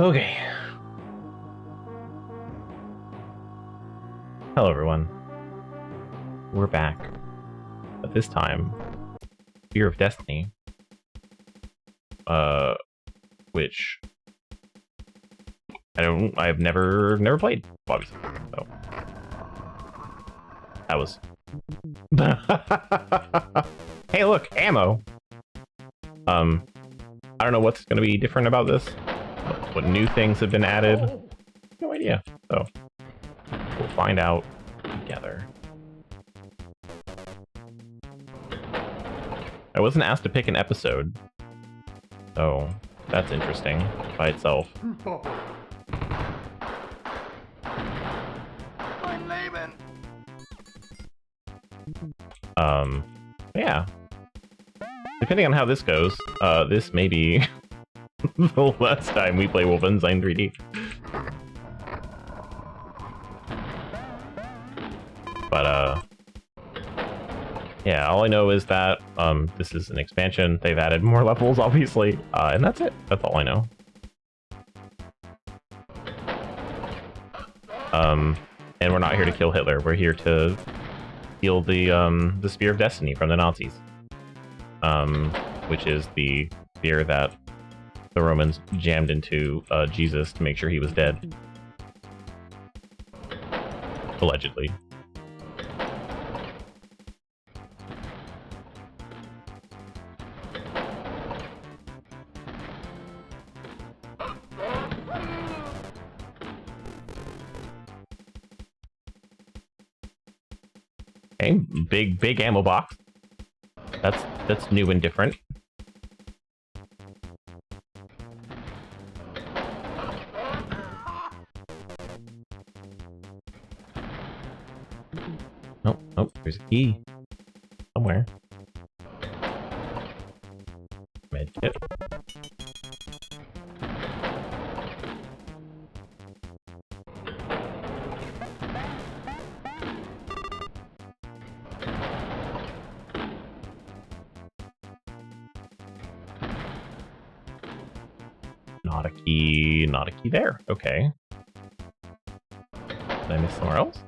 Okay. Hello, everyone. We're back. But this time, Fear of Destiny. Which I've never played, obviously. So that was. Hey, look, ammo. I don't know what's going to be different about this. What new things have been added? No idea. So we'll find out together. I wasn't asked to pick an episode, so that's interesting by itself. Yeah. Depending on how this goes, this may be the last time we play Wolfenstein 3D. But, yeah, all I know is that, this is an expansion. They've added more levels, obviously, and that's it. That's all I know. And we're not here to kill Hitler. We're here to steal the Spear of Destiny from the Nazis. Which is the spear that the Romans jammed into Jesus to make sure he was dead. Allegedly. Okay, big ammo box. That's new and different. Oh, there's a key somewhere. Medkit. Not a key there. Okay. Did I miss somewhere else?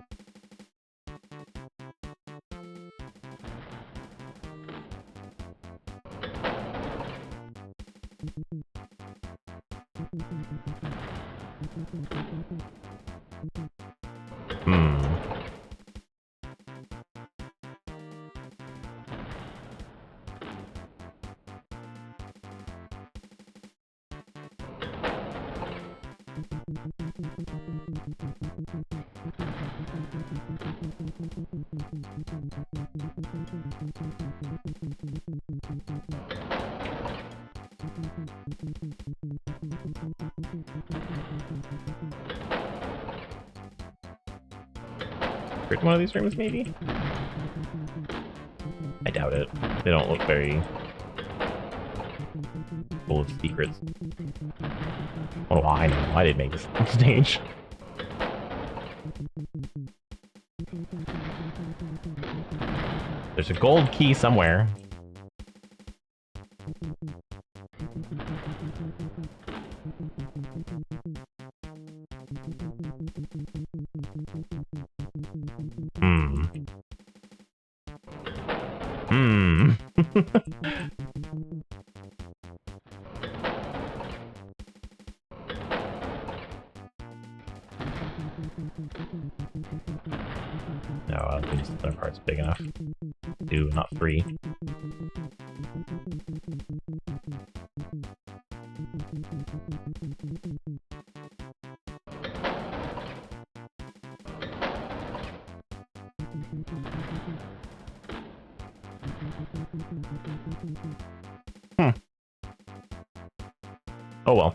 One of these rooms, maybe? I doubt it. They don't look very full of secrets. Oh, I know. I didn't make this stage. There's a gold key somewhere. No, I don't think this other part's big enough. 2, not 3. Oh well.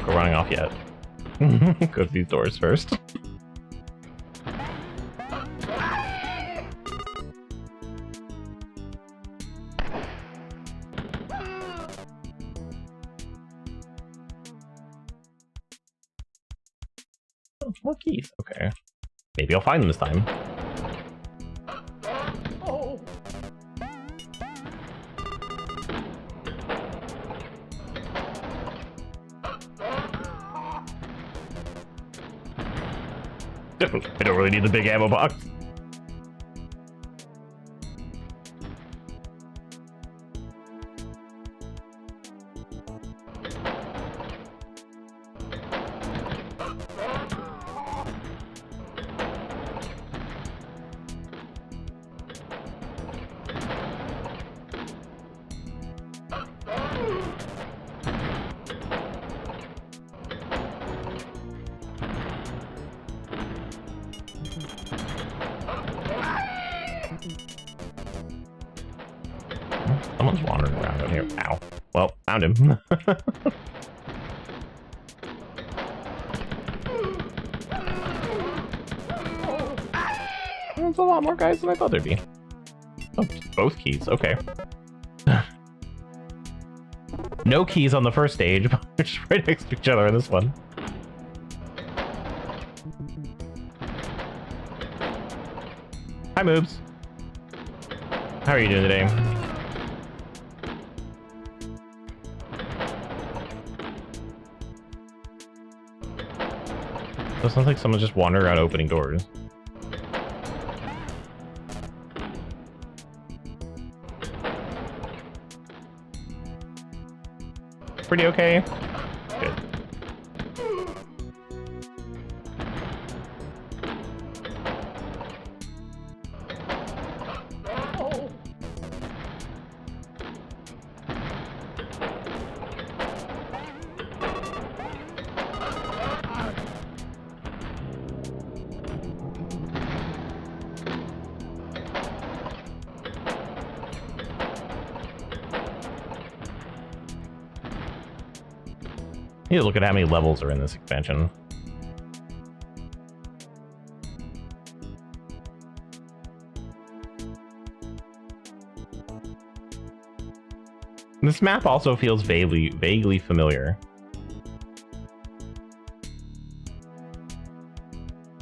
go running off yet. Go to these doors first. More keys. Okay. Maybe I'll find them this time. Oh. I don't really need the big ammo box. Someone's wandering around out here. Ow. Well, found him. There's a lot more guys than I thought there'd be. Oh, both keys. Okay. No keys on the first stage, but they're just right next to each other in this one. Hi, Moobs. How are you doing today? So it sounds like someone's just wandering around opening doors. Pretty okay. Good. Need to look at how many levels are in this expansion. This map also feels vaguely familiar.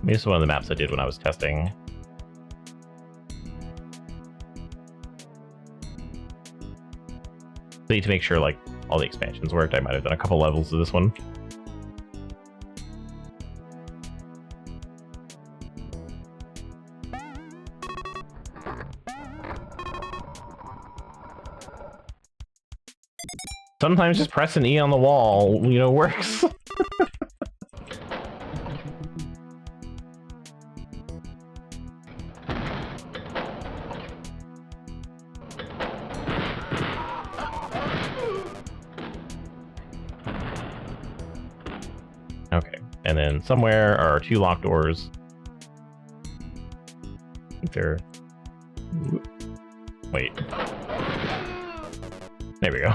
Maybe it's one of the maps I did when I was testing. So need to make sure like all the expansions worked. I might have done a couple levels of this one. Sometimes just pressing E on the wall, you know, works. Okay, and then somewhere are 2 locked doors. I think they're... Wait. There we go.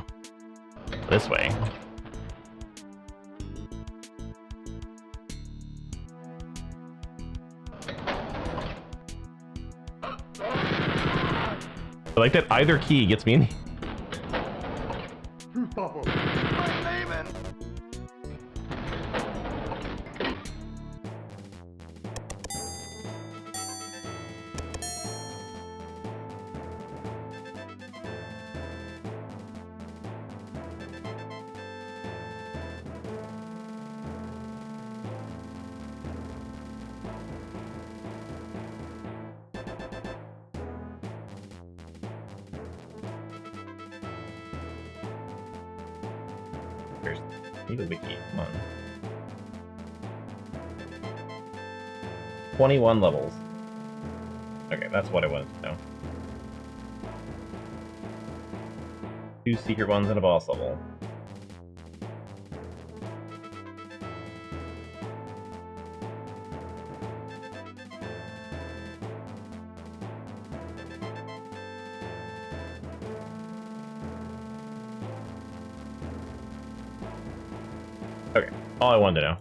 This way. I like that either key gets me in. Need a wiki, come on. 21 levels. Okay, that's what I wanted to know. 2 secret ones and a boss level. Okay. All I wanted to know.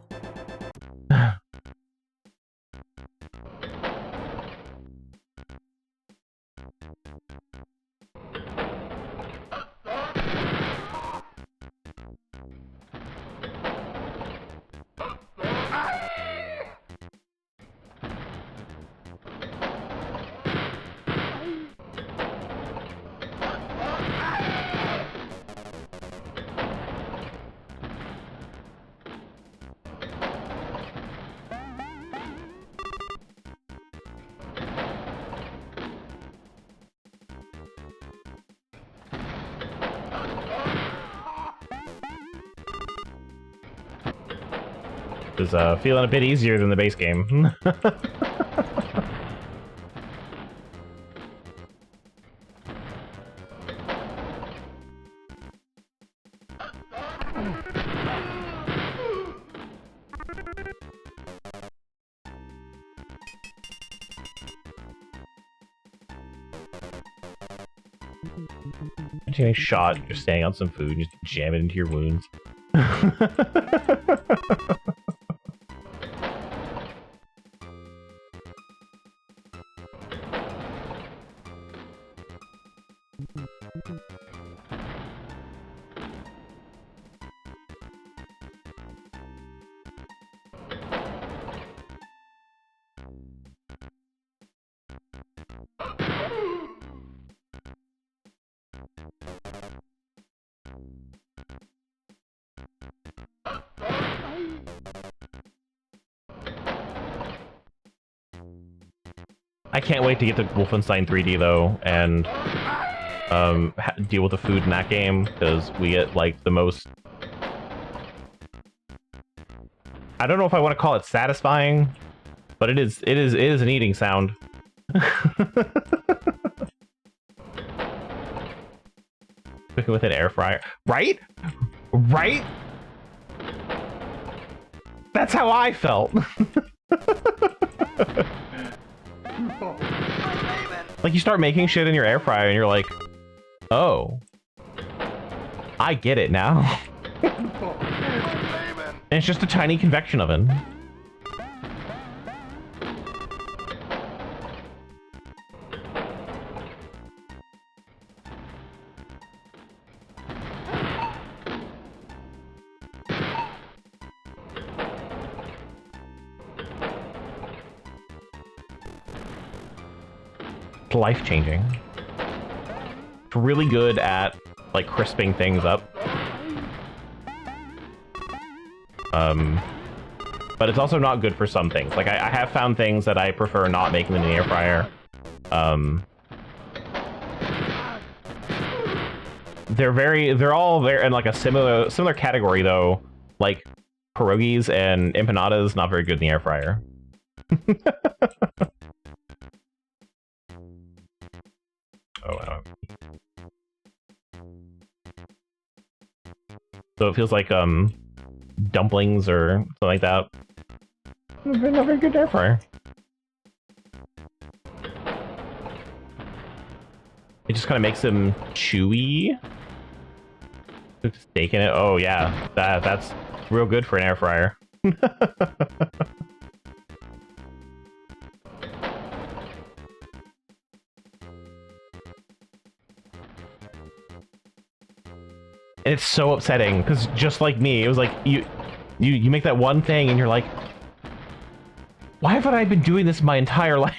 Is feeling a bit easier than the base game. Getting shot, you're staying on some food, and just jam it into your wounds. I can't wait to get to Wolfenstein 3D though, and deal with the food in that game, because we get like the most... I don't know if I want to call it satisfying, but it is an eating sound. Cooking with an air fryer. Right? Right? That's how I felt. Like, you start making shit in your air fryer and you're like, oh, I get it now. And it's just a tiny convection oven. It's life-changing. It's really good at, like, crisping things up. But it's also not good for some things. Like, I have found things that I prefer not making in the air fryer. They're all very in like a similar category though. Like pierogies and empanadas, not very good in the air fryer. Oh, so it feels like dumplings or something like that. Not very good air fryer. It just kind of makes them chewy. Put steak in it. Oh yeah, that's real good for an air fryer. And it's so upsetting because just like me, it was like you make that one thing and you're like, why haven't I been doing this my entire life?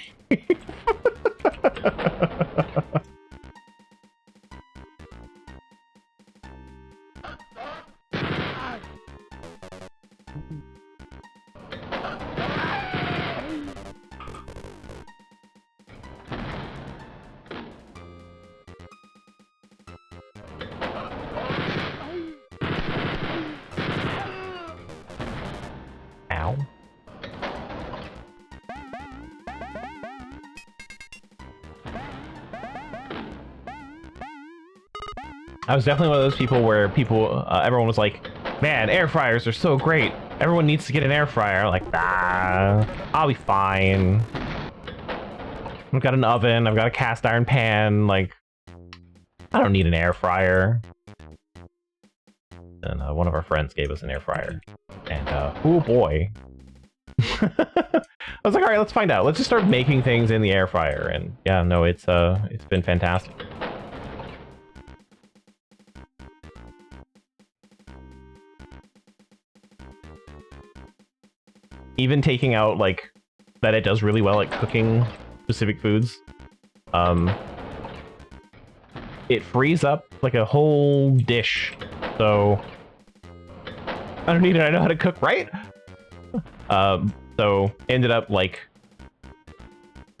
I was definitely one of those people where everyone was like, man, air fryers are so great. Everyone needs to get an air fryer. Like, I'll be fine. I've got an oven. I've got a cast iron pan. Like, I don't need an air fryer. And one of our friends gave us an air fryer. And Oh boy. I was like, all right, let's find out. Let's just start making things in the air fryer, and yeah, no, it's been fantastic. Even taking out like that it does really well at cooking specific foods. It frees up like a whole dish, so I don't need it. I know how to cook, right? So ended up like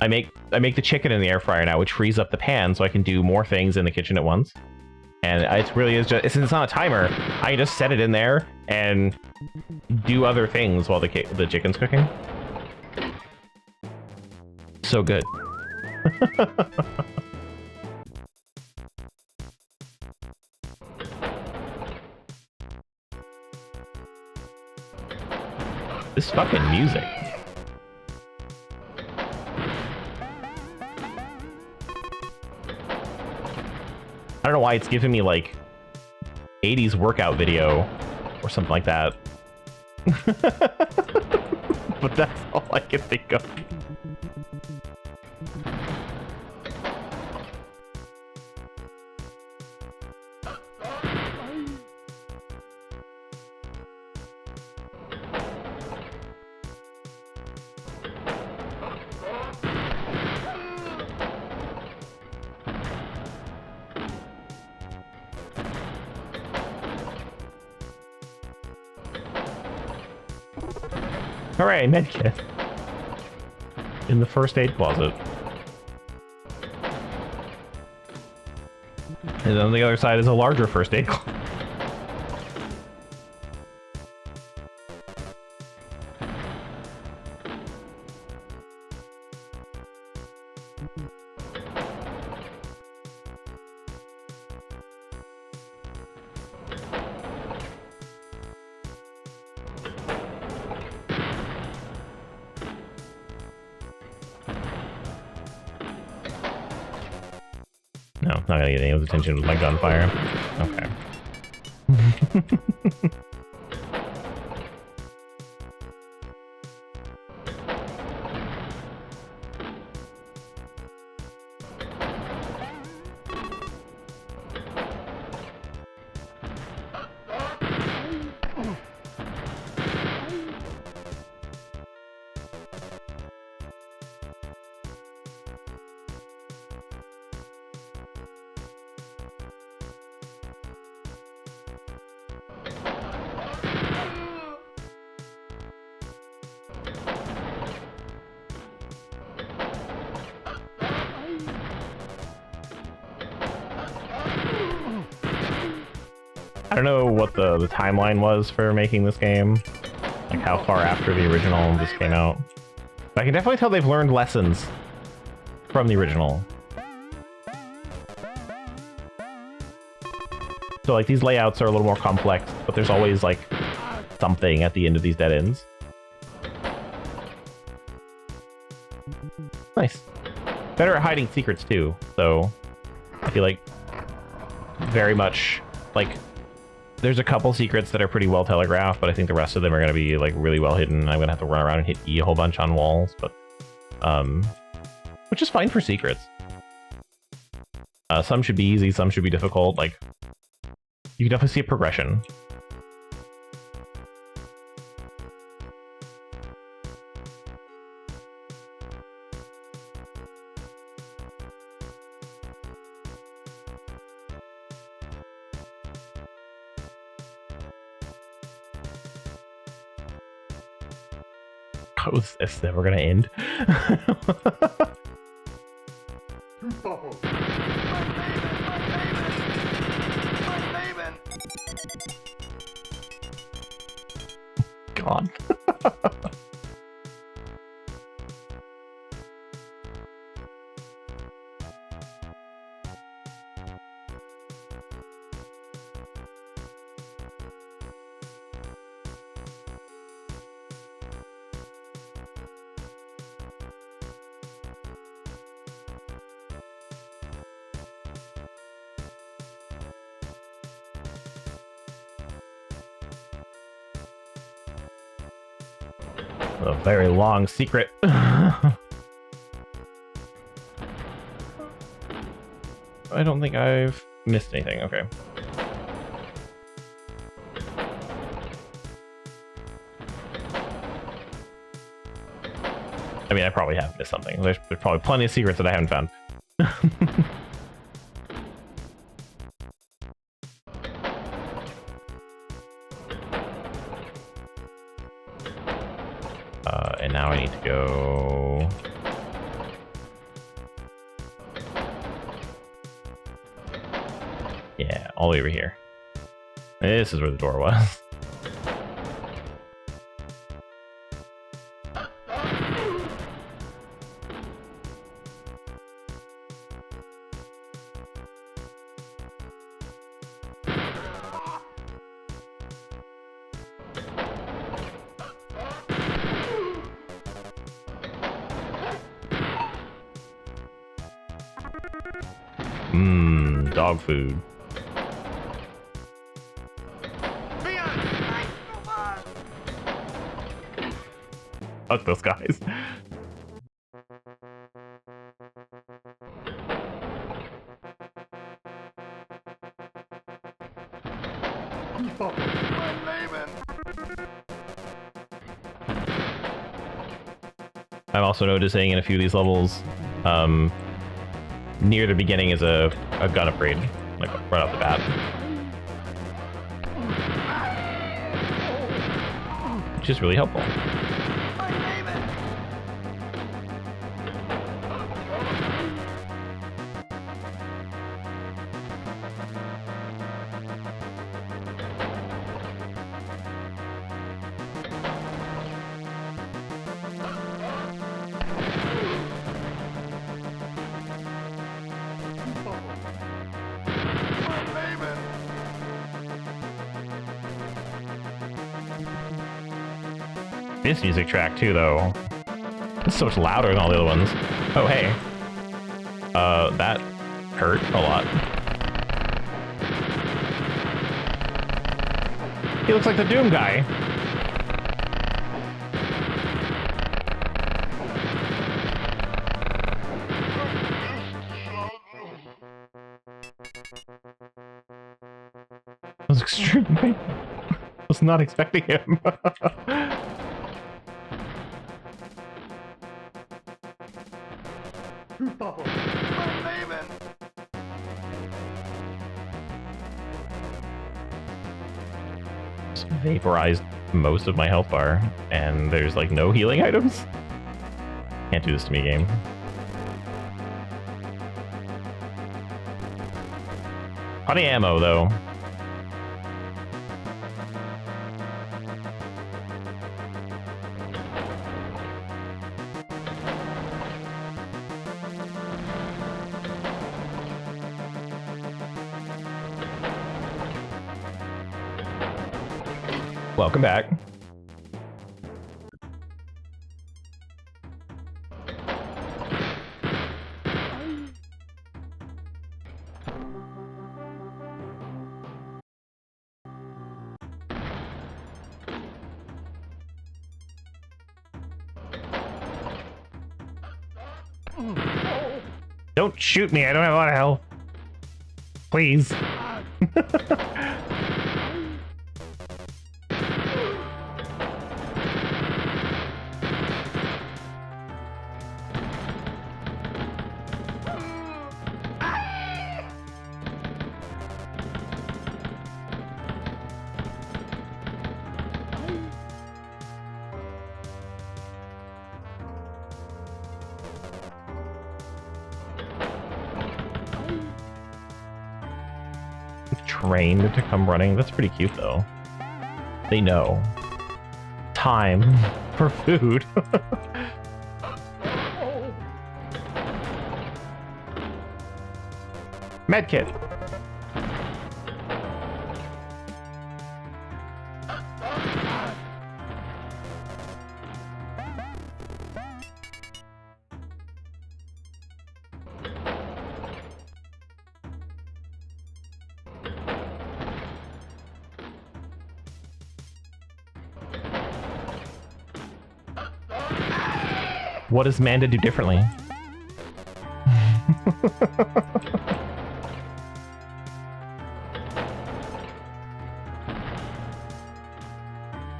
I make the chicken in the air fryer now, which frees up the pan, so I can do more things in the kitchen at once. And it really is just, since it's not a timer, I can just set it in there and do other things while the chicken's cooking. So good. This fucking music. I don't know why it's giving me like 80s workout video or something like that. But that's all I can think of. Hooray, medkit. In the first aid closet. And on the other side is a larger first aid closet. No, not gonna get anyone's attention with my gunfire. Okay. I don't know what the timeline was for making this game, like how far after the original this came out. But I can definitely tell they've learned lessons from the original. So like these layouts are a little more complex, but there's always like something at the end of these dead ends. Nice. Better at hiding secrets too, so I feel like very much like there's a couple secrets that are pretty well telegraphed, but I think the rest of them are going to be like really well hidden. I'm going to have to run around and hit E a whole bunch on walls, but which is fine for secrets. Some should be easy, some should be difficult. Like you can definitely see a progression. How is this never gonna end? God. A very long secret. I don't think I've missed anything. Okay. I mean, I probably have missed something. There's probably plenty of secrets that I haven't found. And now I need to go... Yeah, all the way over here. This is where the door was. Dog food. Fuck those guys. I'm also noticing in a few of these levels, near the beginning is a gun upgrade, like right off the bat. Which is really helpful. This music track too, though. It's so much louder than all the other ones. Oh, hey. That hurt a lot. He looks like the Doom guy. That was extremely painful. I was not expecting him. Just vaporized most of my health bar, and there's like no healing items. Can't do this to me, game. Plenty of ammo, though. Welcome back. Don't shoot me, I don't have a lot of health. Please. Trained to come running. That's pretty cute, though. They know. Time for food. Medkit. What does Manda do differently?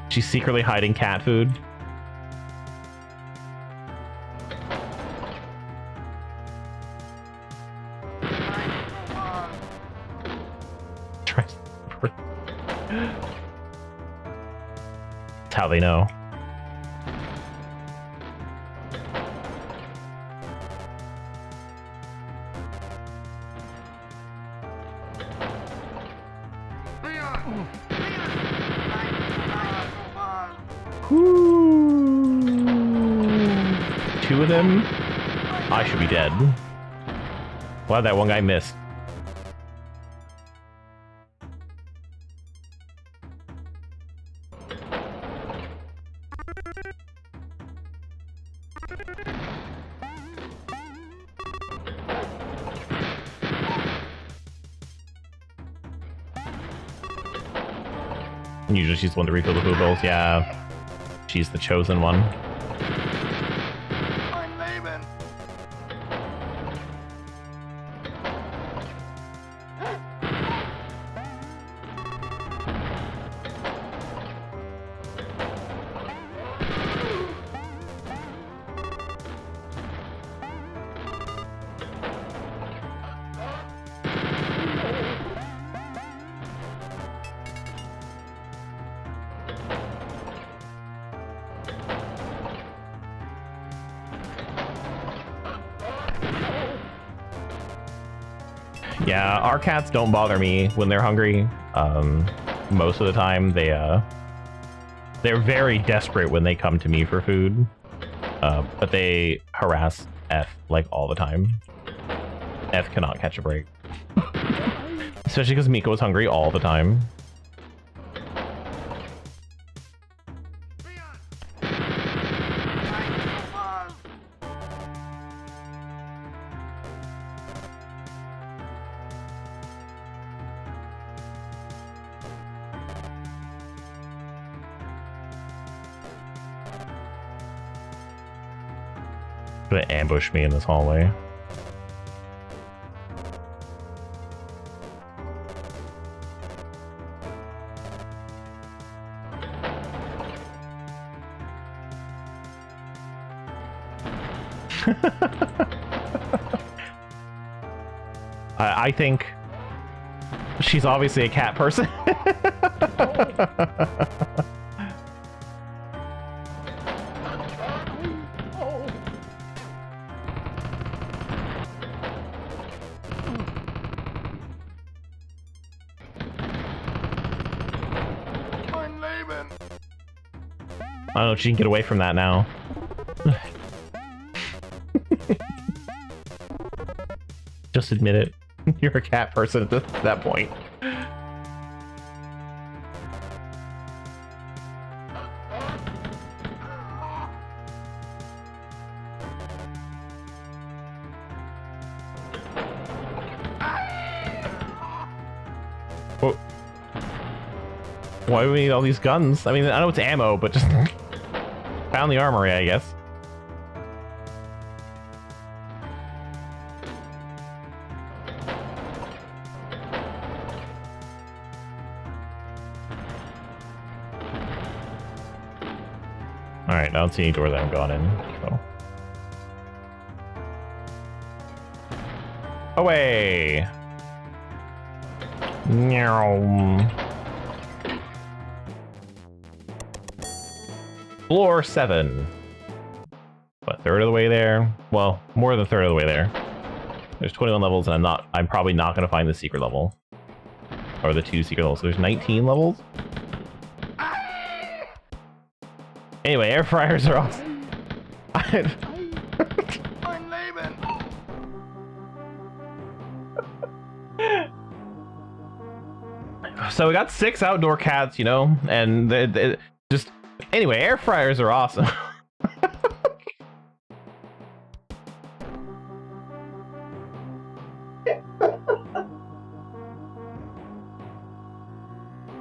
She's secretly hiding cat food. That's how they know. Two of them? I should be dead. Glad that one guy missed. Usually she's the one to refill the food bowls. Yeah, she's the chosen one. Yeah, our cats don't bother me when they're hungry. Most of the time, they're very desperate when they come to me for food. But they harass F like all the time. F cannot catch a break. Especially because Miko is hungry all the time. Gonna ambush me in this hallway. I think she's obviously a cat person. I don't know if she can get away from that now. Just admit it. You're a cat person at that point. Whoa. Why do we need all these guns? I mean, I know it's ammo, but just found the armory, I guess. Alright, I don't see any door that I've gone in, so. Away! Meow. Floor 7. What, third of the way there? Well, more than a third of the way there. There's 21 levels, and I'm probably not going to find the secret level. Or the 2 secret levels. So there's 19 levels? Anyway, air fryers are awesome. So we got 6 outdoor cats, you know, and they just... Anyway, air fryers are awesome.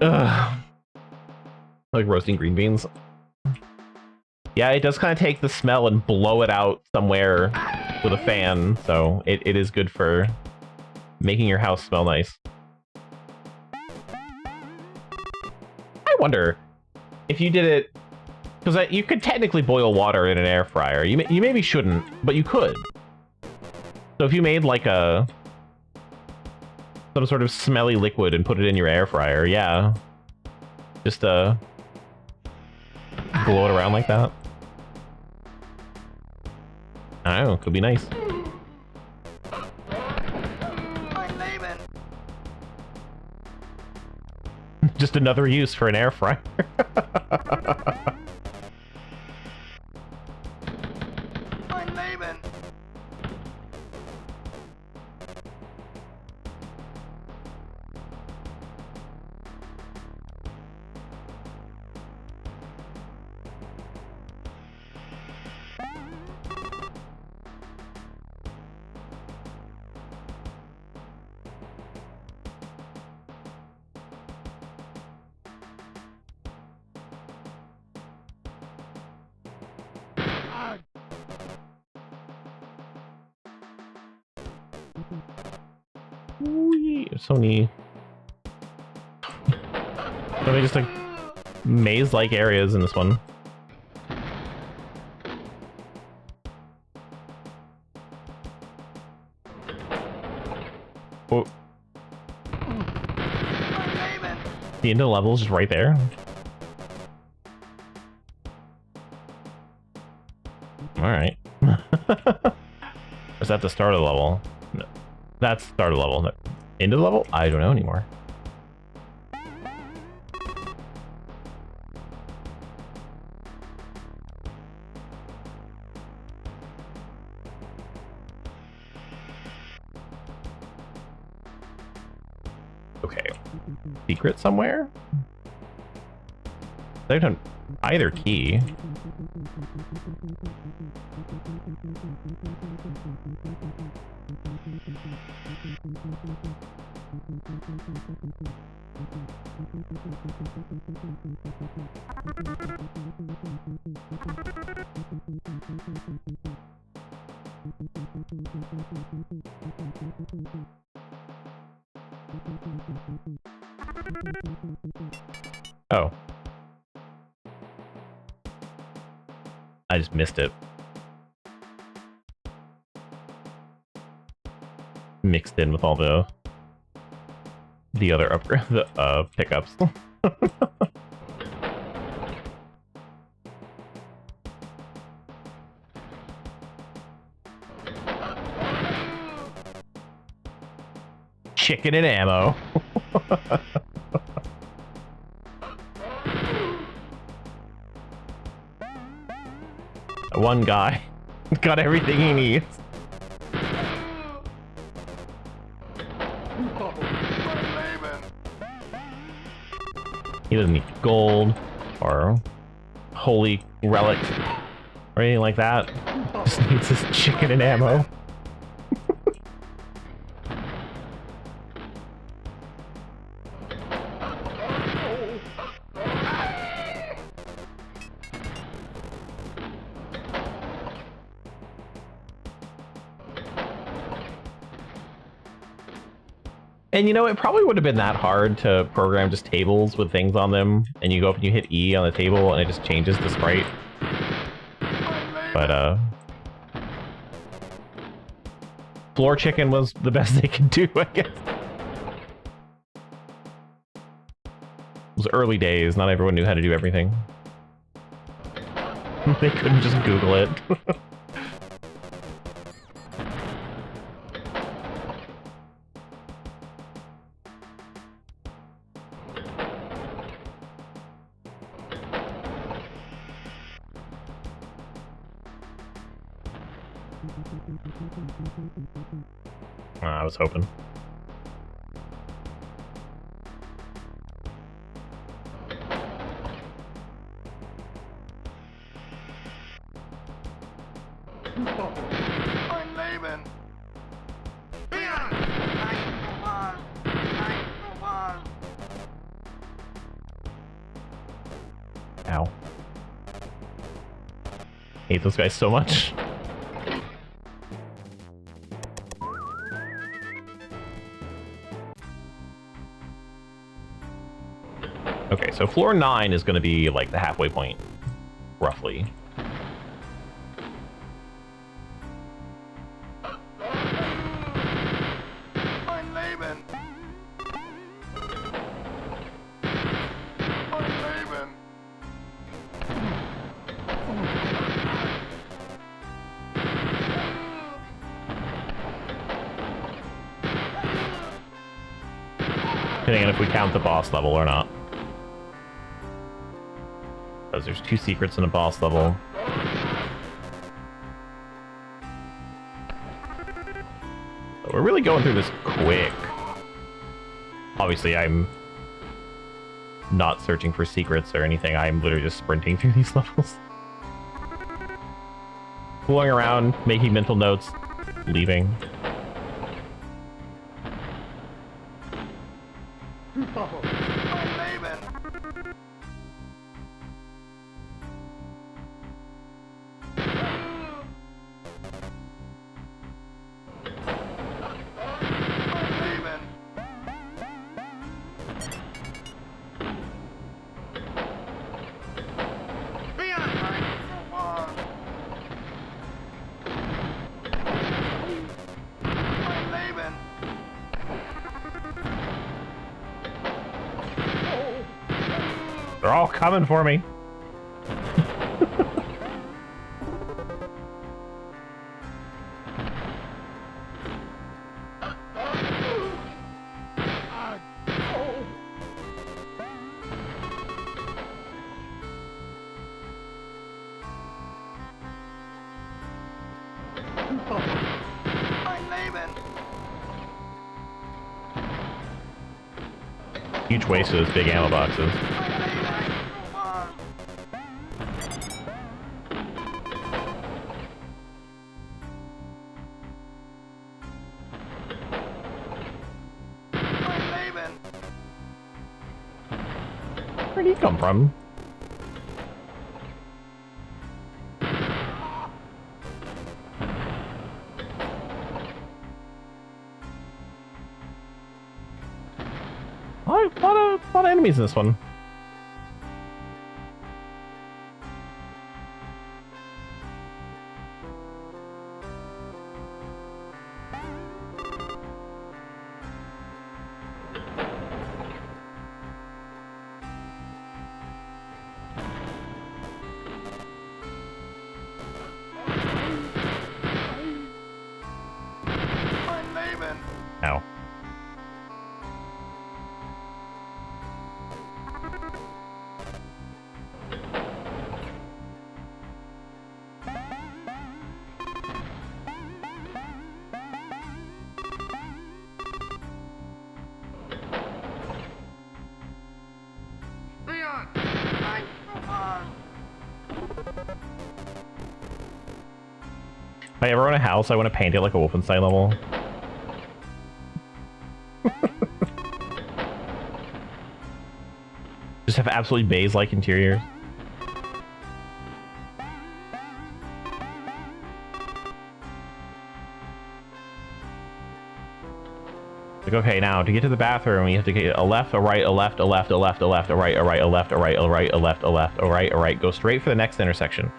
Ugh. Like roasting green beans. Yeah, it does kind of take the smell and blow it out somewhere with a fan, so it is good for making your house smell nice. I wonder if you did it, because you could technically boil water in an air fryer. You maybe shouldn't, but you could. So if you made like some sort of smelly liquid and put it in your air fryer, yeah, just blow it around like that. I don't know, could be nice. Just another use for an air fryer. So many just like maze-like areas in this one. Oh. The end of the level is just right there. Alright. Is that the start of the level? No. That's the start of the level. No. End of the level? I don't know anymore. Okay. Secret somewhere? They don't either key. Oh. I just missed it. Mixed in with all the other pickups. Chicken and ammo. One guy got everything he needs. He doesn't need gold or holy relics or anything like that. Just needs his chicken and ammo. And you know, it probably would have been that hard to program just tables with things on them, and you go up and you hit E on the table and it just changes the sprite. But, floor chicken was the best they could do, I guess. It was early days, not everyone knew how to do everything. They couldn't just Google it. I was hoping. Ow. hate those guys so much. Okay, so floor 9 is going to be like the halfway point, roughly. Depending on if we count the boss level or not. Because there's 2 secrets in a boss level. So we're really going through this quick. Obviously, I'm not searching for secrets or anything. I'm literally just sprinting through these levels. Fooling around, making mental notes, leaving. They're all coming for me. Huge waste of those big ammo boxes. Where'd he come from? A lot of enemies in this one. Ow. If I ever own a house, I want to paint it like a Wolfenstein level. Just have absolutely beige-like interiors. Like, okay, now to get to the bathroom, you have to get a left, a right, a left, a left, a left, a left, a right, a right, a left, a right, a right, a left, a left, a right, a right. Go straight for the next intersection.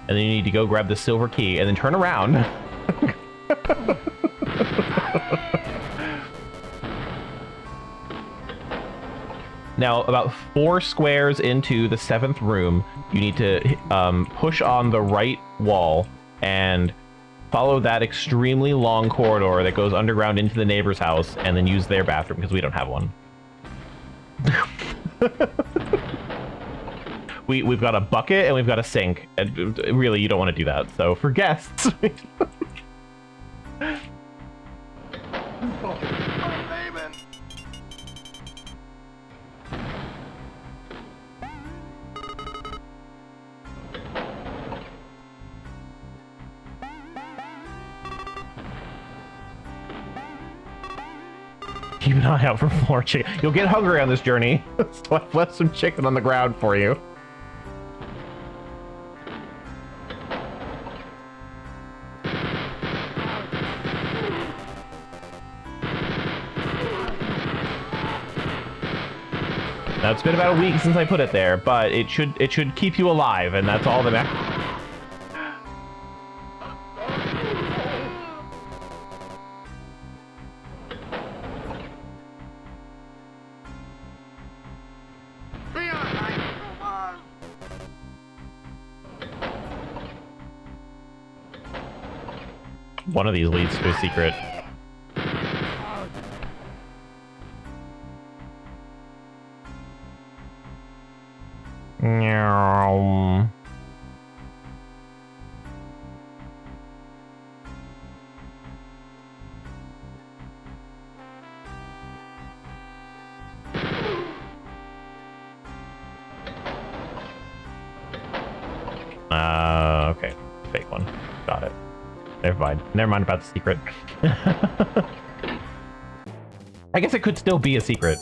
And then you need to go grab the silver key and then turn around. Now, about 4 squares into the 7th room, you need to push on the right wall and follow that extremely long corridor that goes underground into the neighbor's house, and then use their bathroom, because we don't have one. We've got a bucket and we've got a sink, and really, you don't want to do that. So for guests, keep an eye out for more chicken. You'll get hungry on this journey, so I've left some chicken on the ground for you. Now it's been about a week since I put it there, but it should keep you alive, and that's all that matters. One of these leads to a secret. Okay. Fake one. Got it. Never mind. Never mind about the secret. I guess it could still be a secret.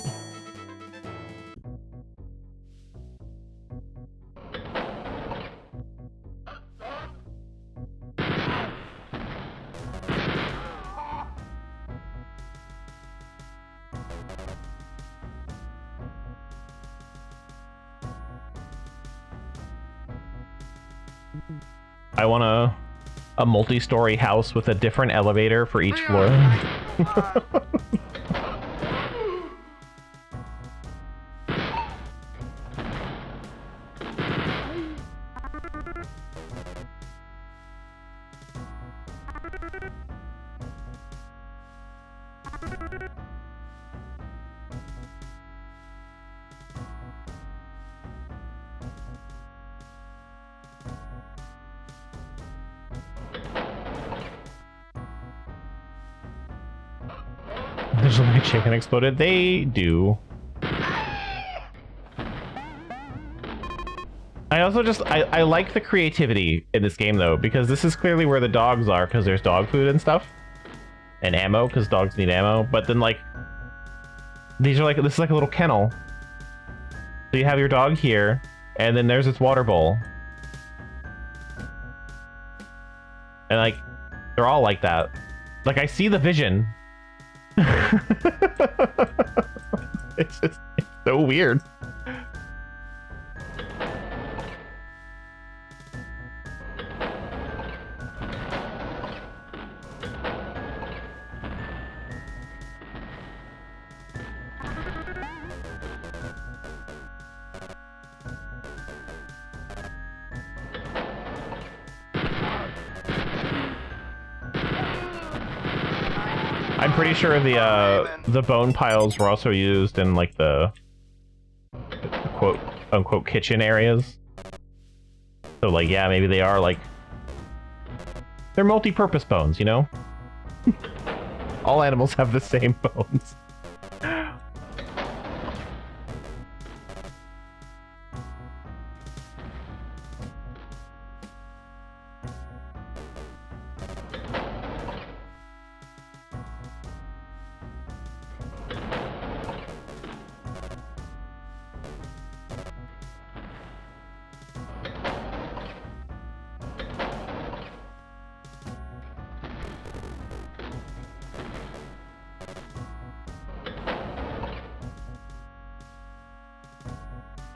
I want a multi-story house with a different elevator for each floor. There's a big chicken exploded. They do. I also just, I like the creativity in this game though, because this is clearly where the dogs are, because there's dog food and stuff. And ammo, because dogs need ammo. But then like, these are like, this is like a little kennel. So you have your dog here, and then there's its water bowl. And like, they're all like that. Like, I see the vision. It's so weird. I'm pretty sure the bone piles were also used in like the quote unquote kitchen areas. So like, yeah, maybe they are like, they're multi-purpose bones, you know? All animals have the same bones.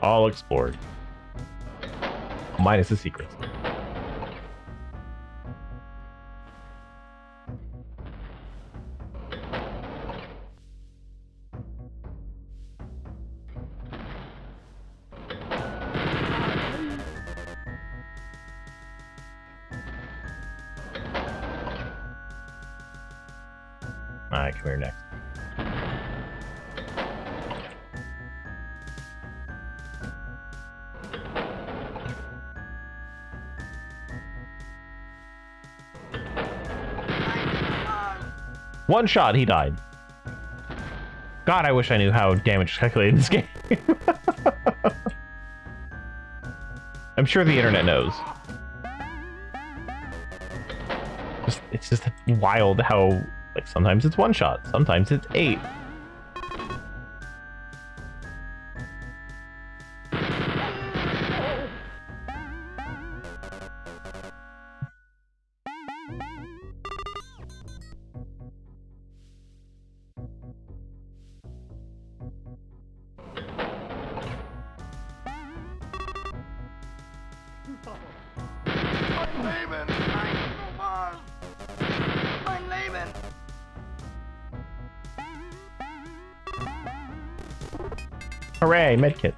All explored. Minus the secrets. Alright, come here next. One shot, he died. God, I wish I knew how damage is calculated in this game. I'm sure the internet knows. It's just wild how, like, sometimes it's one shot, sometimes it's 8. Hooray, medkit.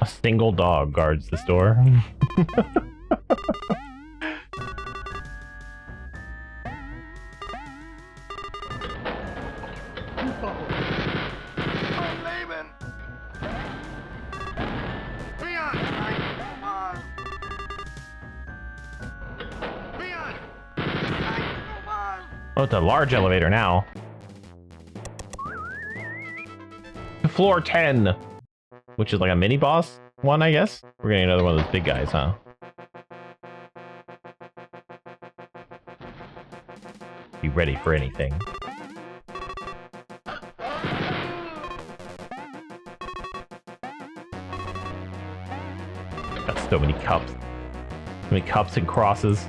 A single dog guards this door. Oh, it's a large elevator now. Floor 10, which is like a mini boss one, I guess. We're getting another one of those big guys, huh? Be ready for anything. Got so many cups. So many cups and crosses.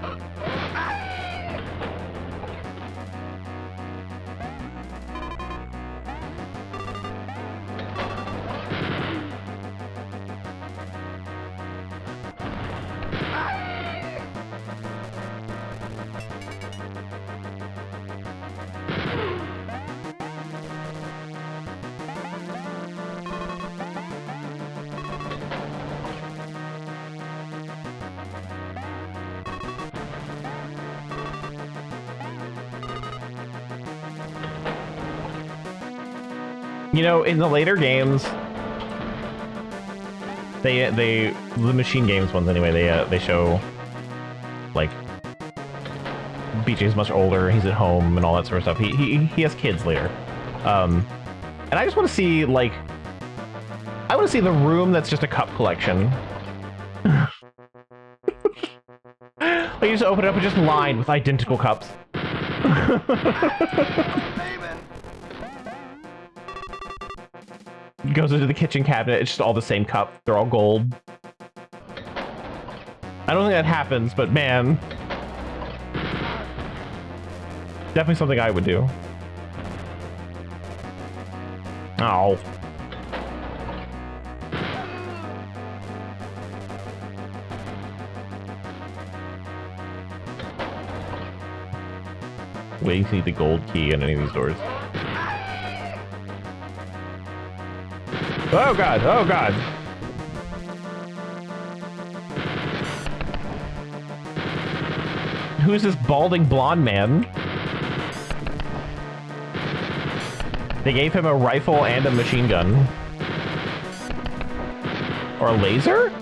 You know, in the later games, the Machine Games ones anyway, they show, like, BJ's much older, he's at home and all that sort of stuff. He has kids later. And I just want to see, like, I want to see the room that's just a cup collection. Like, you just open it up and just lined with identical cups. Goes into the kitchen cabinet, it's just all the same cup. They're all gold. I don't think that happens, but man. Definitely something I would do. Oh. Waiting to see the gold key in any of these doors. Oh god, oh god. Who's this balding blonde man? They gave him a rifle and a machine gun. Or a laser?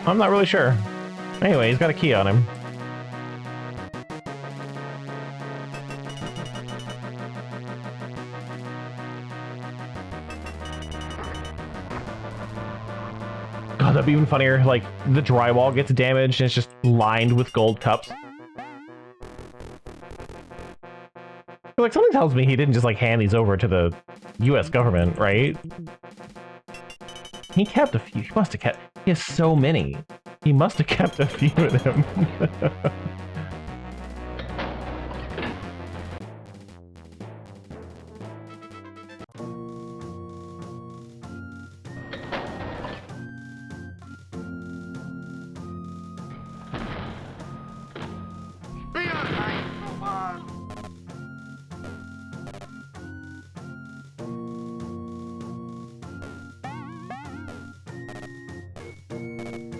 I'm not really sure. Anyway, he's got a key on him. That'd be even funnier, like, the drywall gets damaged and it's just lined with gold cups. Like, something tells me he didn't just, like, hand these over to the US government, right? He kept a few. He must have kept... He has so many. He must have kept a few of them.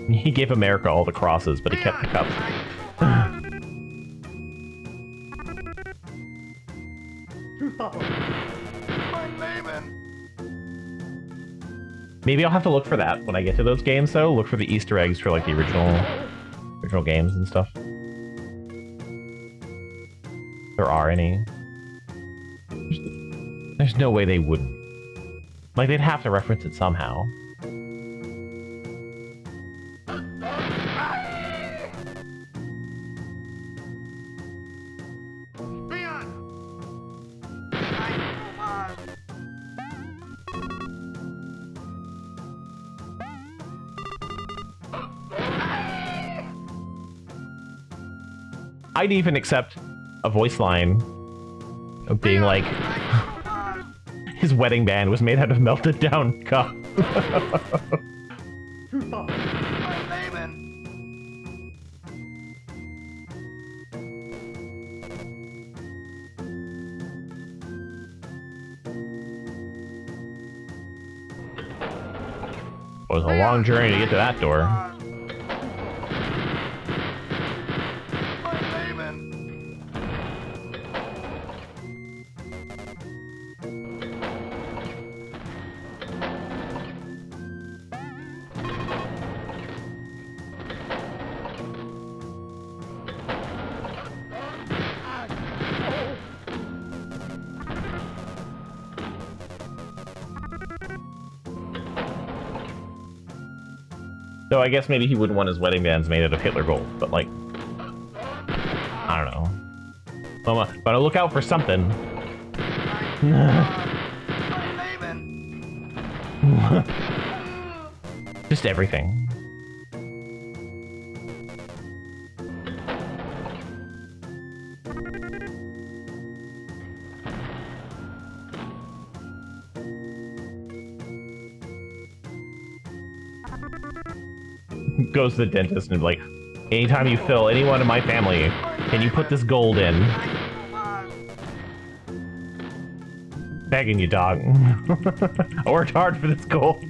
He gave America all the crosses, but he kept the cups. Maybe I'll have to look for that when I get to those games, though. Look for the Easter eggs for, like, the original games and stuff. If there are any. There's no way they wouldn't. Like, they'd have to reference it somehow. I'd even accept a voice line of being like, his wedding band was made out of melted down cup. It was a long journey to get to that door. So I guess maybe he wouldn't want his wedding bands made out of Hitler gold, but like, I don't know. But I'll look out for something. Just everything. Goes to the dentist and like, anytime you fill anyone in my family, can you put this gold in? Begging you, dog. I worked hard for this gold.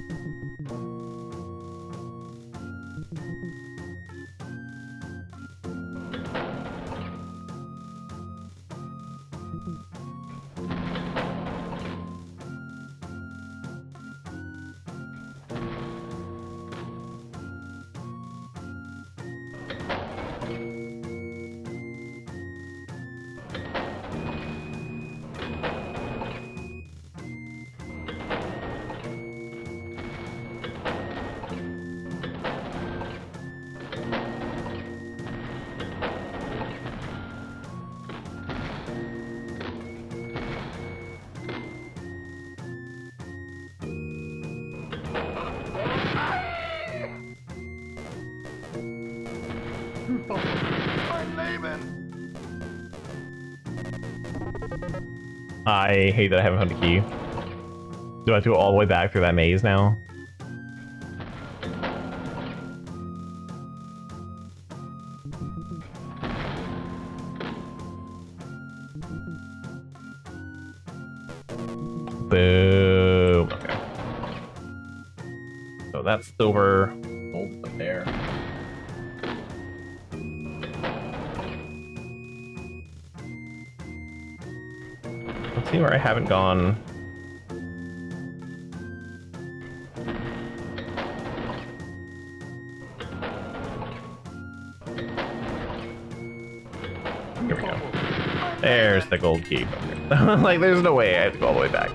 I hate that I haven't found a key. Do I have to go all the way back through that maze now? Boom. Okay. So that's silver. Gold up there. Let's see where I haven't gone. Here we go. There's the gold key. Okay. Like, there's no way I have to go all the way back.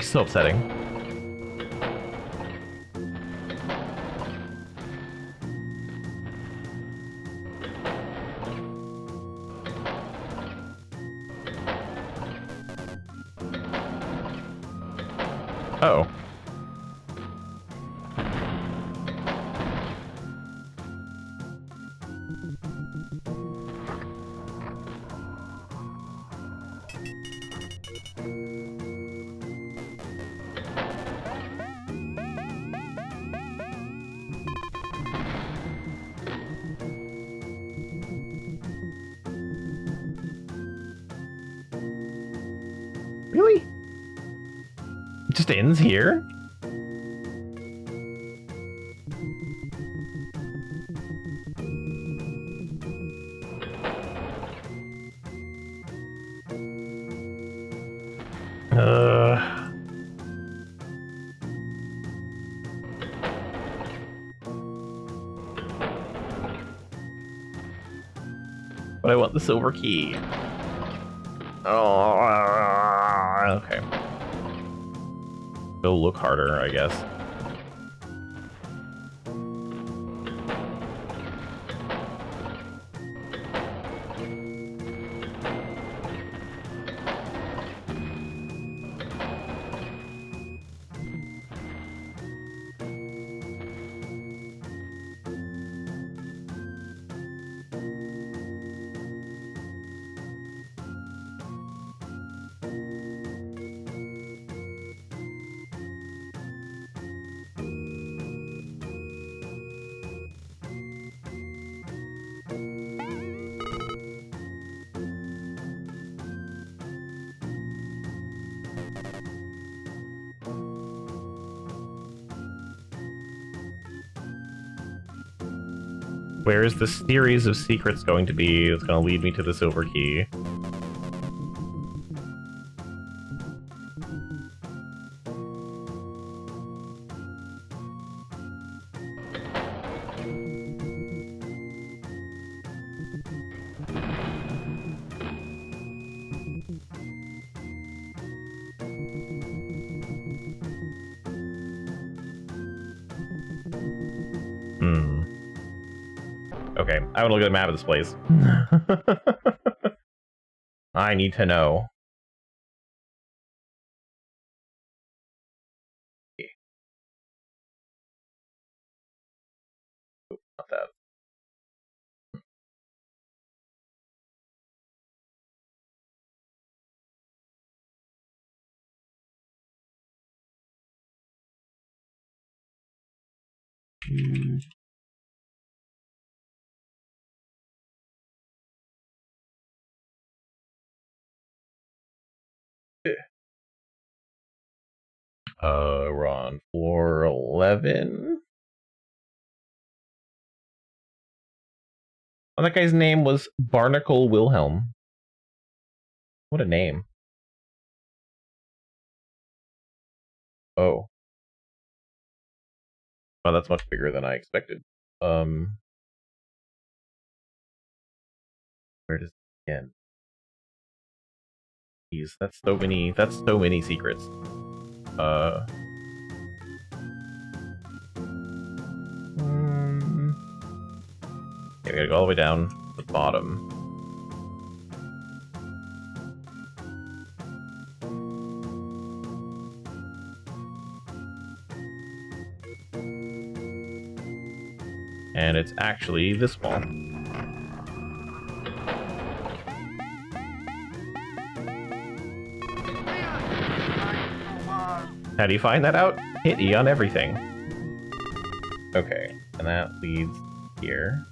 So upsetting. Uh-oh. Really? It just ends here? But I want the silver key. Oh, okay. It'll look harder, I guess. Where is the series of secrets going to be that's going to lead me to the silver key? Okay, I want to look at the map of this place. I need to know. Not that. We're on floor 11. Oh, that guy's name was Barnacle Wilhelm. What a name. Oh. Oh, that's much bigger than I expected. Where does it end? Jeez, that's so many secrets. Okay, we gotta go all the way down to the bottom. And it's actually this wall. How do you find that out? Hit E on everything. Okay, and that leads here.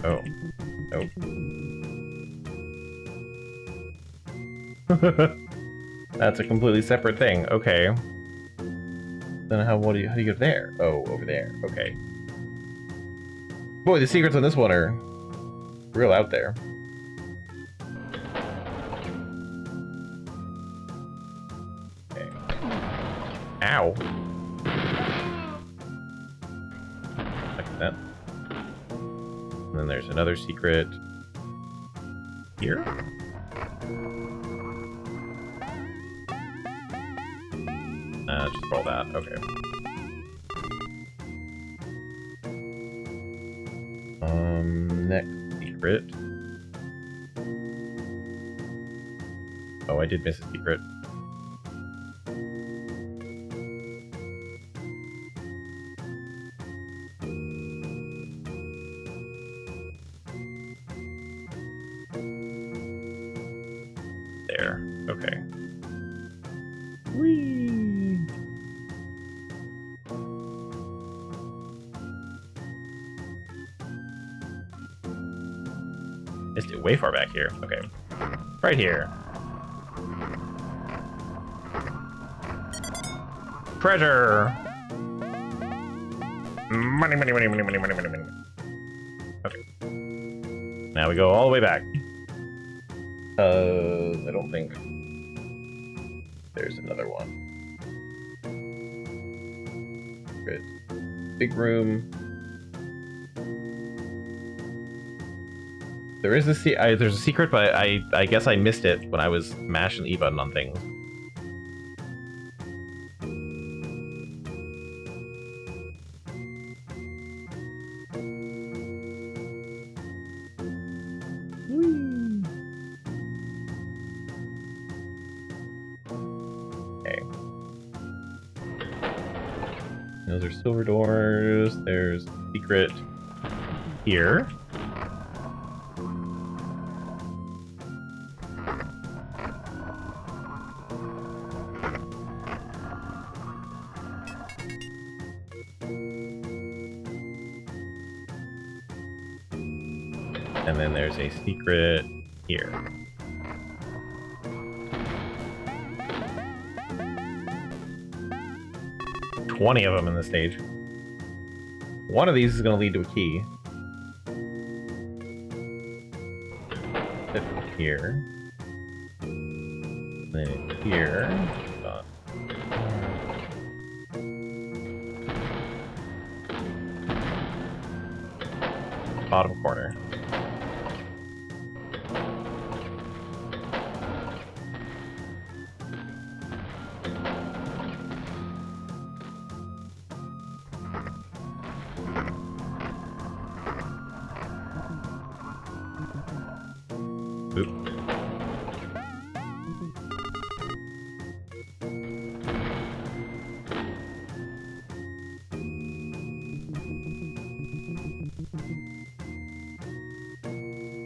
Oh. Oh. That's a completely separate thing. Okay. Then how do you get there? Oh, over there. Okay. Boy, the secrets on this one are real out there. Okay. Ow. Like that. And then there's another secret here. Just roll that. Okay. Next secret. Oh, I did miss a secret. There. Okay. Whee! Missed it way far back here. Okay. Right here. Treasure! Money, money, money, money, money, money, money, money. Okay. Now we go all the way back. I don't think there's another one. Good. Big room. There is there's a secret, but I guess I missed it when I was mashing the E button on things. Okay. Those are silver doors. There's a secret here. And then there's a secret here. $20 of them in the stage. One of these is going to lead to a key. Put it here. Then here. Bottom corner.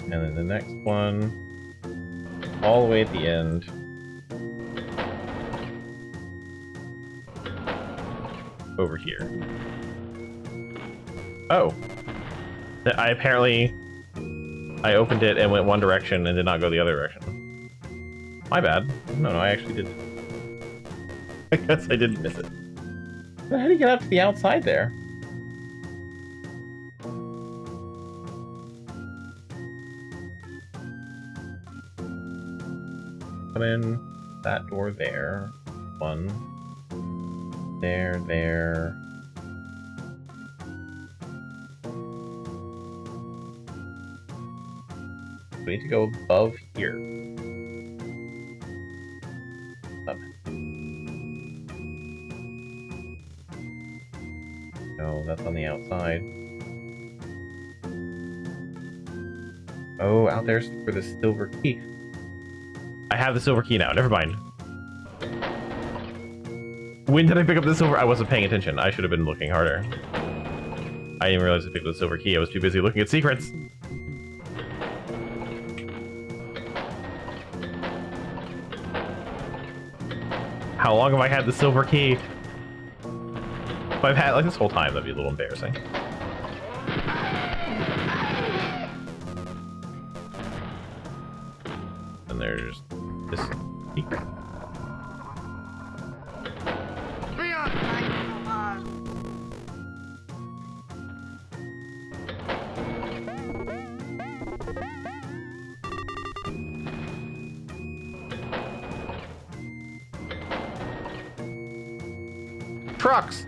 And then the next one, all the way at the end. Over here. Oh. I opened it and went one direction and did not go the other direction. My bad. No, I actually did. I guess I didn't miss it. How do you get out to the outside there? Come in that door there. One. There. We need to go above here. Up. No, that's on the outside. Oh, out there's for the silver key. I have the silver key now. Never mind. When did I pick up the silver? I wasn't paying attention. I should have been looking harder. I didn't realize I picked up the silver key. I was too busy looking at secrets. How long have I had the silver key? If I've had like this whole time, that'd be a little embarrassing. And there's this secret. Trucks!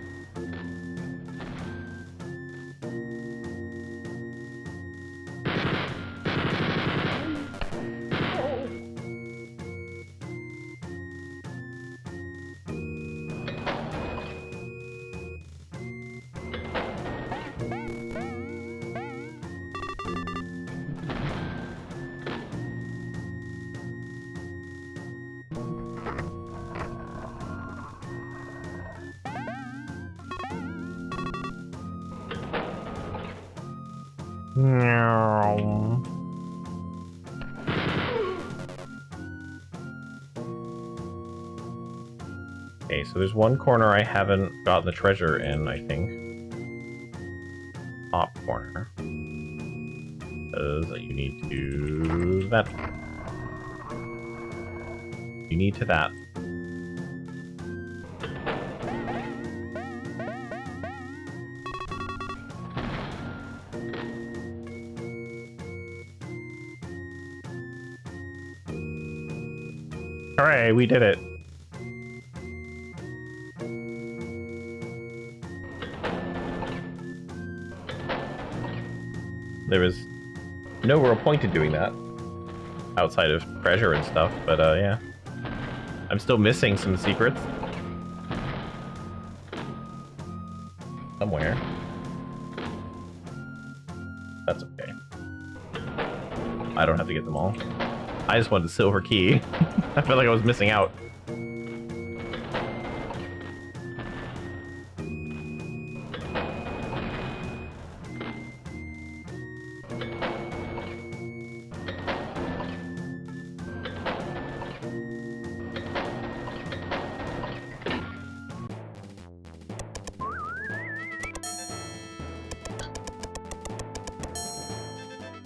Okay, so there's one corner I haven't gotten the treasure in, I think. Top corner. Because you need to that. You need to that. Hooray, we did it. There was no real point in doing that outside of treasure and stuff, but yeah. I'm still missing some secrets. Somewhere. That's okay. I don't have to get them all. I just wanted the silver key. I felt like I was missing out.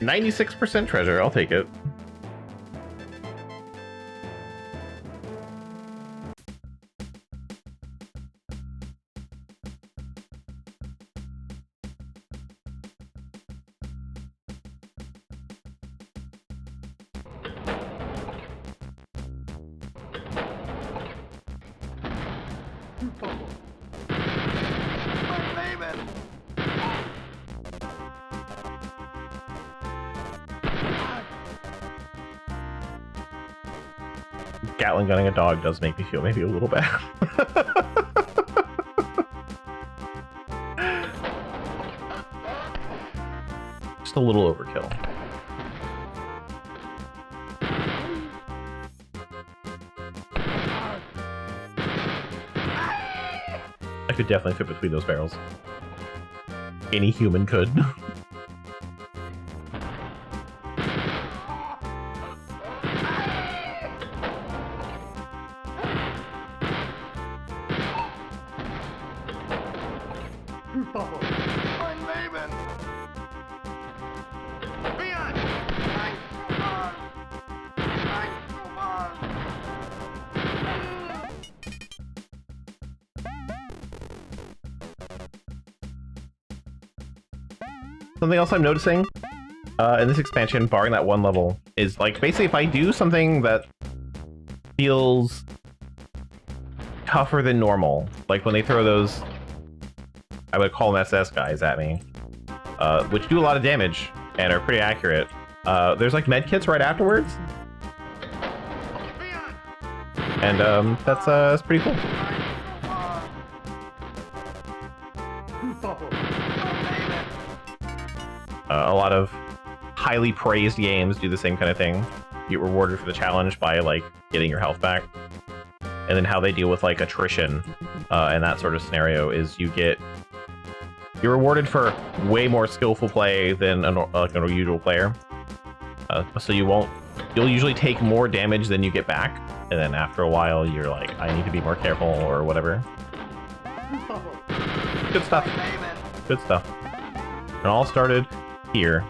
%96 treasure, I'll take it. Gatling gunning a dog does make me feel maybe a little bad. Just a little overkill. I could definitely fit between those barrels. Any human could. Something else I'm noticing in this expansion, barring that one level, is like basically if I do something that feels tougher than normal, like when they throw those, I would call them SS guys at me, which do a lot of damage and are pretty accurate. There's like medkits right afterwards, and that's pretty cool. A lot of highly praised games do the same kind of thing. You get rewarded for the challenge by like getting your health back, and then how they deal with like attrition and that sort of scenario is you're rewarded for way more skillful play than a usual player. So you'll usually take more damage than you get back, and then after a while you're like, I need to be more careful or whatever. Good stuff. Good stuff. It all started here,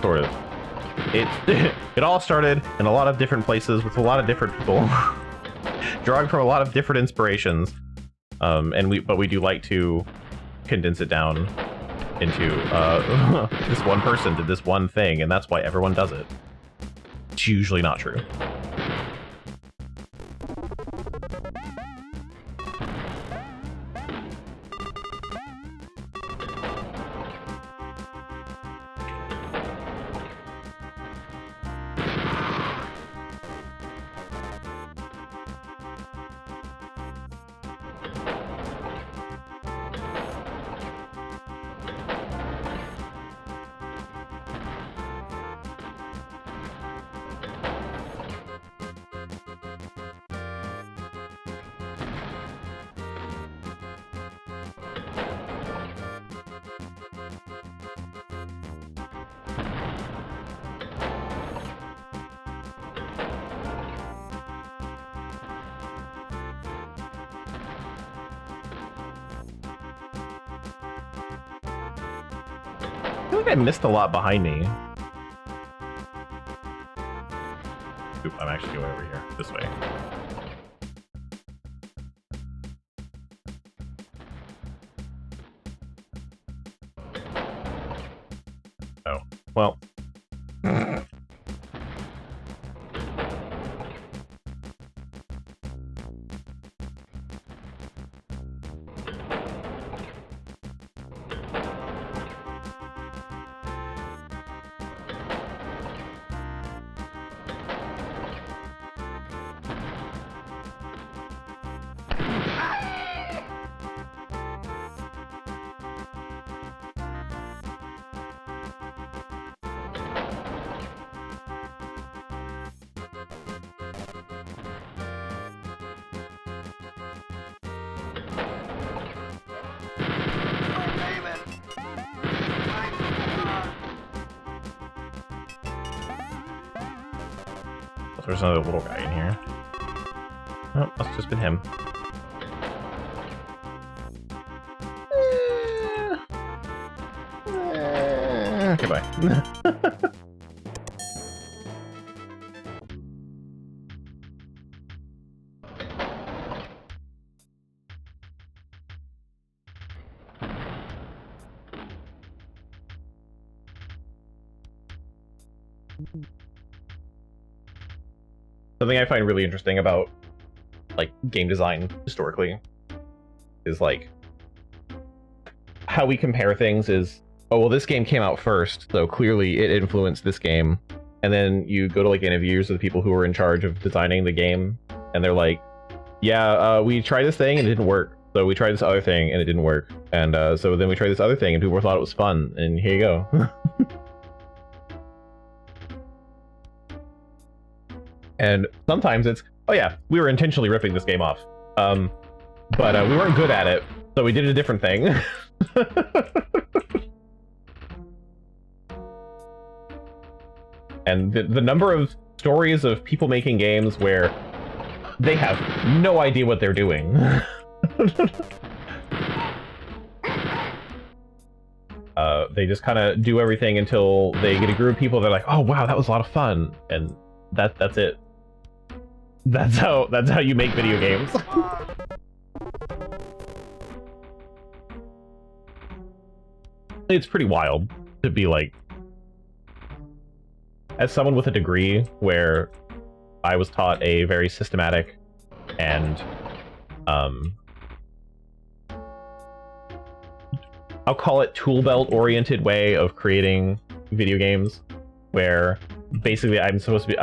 sort of. It all started in a lot of different places with a lot of different people, drawing from a lot of different inspirations. But we do like to condense it down into this one person did this one thing, and that's why everyone does it. It's usually not true. I feel like I missed a lot behind me. Oop, I'm actually going over here, this way. Oh, well. There's another little guy in here. Oh, that's just been him. Okay, bye. Something I find really interesting about like game design historically is like how we compare things is, oh well, this game came out first, so clearly it influenced this game. And then you go to like interviews with the people who were in charge of designing the game, and they're like, yeah, we tried this thing and it didn't work. So we tried this other thing and it didn't work. And so then we tried this other thing and people thought it was fun, and here you go. And sometimes it's, oh yeah, we were intentionally ripping this game off. But we weren't good at it, so we did a different thing. And the number of stories of people making games where they have no idea what they're doing. They just kind of do everything until they get a group of people. They're like, "Oh wow, that was a lot of fun," and that's it. That's how you make video games. It's pretty wild to be like, as someone with a degree where I was taught a very systematic and I'll call it tool belt oriented way of creating video games, where basically I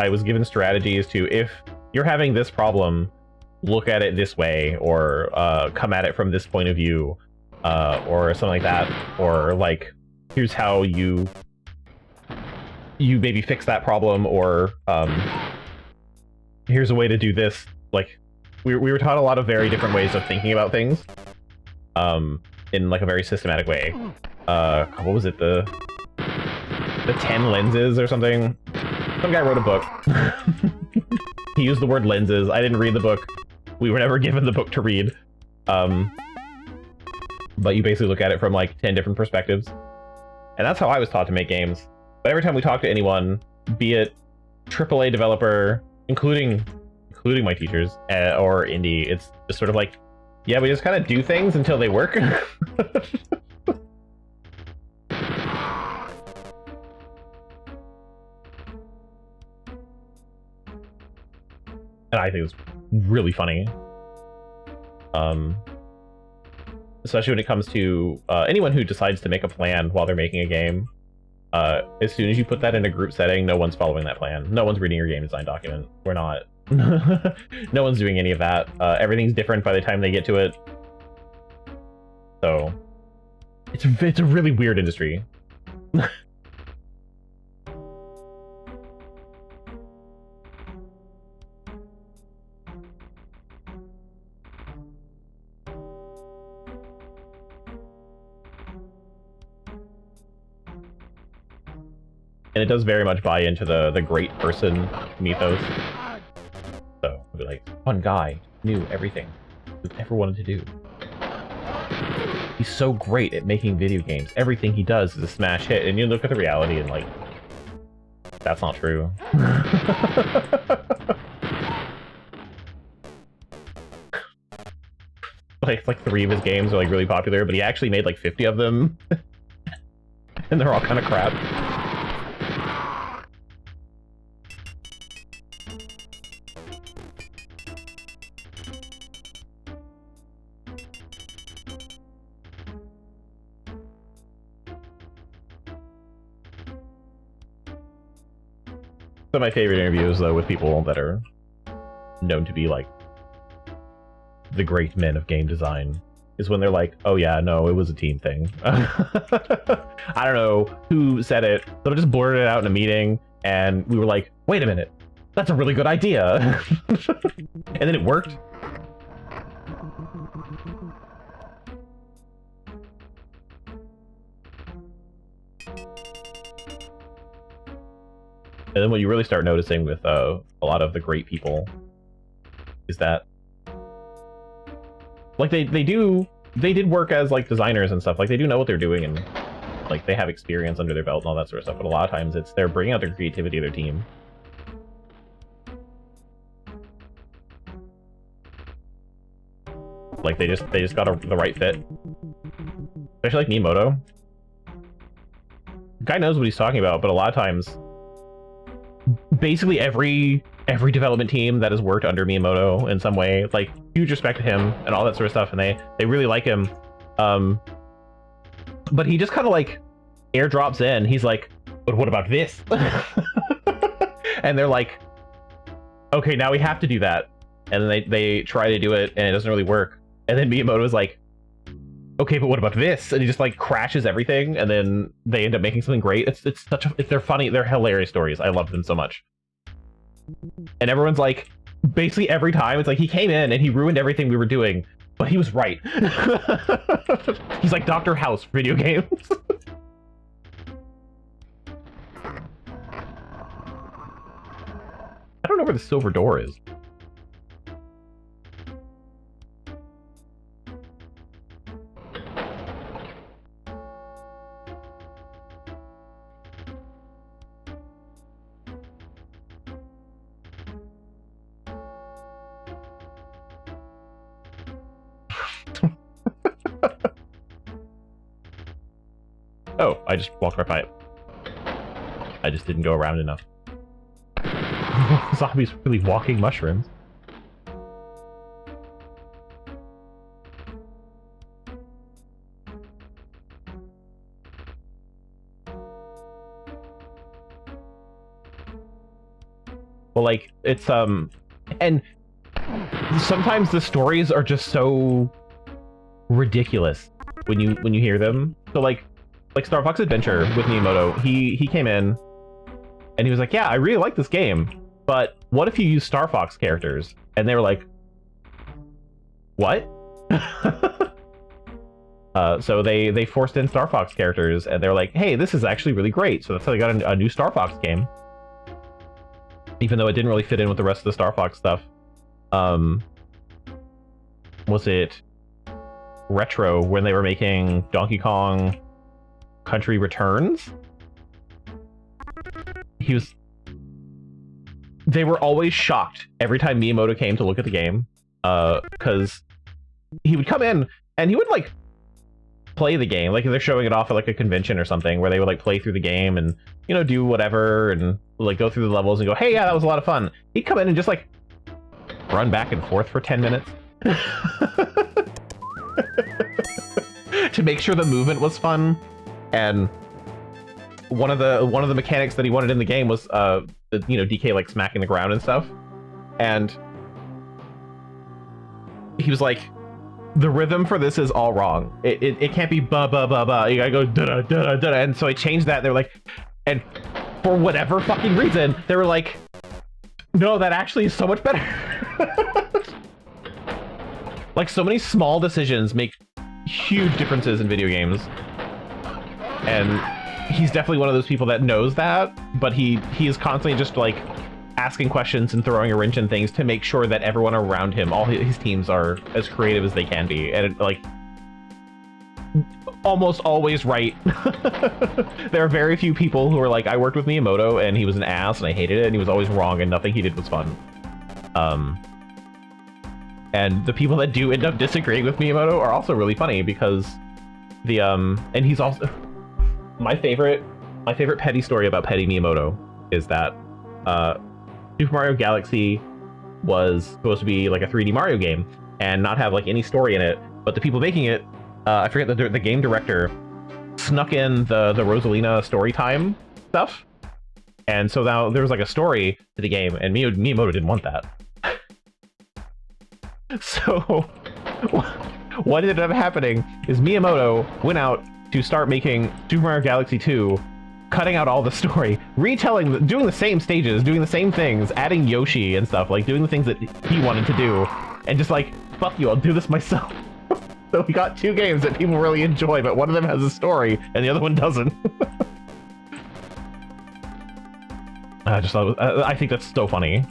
was given strategies to, if you're having this problem, look at it this way, or come at it from this point of view, or something like that, or like, here's how you maybe fix that problem, or here's a way to do this. Like, we were taught a lot of very different ways of thinking about things, in like a very systematic way. What was it, the 10 lenses or something? Some guy wrote a book. He used the word lenses. I didn't read the book. We were never given the book to read. But you basically look at it from like 10 different perspectives. And that's how I was taught to make games. But every time we talk to anyone, be it AAA developer, including my teachers, or indie, it's just sort of like, yeah, we just kind of do things until they work. And I think it's really funny. Especially when it comes to anyone who decides to make a plan while they're making a game. As soon as you put that in a group setting, no one's following that plan. No one's reading your game design document. We're not. No one's doing any of that. Everything's different by the time they get to it. So it's a really weird industry. And it does very much buy into the great person mythos. So, it'll be like, one guy knew everything he ever wanted to do. He's so great at making video games. Everything he does is a smash hit. And you look at the reality and like, that's not true. like 3 of his games are like really popular, but he actually made like 50 of them. And they're all kind of crap. Some of my favorite interviews, though, with people that are known to be, like, the great men of game design, is when they're like, oh yeah, no, it was a team thing. I don't know who said it, but I just blurted it out in a meeting, and we were like, wait a minute, that's a really good idea. And then it worked. And then what you really start noticing with a lot of the great people is that, like, they did work as like designers and stuff. Like, they do know what they're doing, and like they have experience under their belt and all that sort of stuff. But a lot of times they're bringing out the creativity of their team. Like, they just got the right fit. Especially like Miyamoto. Guy knows what he's talking about, but a lot of times, basically every development team that has worked under Miyamoto in some way, like, huge respect to him and all that sort of stuff, and they really like him. But he just kind of like airdrops in. He's like, but what about this? And they're like, okay, now we have to do that. And then they try to do it, and it doesn't really work. And then Miyamoto is like, okay, but what about this? And he just like crashes everything, and then they end up making something great. They're funny, they're hilarious stories. I love them so much. And everyone's like, basically every time, it's like he came in and he ruined everything we were doing, but he was right. He's like Dr. House for video games. I don't know where the silver door is. Oh, I just walked right by it. I just didn't go around enough. Zombies really walking mushrooms. Well, like, it's, and sometimes the stories are just so ridiculous when you hear them. So, like Star Fox Adventure with Miyamoto, he came in, and he was like, yeah, I really like this game, but what if you use Star Fox characters? And they were like, what? So they forced in Star Fox characters, and they're like, hey, this is actually really great. So that's how they got a new Star Fox game. Even though it didn't really fit in with the rest of the Star Fox stuff. Was it Retro when they were making Donkey Kong Country Returns? They were always shocked every time Miyamoto came to look at the game, because he would come in and he would like play the game, like if they're showing it off at like a convention or something, where they would like play through the game and, you know, do whatever and like go through the levels and go, hey, yeah, that was a lot of fun. He'd come in and just like run back and forth for 10 minutes to make sure the movement was fun. And one of the mechanics that he wanted in the game was DK like smacking the ground and stuff. And he was like, the rhythm for this is all wrong. It can't be ba ba ba ba. You gotta go da da da da. And so I changed that. They were like, and for whatever fucking reason, they were like, no, that actually is so much better. Like, so many small decisions make huge differences in video games. And he's definitely one of those people that knows that, but he is constantly just like asking questions and throwing a wrench in things to make sure that everyone around him, all his teams, are as creative as they can be. And like, almost always right. There are very few people who are like, I worked with Miyamoto and he was an ass and I hated it and he was always wrong and nothing he did was fun. And the people that do end up disagreeing with Miyamoto are also really funny, because the and he's also my favorite petty story about petty Miyamoto is that Super Mario Galaxy was supposed to be like a 3D Mario game and not have like any story in it, but the people making it, I forget the game director, snuck in the Rosalina story time stuff, and so now there was like a story to the game, and Miyamoto didn't want that. So what ended up happening is Miyamoto went out to start making Super Mario Galaxy 2, cutting out all the story, retelling, doing the same stages, doing the same things, adding Yoshi and stuff, like doing the things that he wanted to do, and just like, fuck you, I'll do this myself. So we got two games that people really enjoy, but one of them has a story and the other one doesn't. I just thought I think that's so funny.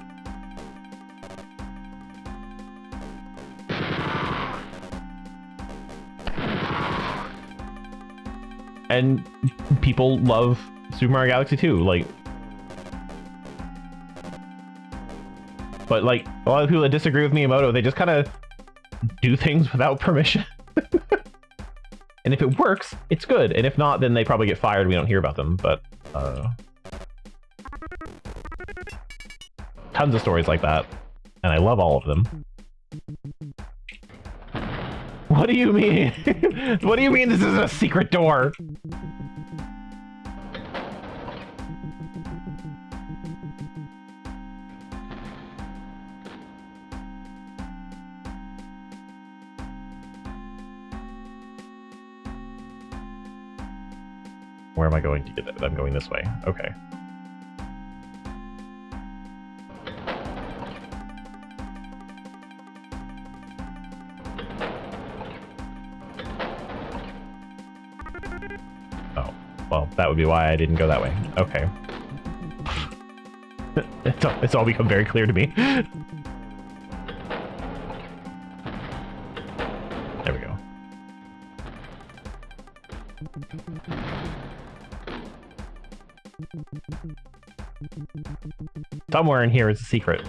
And people love Super Mario Galaxy 2, like, but like a lot of people that disagree with Miyamoto, they just kind of do things without permission. And if it works, it's good, and if not, then they probably get fired. We don't hear about them, but tons of stories like that, and I love all of them. What do you mean? What do you mean this isn't a secret door? Where am I going to get it? I'm going this way. Okay. Oh, well, that would be why I didn't go that way. Okay. It's all become very clear to me. There we go. Somewhere in here is a secret.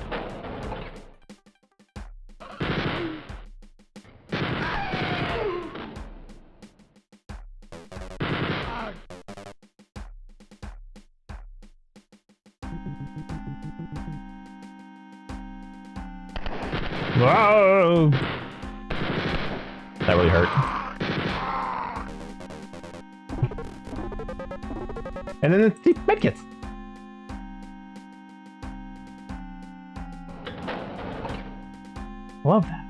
Whoa! That really hurt. And then it's medkits. Love that.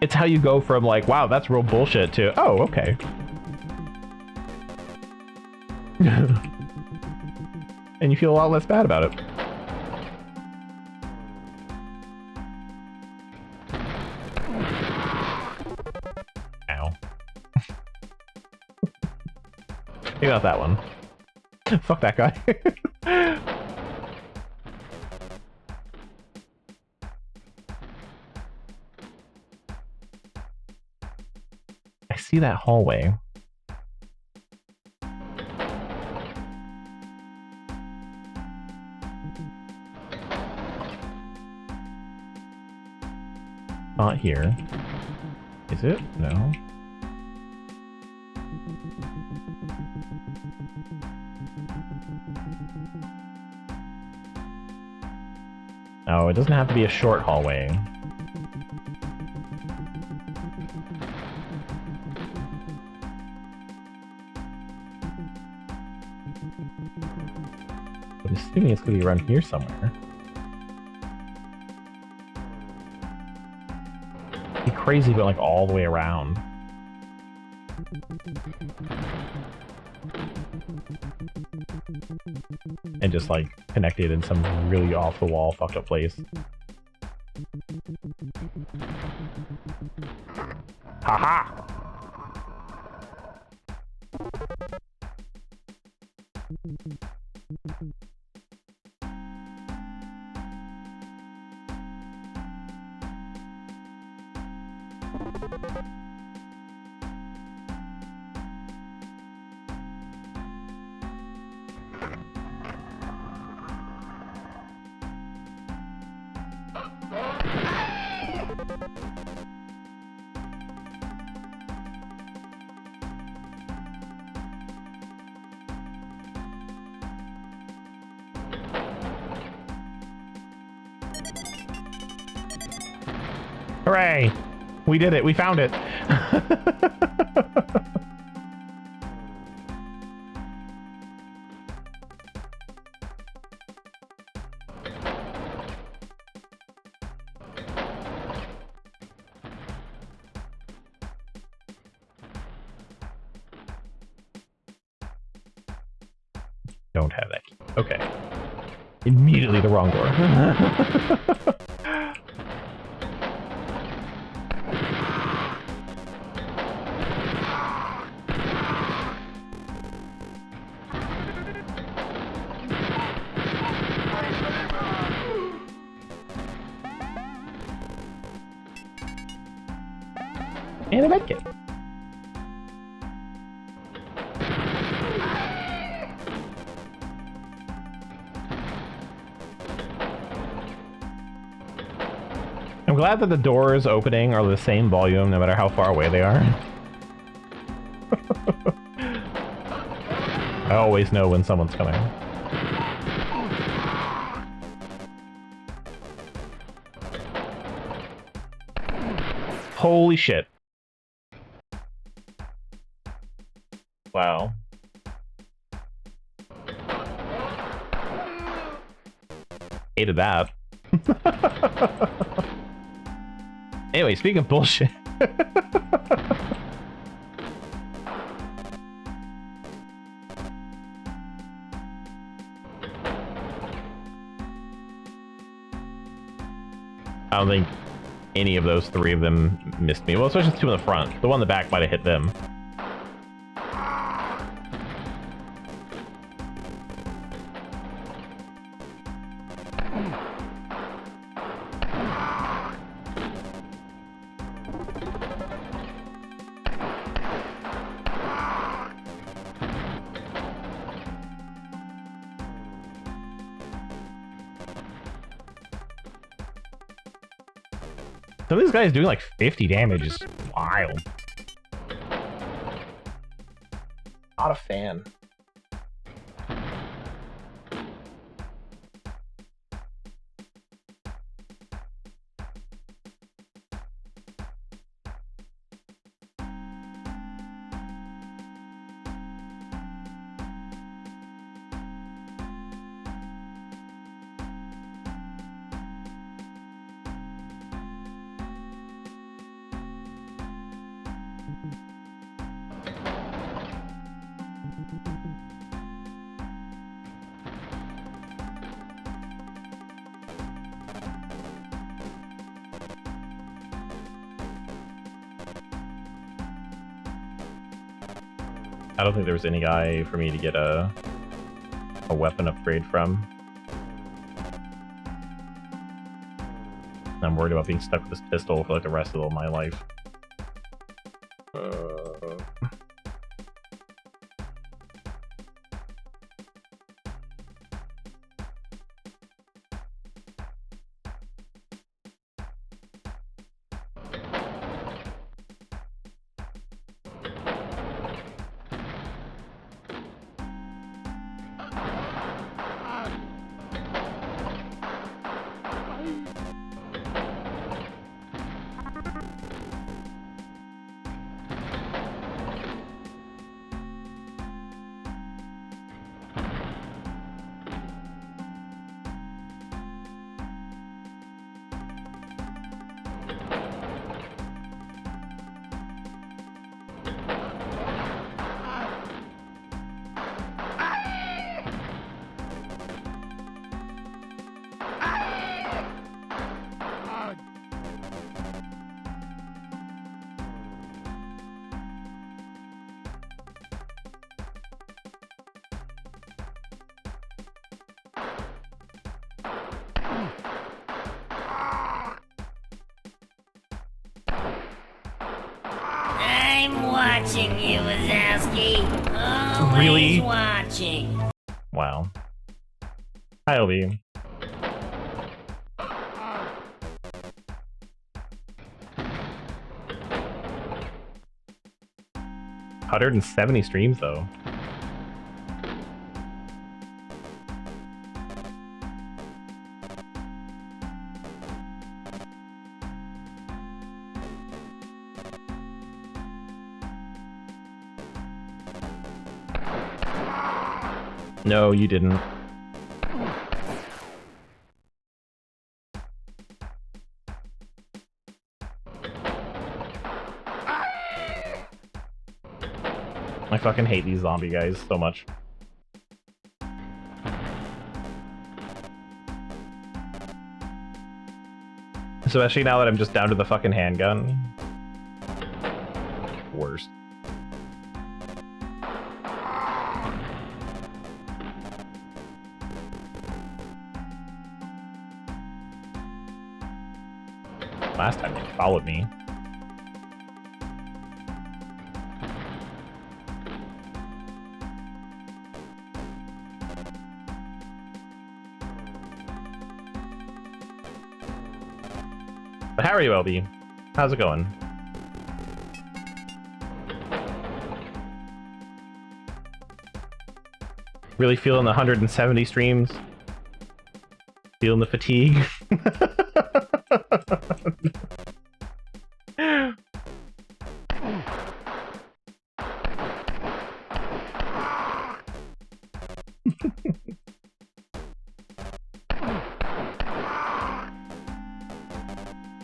It's how you go from like, wow, that's real bullshit to, oh, okay. And you feel a lot less bad about it. Ow. Maybe not that one. Fuck that guy. I see that hallway. Not here. Is it? No. No, it doesn't have to be a short hallway. I'm assuming it's going to be around here somewhere. It'd be crazy, but like all the way around. And just like connected in some really off the wall fucked up place. Haha! Hooray! We did it! We found it! Don't have that key. Okay. Immediately the wrong door. And a medkit. I'm glad that the doors opening are the same volume no matter how far away they are. I always know when someone's coming. Holy shit. Wow. Hated that. Anyway, speaking of bullshit. I don't think any of those three of them missed me. Well, especially the two in the front. The one in the back might have hit them. Some of these guys doing like 50 damage is wild. Not a fan. I don't think there was any guy for me to get a weapon upgrade from. I'm worried about being stuck with this pistol for like the rest of my life. I'm watching you, Wazowski. Always Really? watching. Wow. Hi, Obi. $170 streams though. No, you didn't. I fucking hate these zombie guys so much. Especially now that I'm just down to the fucking handgun. Worst. Last time they followed me. But how are you, LB? How's it going? Really feeling the 170 streams? Feeling the fatigue?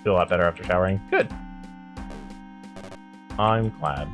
feel a lot better after showering. Good. I'm glad.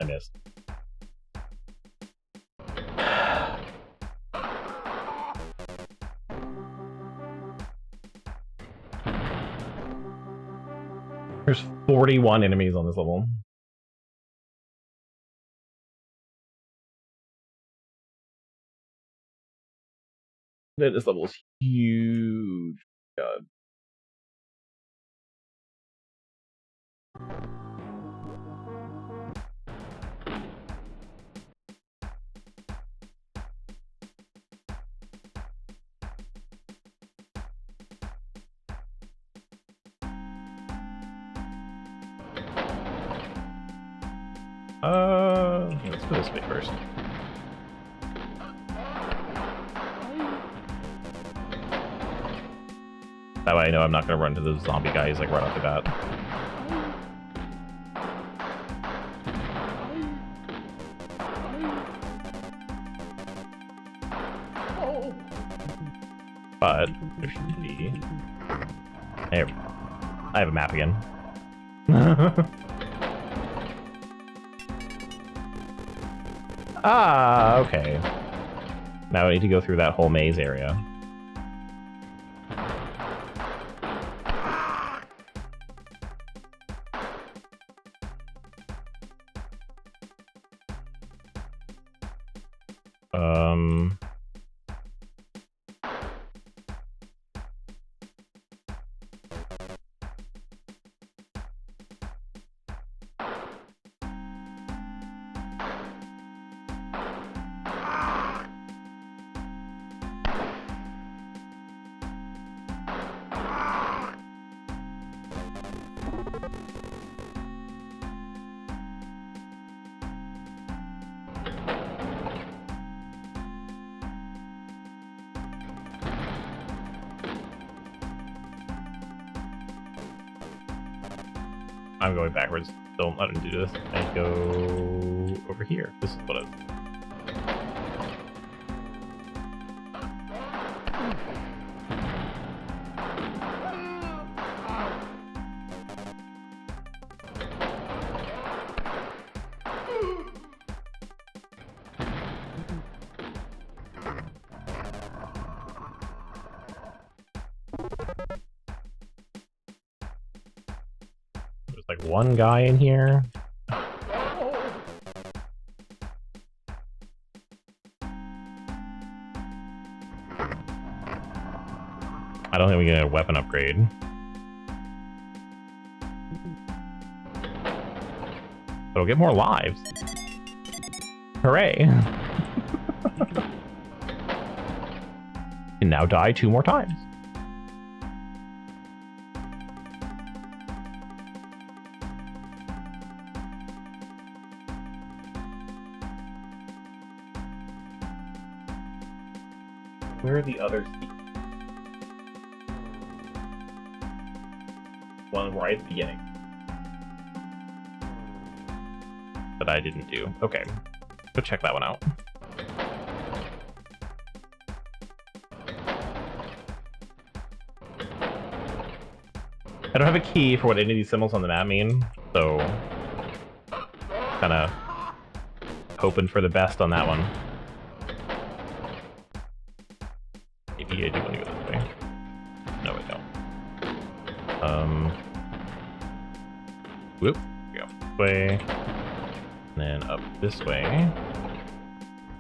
I missed. There's 41 enemies on this level. This level is huge. God. Let's go this way first. That way I know I'm not gonna run into those zombie guys like right off the bat. But there should be. There. I have a map again. Ah, okay. Now I need to go through that whole maze area. I'm going backwards. Don't let him do this. And go over here. This is what I... like one guy in here. I don't think we get a weapon upgrade. But we'll get more lives. Hooray! Can now die 2 more times. Where are the other seats? One right at the beginning. That I didn't do. Okay. Go check that one out. I don't have a key for what any of these symbols on the map mean, so kinda hoping for the best on that one. Maybe I do want to go this way. No, I don't. Whoop. Go this way. And then up this way.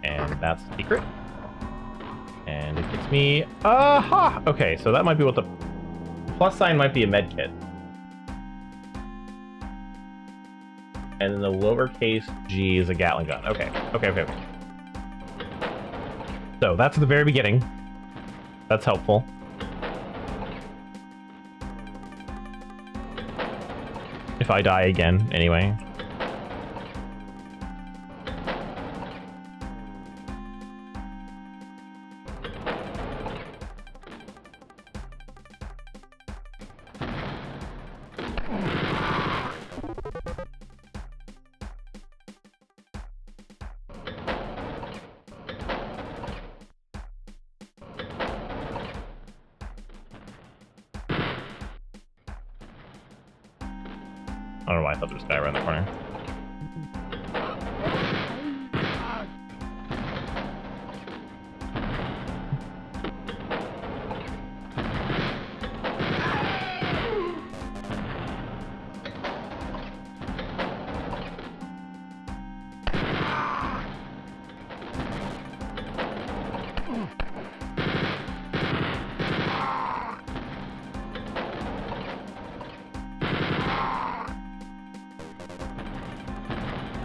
And that's secret. And it gets me... Aha! Okay, so that might be what the... Plus sign might be a med kit. And then the lowercase g is a Gatling gun. Okay, okay. So that's at the very beginning. That's helpful. If I die again, anyway. I don't know why I thought there was a guy around the corner.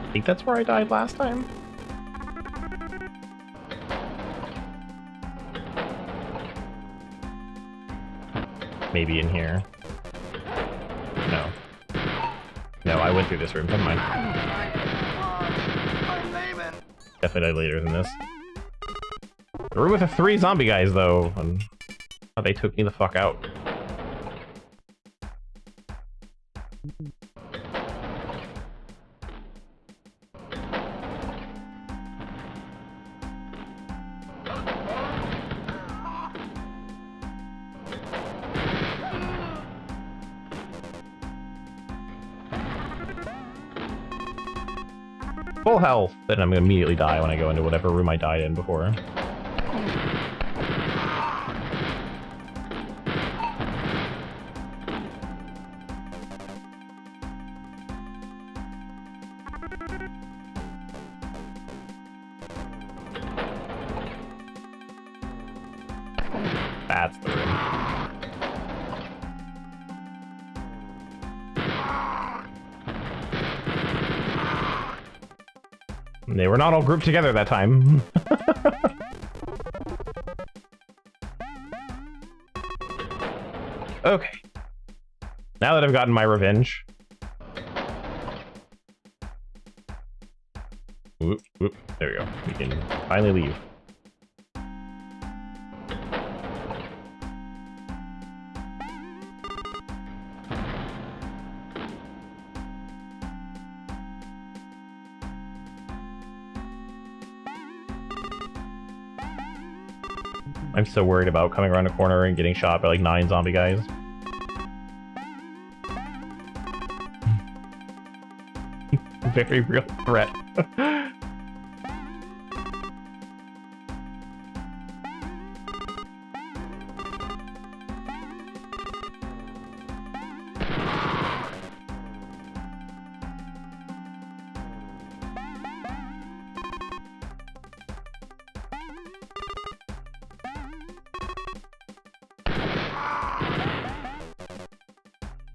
I think that's where I died last time. Maybe in here. No. No, I went through this room. Never mind. Definitely died later than this. The room with the 3 zombie guys, though. And how they took me the fuck out. Full health, then I'm gonna immediately die when I go into whatever room I died in before. That's the room. They were not all grouped together that time. Okay. Now that I've gotten my revenge. Whoop, whoop. There we go. We can finally leave. I'm so worried about coming around a corner and getting shot by like 9 zombie guys. Very real threat.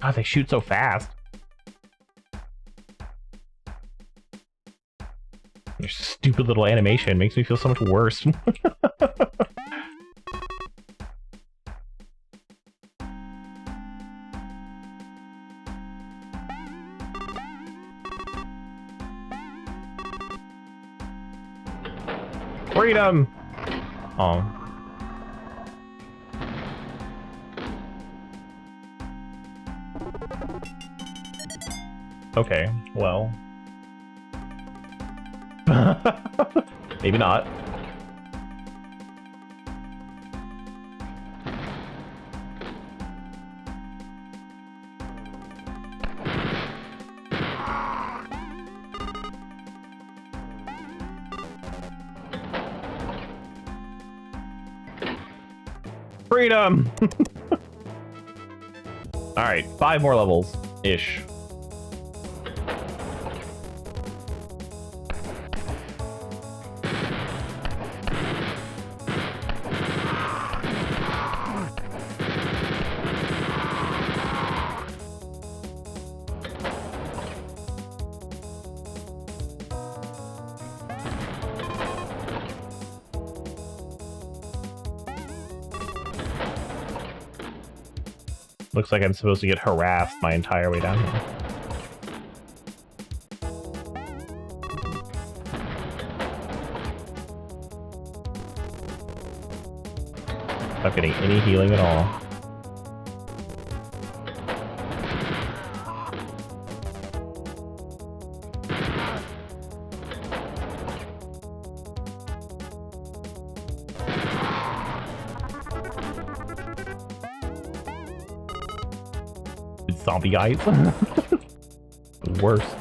God, they shoot so fast. Their stupid little animation makes me feel so much worse. Freedom! Oh. Okay, well. Maybe not. Freedom! Alright, 5 more levels-ish. Looks like I'm supposed to get harassed my entire way down here. Not getting any healing at all. Zombie guys. The worst.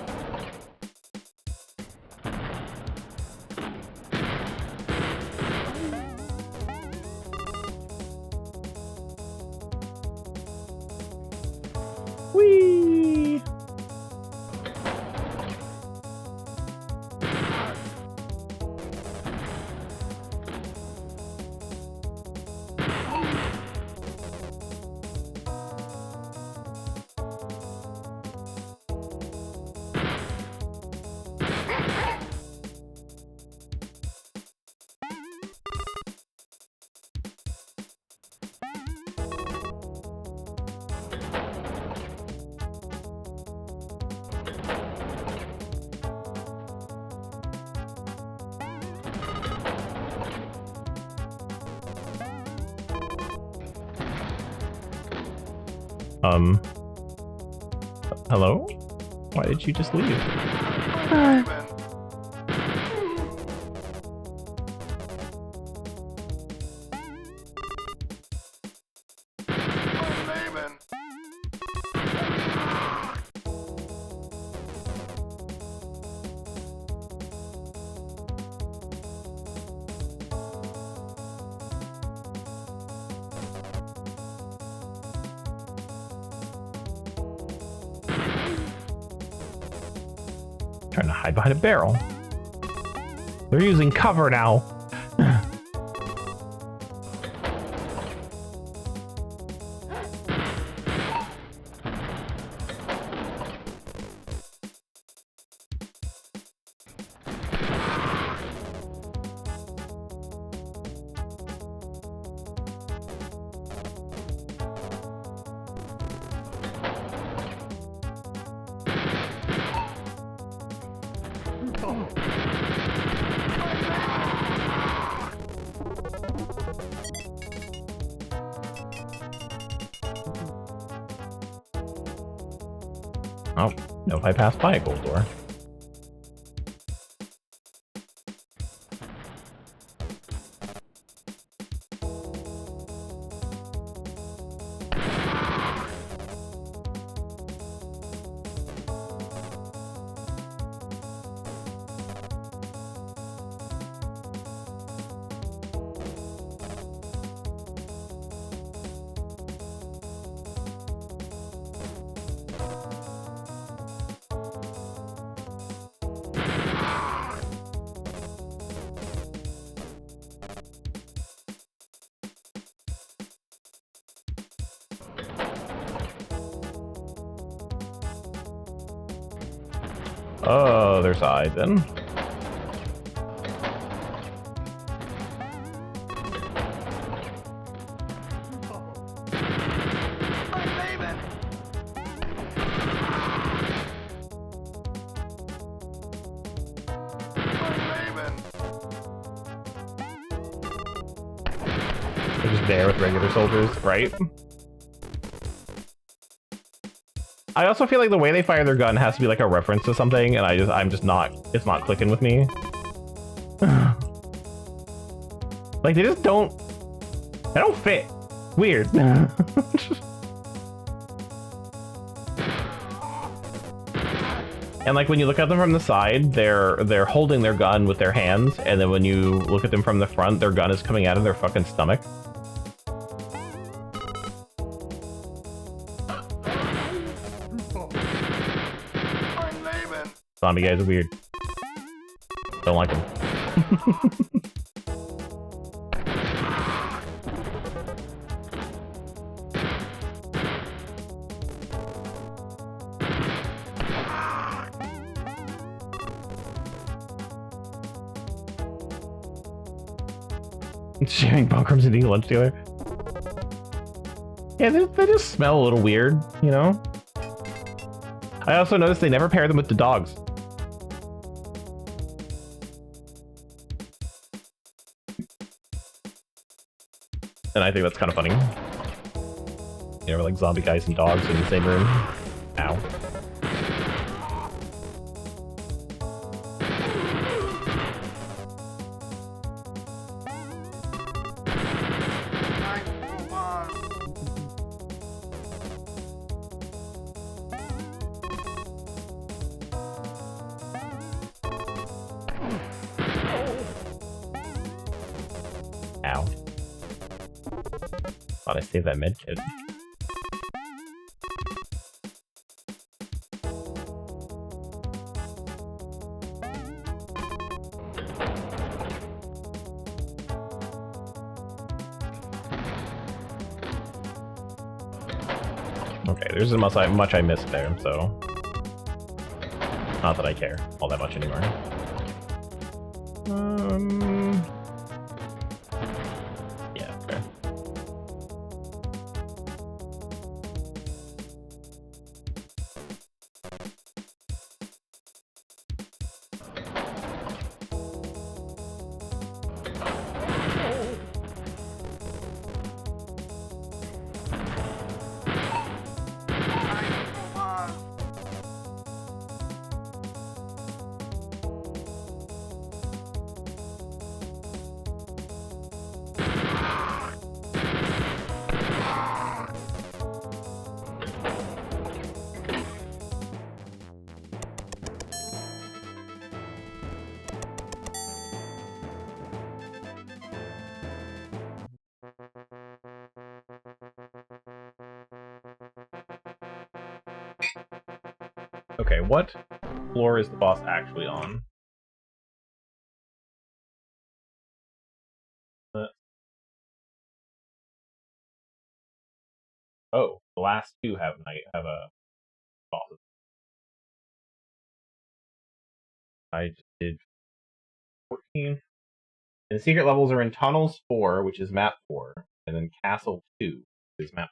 Whee! Hello? Why did you just leave? Trying to hide behind a barrel. They're using cover now. Oh, no, if I pass by a gold door. Oh, there's eyes then. They're just there with regular soldiers, right? I also feel like the way they fire their gun has to be like a reference to something, and I'm just not, it's not clicking with me. Like, they just don't fit. Weird. And like when you look at them from the side, they're holding their gun with their hands, and then when you look at them from the front, their gun is coming out of their fucking stomach. Zombie guys are weird. Don't like them. Sharing bunkrooms and eating lunch together. Yeah, they just smell a little weird, you know? I also noticed they never pair them with the dogs. And I think that's kind of funny. You know, like zombie guys and dogs in the same room. Ow. Ow. Thought I saved that medkit. Okay, there's much I missed there, so not that I care all that much anymore. Yeah, okay. Okay, what floor is the boss actually on? Oh, the last two have a bosses. I just did 14. And the secret levels are in Tunnels 4, which is map 4, and then Castle 2, which is map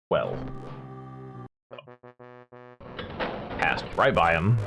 12. So, passed right by him.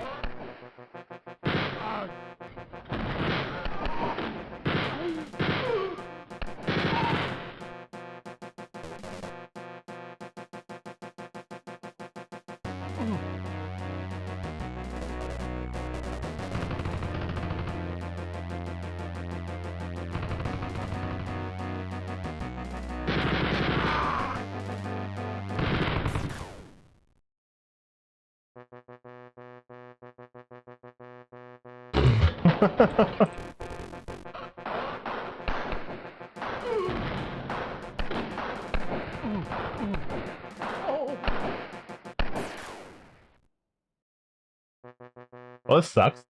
Well, this sucks.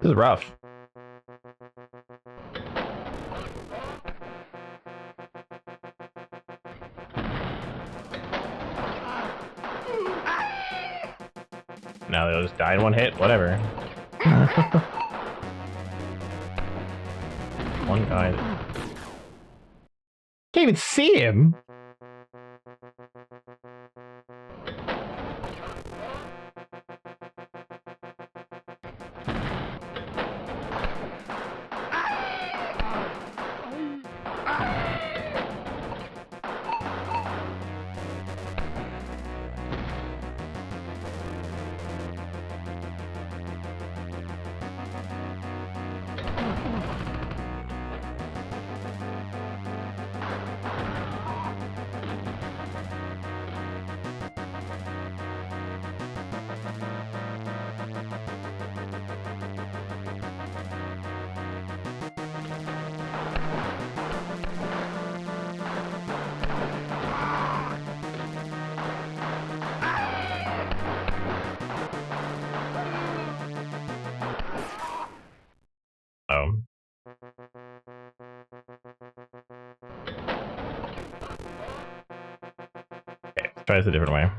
This is rough. Now they'll just die in one hit, whatever. God. Can't even see him. Oh. Okay, let's try this a different way.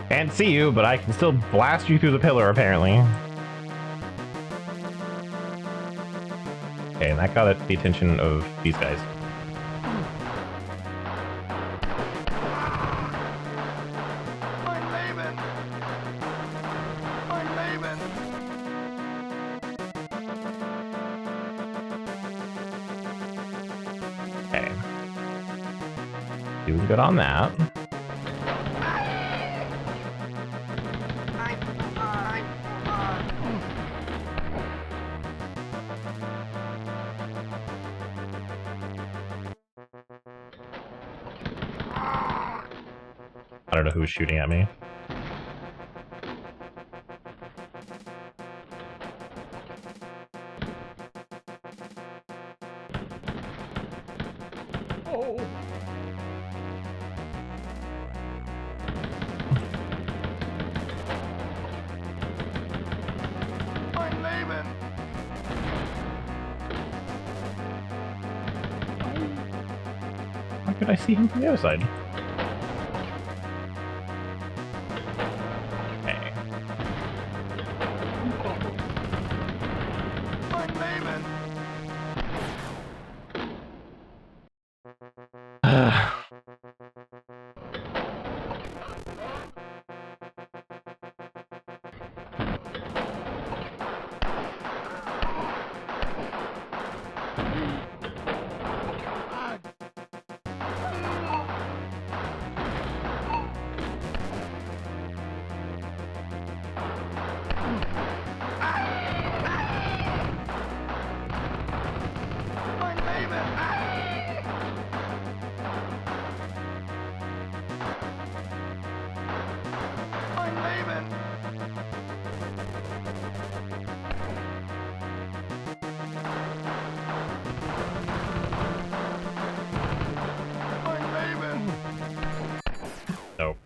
Can't see you, but I can still blast you through the pillar, apparently. Okay, and that got the attention of these guys. Okay. Doing good on that. I don't know who's shooting at me. How could I see him from the other side? Okay. Nope.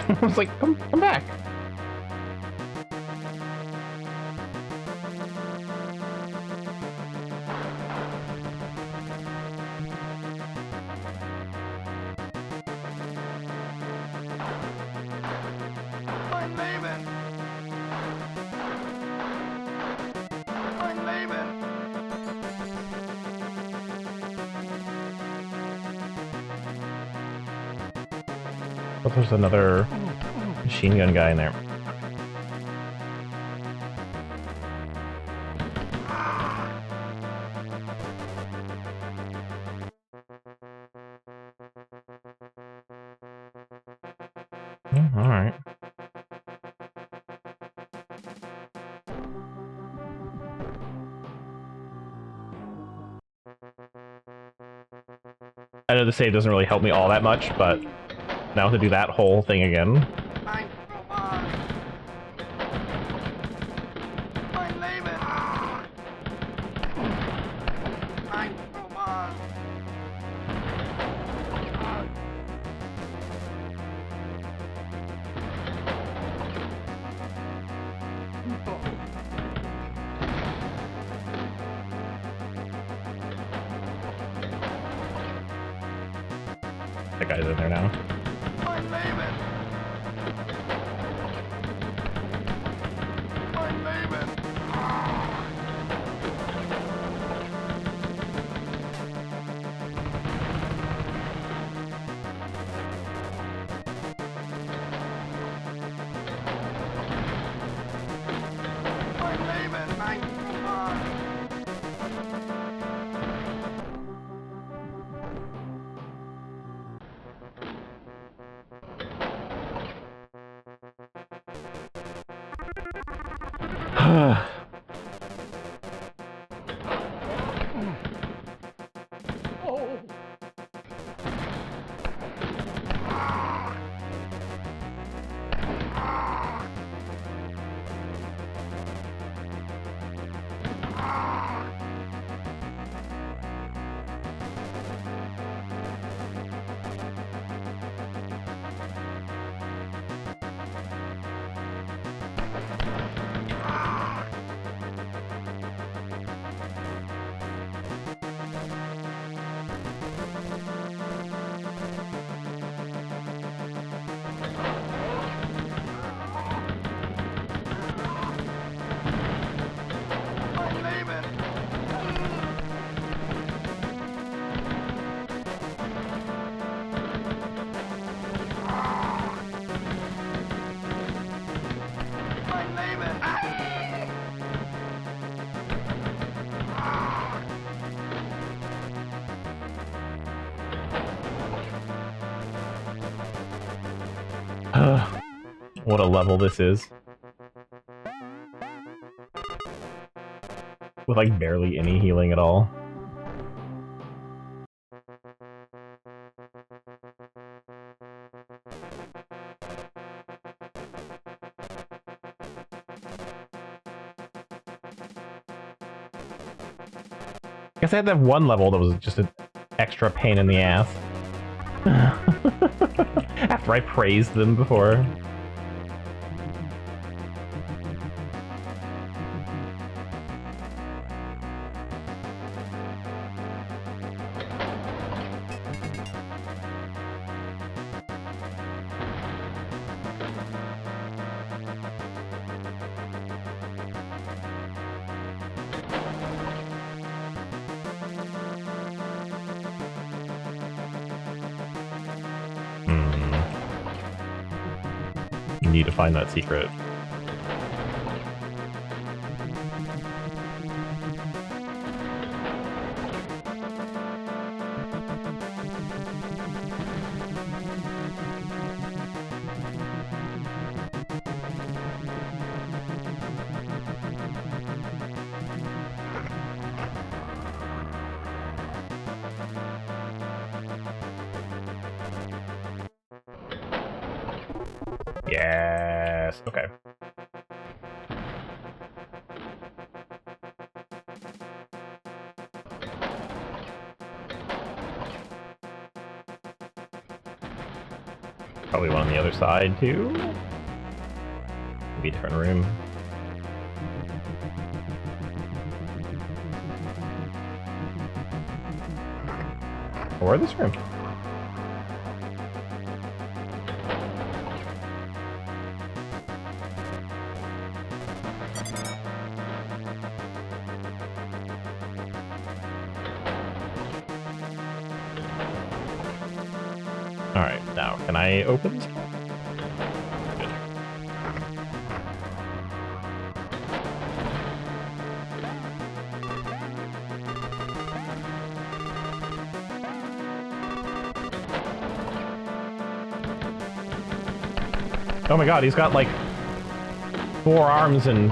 I was like, come back. But there's another machine gun guy in there. Alright. I know the save doesn't really help me all that much, but now to do that whole thing again. That guy's in there now. What a level this is. With like barely any healing at all. I guess I had that one level that was just an extra pain in the ass. After I praised them before. Need to find that secret. Yes. Okay. Probably one on the other side too. Maybe a different room. Or this room. Alright, now, can I open this? Good. Oh my god, he's got like 4 arms and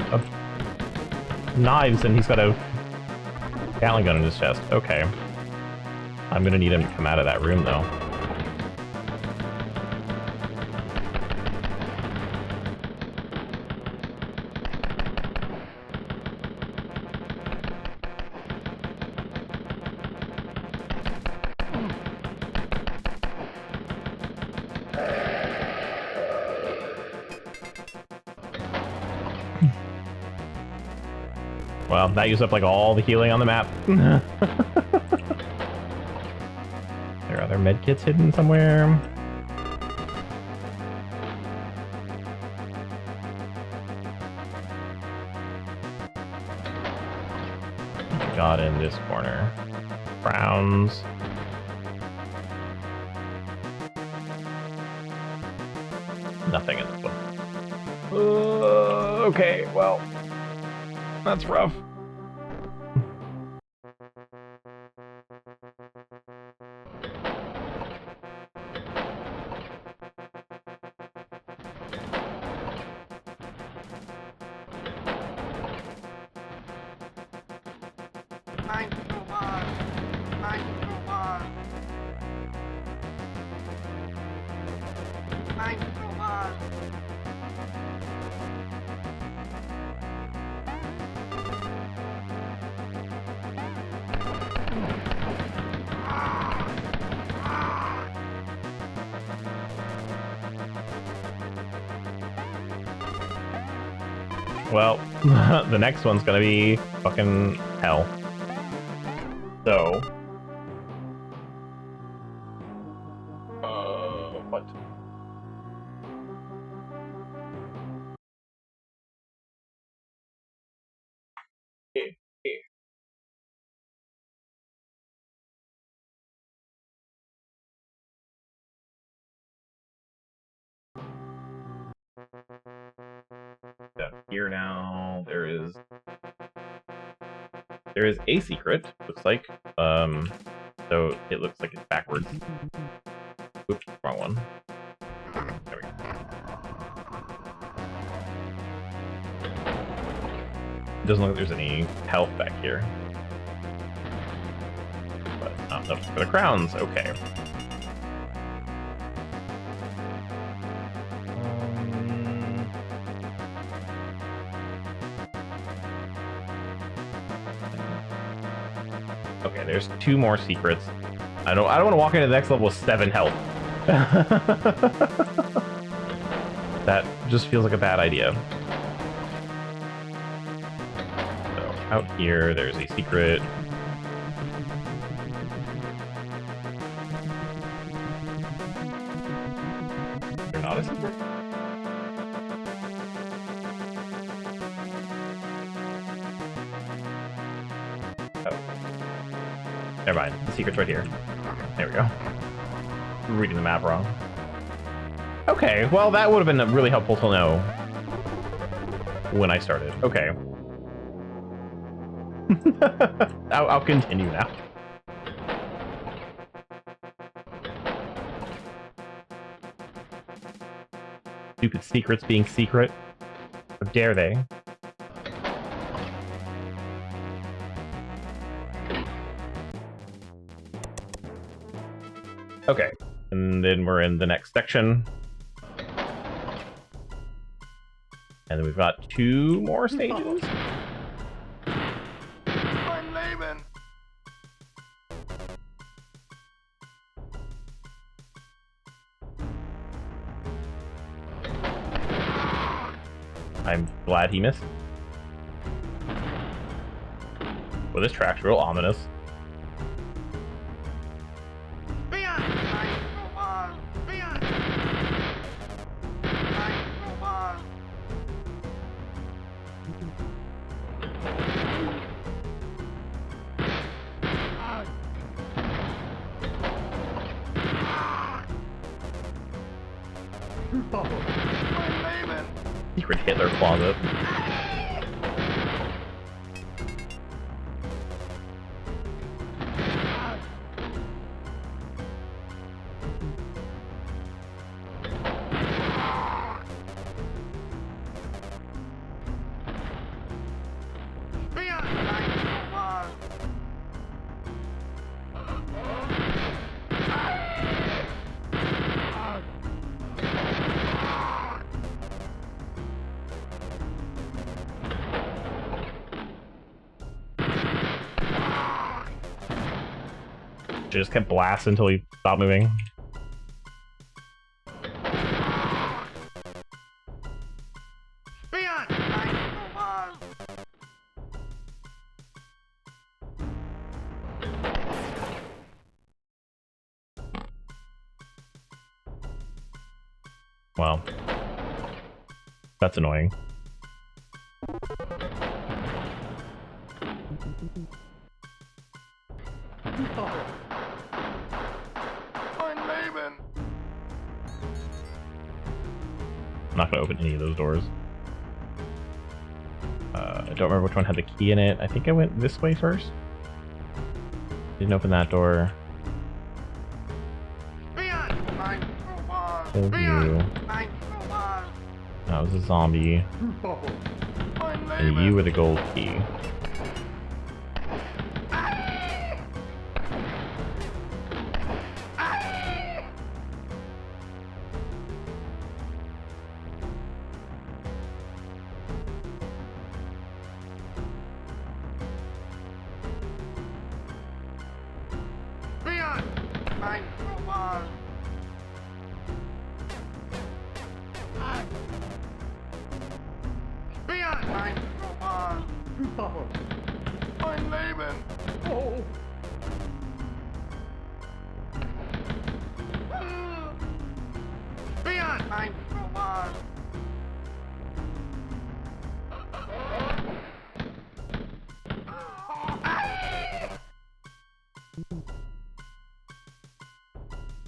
knives, and he's got a Gatling gun in his chest. Okay. I'm gonna need him to come out of that room, though. Well, that used up like all the healing on the map. There are other medkits hidden somewhere. Got in this corner. Browns. Nothing in this one. Okay, well, that's rough. Well, the next one's gonna be fucking hell. So... what? Down here now, there is a secret, looks like. So it looks like it's backwards. Oops, wrong one. There we go. Doesn't look like there's any health back here. But not enough for the crowns, okay. Okay, there's 2 more secrets. I don't want to walk into the next level with 7 health. That just feels like a bad idea. So, out here, there's a secret. There's not a secret? Never mind. The secret's right here. There we go. I'm reading the map wrong. Okay, well, that would have been really helpful to know when I started. Okay. I'll continue now. Stupid secrets being secret. How dare they? Okay, and then we're in the next section. And then we've got 2 more stages. I'm Layman. I'm glad he missed. Well, this track's real ominous. Hitler closet. Just kept blasting until he stopped moving. Wow. That's annoying. I'm not gonna open any of those doors. I don't remember which one had the key in it. I think I went this way first. Didn't open that door. Killed you. That was a zombie. And you were the gold key.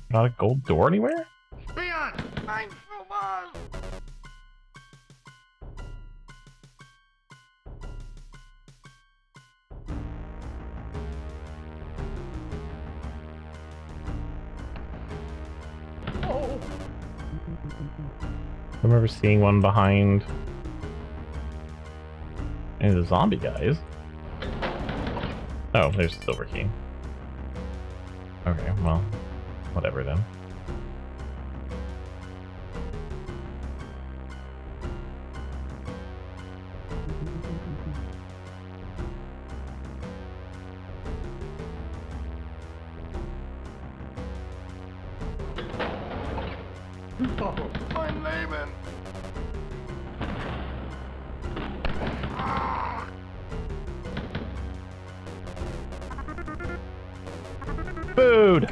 Not a gold door anywhere? I remember seeing one behind any of the zombie guys. Oh, there's the silver key. Okay, well, whatever then. Food!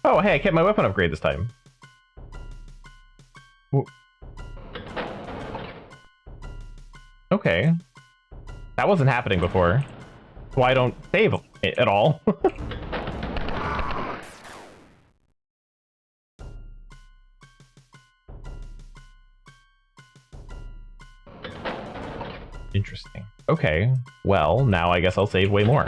Oh, hey, I kept my weapon upgrade this time. Ooh. Okay. That wasn't happening before. Why don't save it at all? Interesting. Okay. Well, now I guess I'll save way more.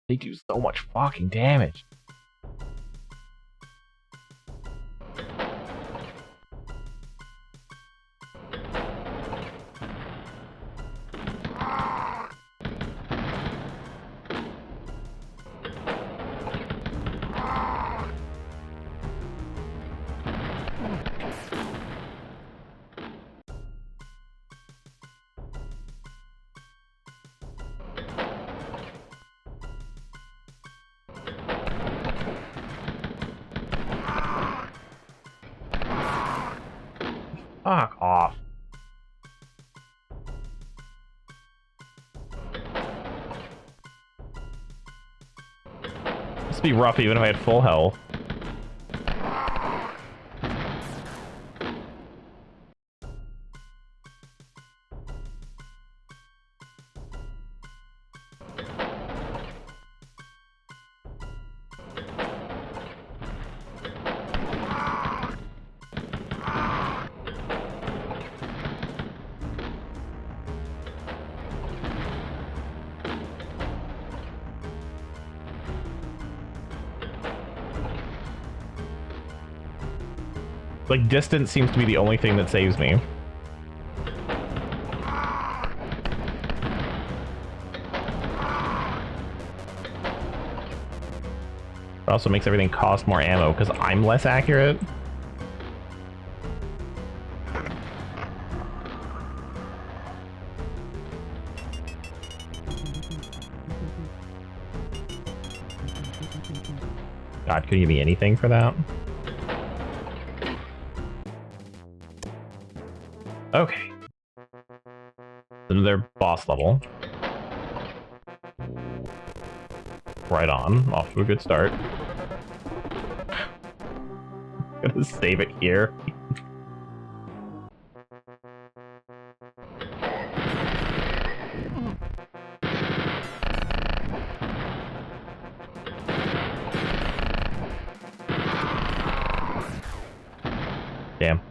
They do so much fucking damage. Fuck off. This would be rough even if I had full health. Like, distance seems to be the only thing that saves me. It also makes everything cost more ammo because I'm less accurate. God, could you give me anything for that? Okay. Another boss level. Right on. Off to a good start. Gonna save it here. Damn.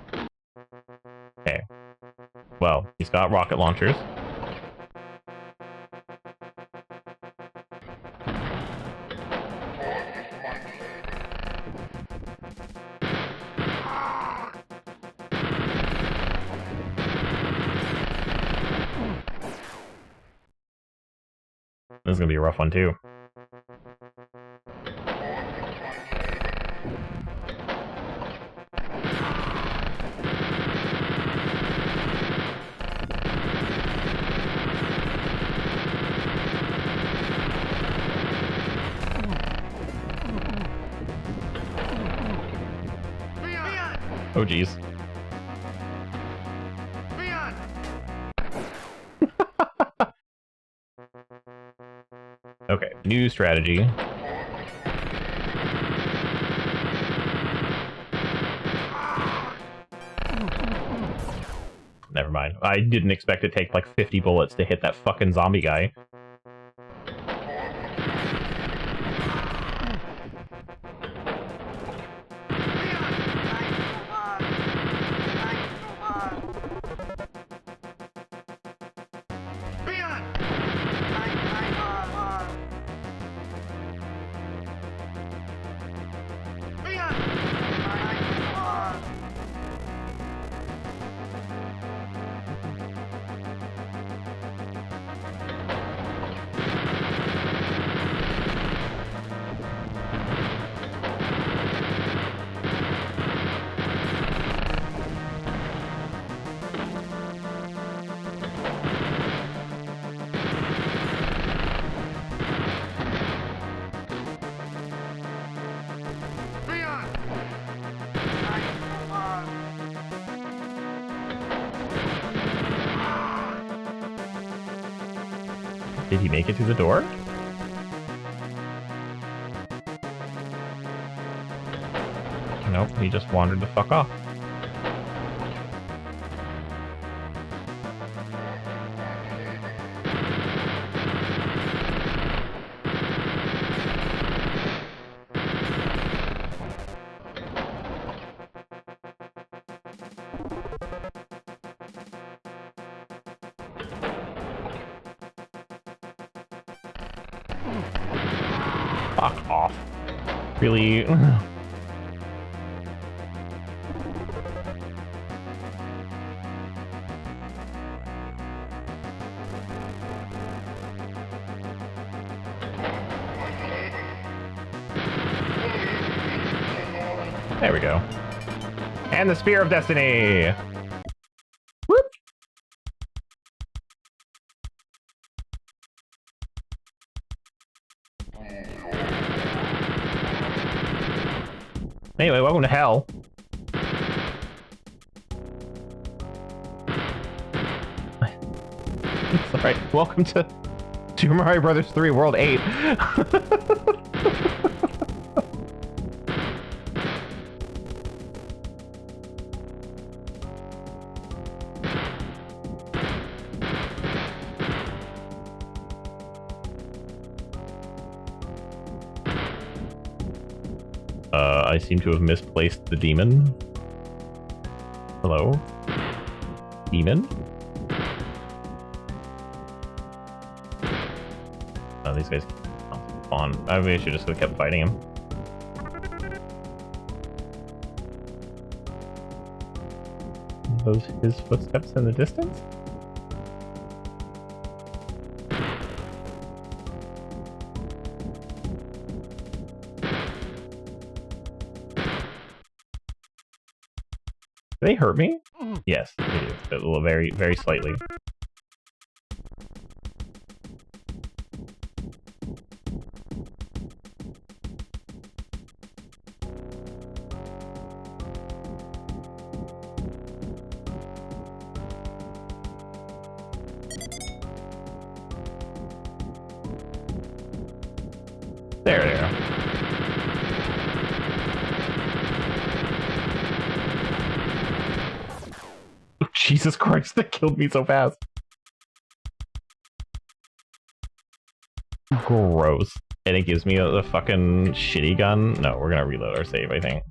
Okay. Well, he's got rocket launchers. This is gonna be a rough one too. Oh geez. Okay, new strategy. Never mind. I didn't expect to take like 50 bullets to hit that fucking zombie guy. Did he make it to the door? Nope, he just wandered the fuck off. Fuck off. Really? There we go. And the Spear of Destiny! Whoop! Anyway, welcome to hell. Right, welcome to Super Mario Brothers 3 World 8. I seem to have misplaced the demon. Hello? Demon? Oh, these guys spawn. Maybe I should just have kept fighting him. Those his footsteps in the distance? Do they hurt me? Yes, they do. A little, very, very slightly. There they are. Jesus Christ, that killed me so fast. Gross. And it gives me the fucking shitty gun. No, we're gonna reload our save, I think.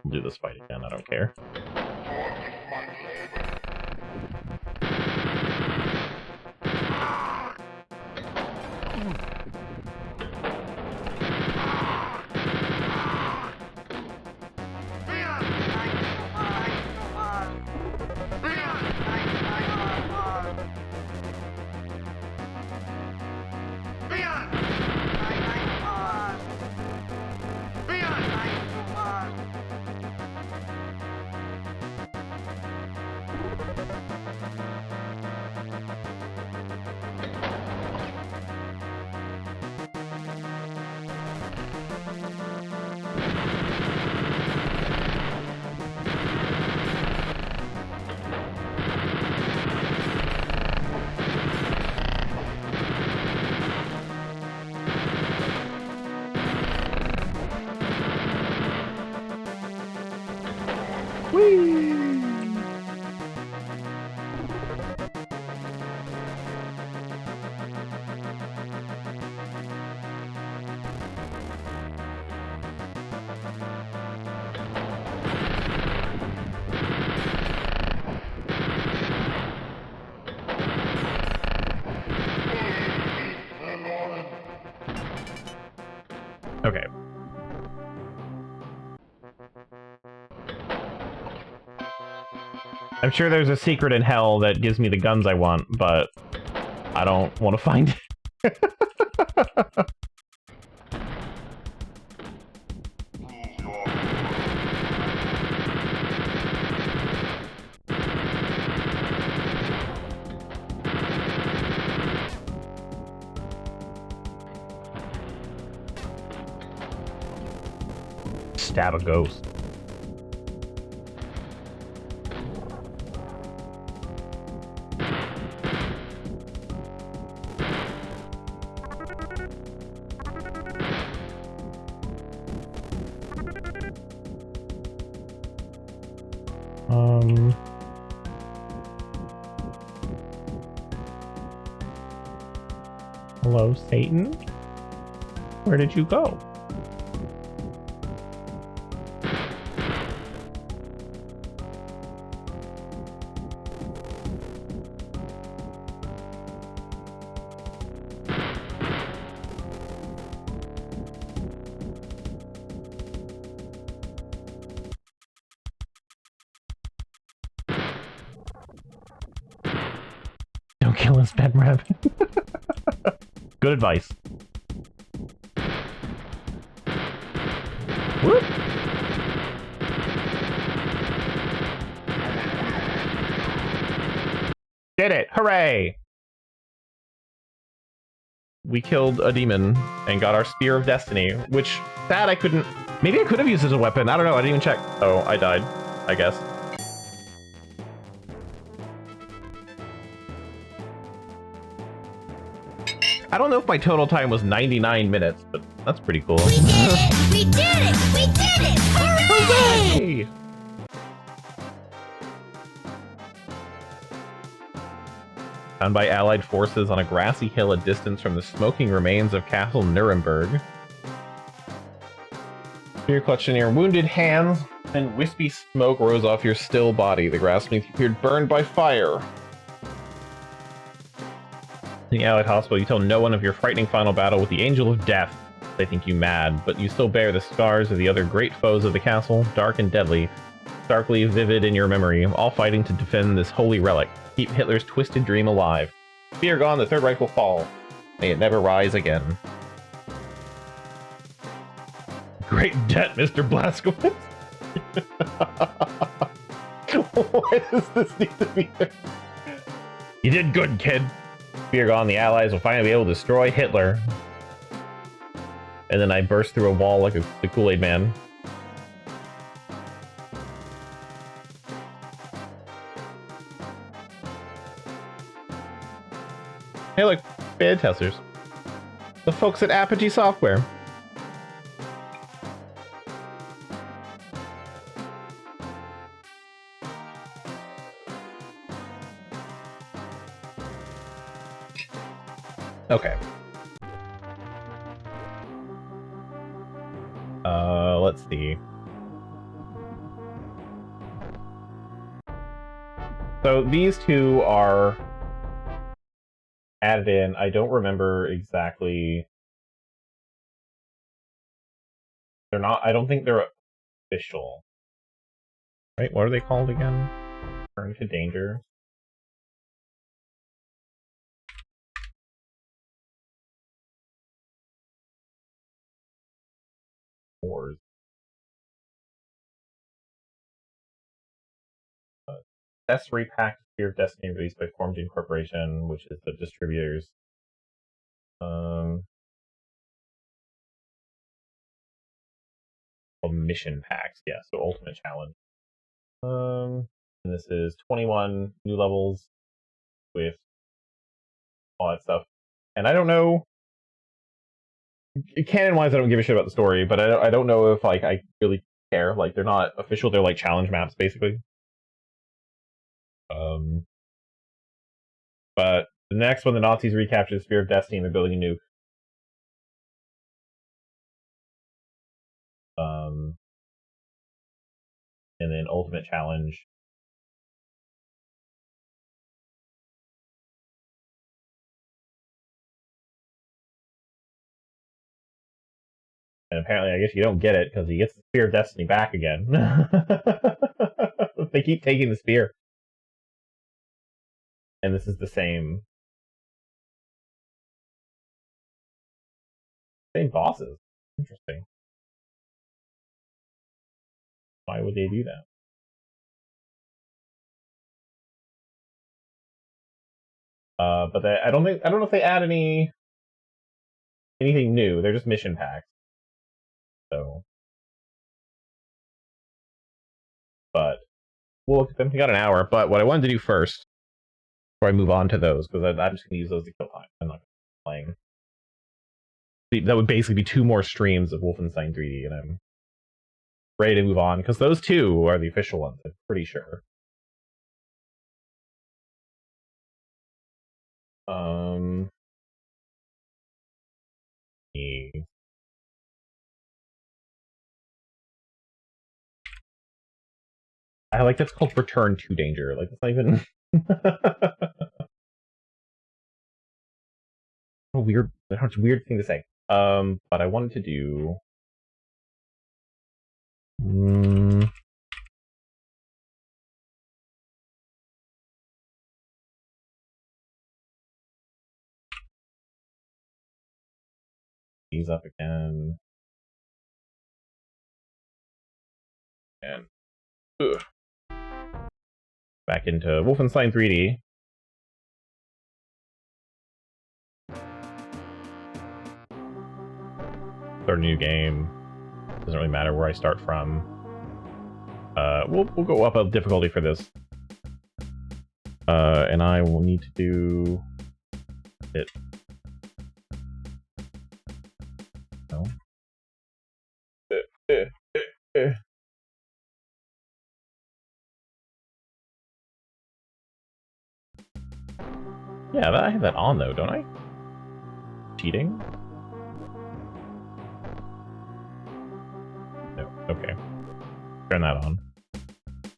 We'll do this fight again, I don't care. Okay. I'm sure there's a secret in hell that gives me the guns I want, but I don't want to find it. Stab a ghost. Hello, Satan? Where did you go? Don't kill us, Ben Rev. Good advice. Whoop. Did it! Hooray! We killed a demon and got our Spear of Destiny, which, sad I couldn't... Maybe I could have used it as a weapon. I don't know. I didn't even check. Oh, I died. I guess. I don't know if my total time was 99 minutes, but that's pretty cool. We did it! We did it! We did it! Hooray! Hey! Found by Allied forces on a grassy hill a distance from the smoking remains of Castle Nuremberg. Spear clutched in your wounded hands, and wispy smoke rose off your still body. The grass beneath you appeared burned by fire. In the Allied hospital, you tell no one of your frightening final battle with the Angel of Death. They think you mad, but you still bear the scars of the other great foes of the castle, dark and deadly, starkly vivid in your memory, all fighting to defend this holy relic. Keep Hitler's twisted dream alive. Fear gone, the Third Reich will fall. May it never rise again. Great debt, Mr. Blazkowicz. Why does this need to be there? You did good, kid. Fear gone, the Allies will finally be able to destroy Hitler. And then I burst through a wall like the Kool-Aid Man. Hey look, beta testers. The folks at Apogee Software. Okay. Let's see. So these two are added in. I don't remember exactly. They're not. I don't think they're official. Right? What are they called again? Turn to danger. Wars. Accessory pack Fear of Destiny released by Quarantine Corporation, which is the distributors. Mission packs, yeah, so Ultimate Challenge. And this is 21 new levels with all that stuff. And I don't know, canon-wise, I don't give a shit about the story, but I don't know if like I really care. Like they're not official; they're like challenge maps, basically. But the next one, the Nazis recaptured the Sphere of Destiny and they're building a nuke. And then Ultimate Challenge. And apparently, I guess you don't get it because he gets the Spear of Destiny back again. They keep taking the spear. And this is the same bosses. Interesting. Why would they do that? But I don't know if they add anything new. They're just mission packs. So, but we'll look at them. We got an hour. But what I wanted to do first, before I move on to those, because I'm just going to use those to kill time. I'm not playing. That would basically be 2 more streams of Wolfenstein 3D, and I'm ready to move on because those 2 are the official ones. I'm pretty sure. I like that's called Return to Danger. Like, it's not even a weird thing to say. But I wanted to do these up again. And back into Wolfenstein 3D. Start a new game. Doesn't really matter where I start from. We'll go up a difficulty for this. And I will need to do it. Yeah, I have that on though, don't I? Cheating? No. Okay. Turn that on.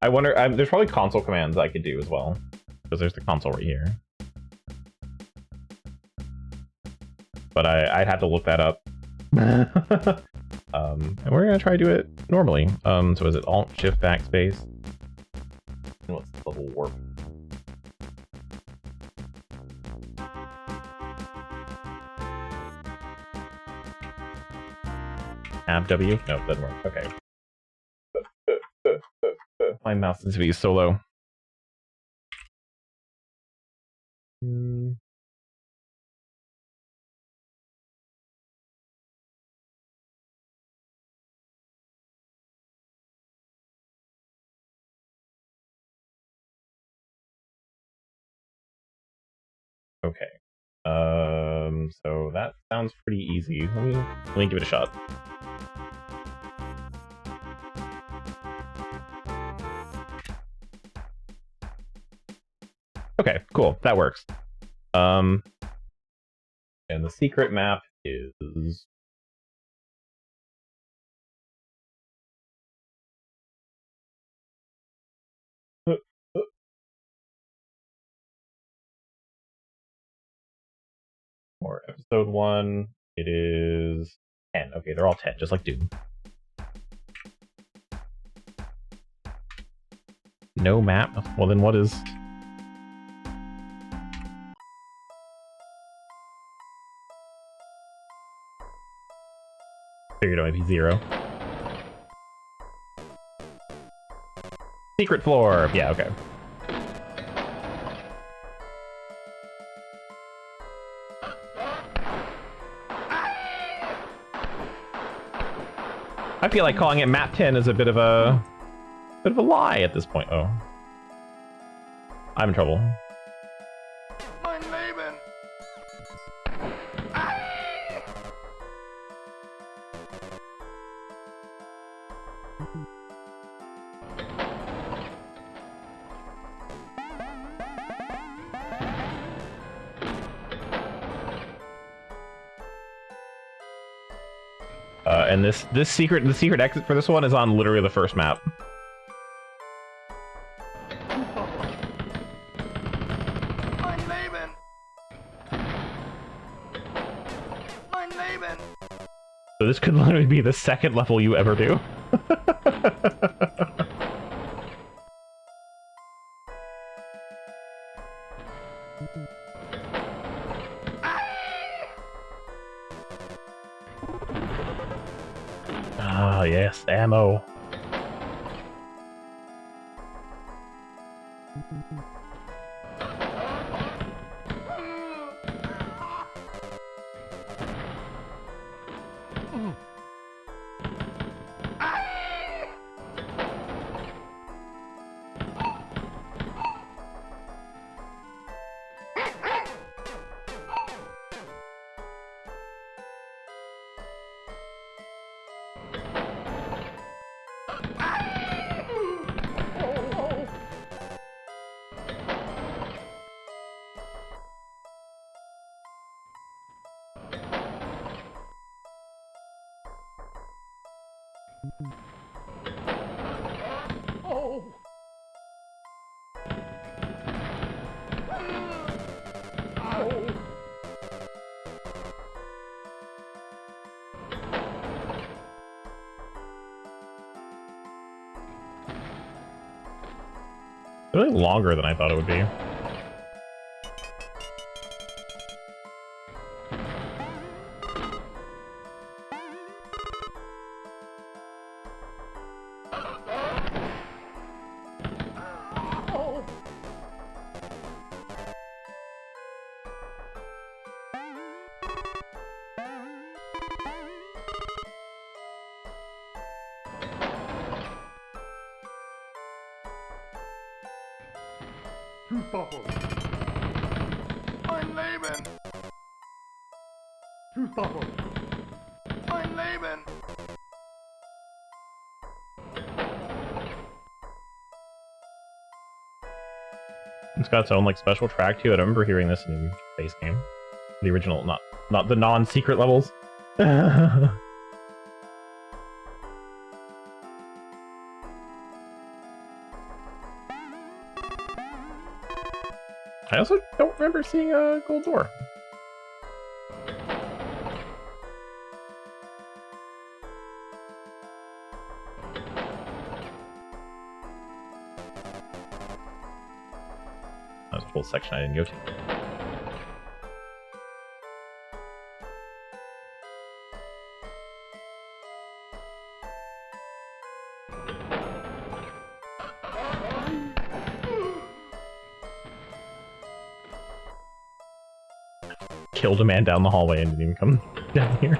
I wonder. There's probably console commands I could do as well, because there's the console right here. But I'd have to look that up. And we're gonna try to do it normally. So is it Alt Shift Backspace? And what's the level warp? Tab W? No, it doesn't work. Okay. My mouse needs to be so low. Okay. So that sounds pretty easy. Let me give it a shot. Okay, cool. That works. And the secret map is for episode 1. It is 10. Okay, they're all 10, just like Doom. No map? Well, then what is... Figured it might be 0. Secret floor! Yeah, okay. I feel like calling it map 10 is a bit of a lie at this point. Oh. I'm in trouble. And the secret exit for this one is on literally the first map. So this could literally be the second level you ever do. Ah, yes, ammo. Really longer than I thought it would be. Mein Leben! Mein Leben! It's got its own like special track too. I remember hearing this in base game, the original, not the non-secret levels. I also don't remember seeing a gold door. That was a whole section I didn't go to. Killed a man down the hallway and didn't even come down here.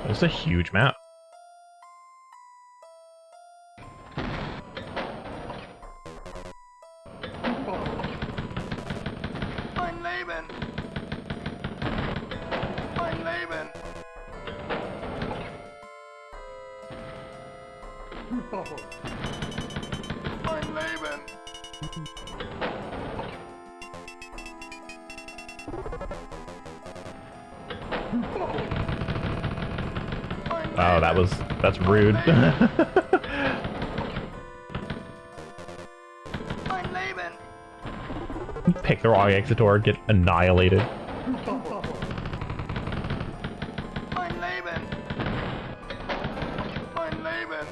It's a huge map. Mein Leben! Mein Leben! Mein Leben! Wow, that's rude. Mein Leben! Pick the wrong exit door, get annihilated. Mein Leben! Mein Leben!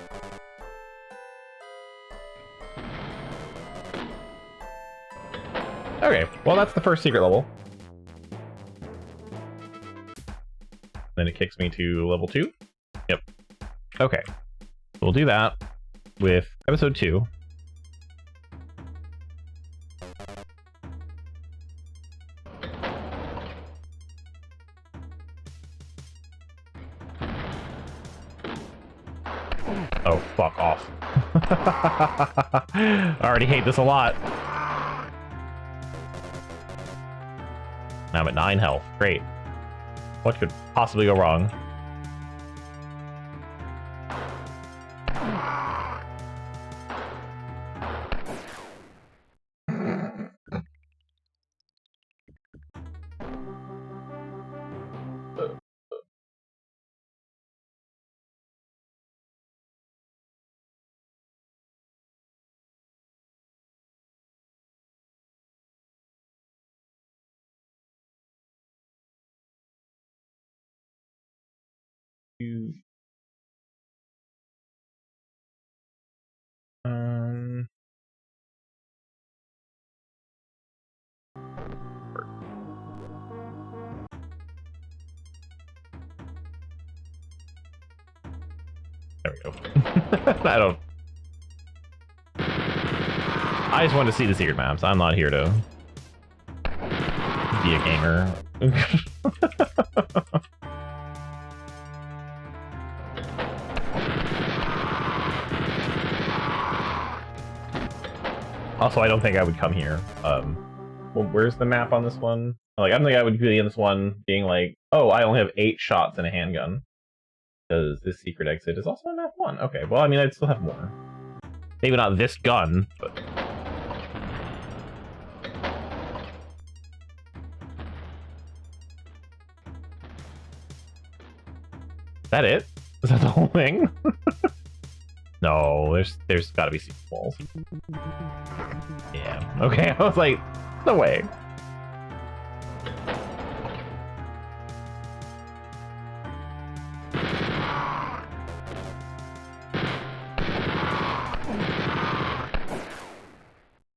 Okay, well that's the first secret level. Then it kicks me to level 2. Yep. Okay. We'll do that with episode 2. Oh, fuck off. I already hate this a lot. Now I'm at 9 health. Great. What could possibly go wrong? Um, there we go. I just wanted to see the secret maps. I'm not here to be a gamer. Also, I don't think I would come here. Well, where's the map on this one? Like, I don't think I would be in this one being like, oh, I only have 8 shots and a handgun. Because this secret exit is also on map 1. Okay, well, I mean, I'd still have more. Maybe not this gun, but... Is that it? Is that the whole thing? No, there's gotta be secret walls. Yeah, okay, I was like, no way.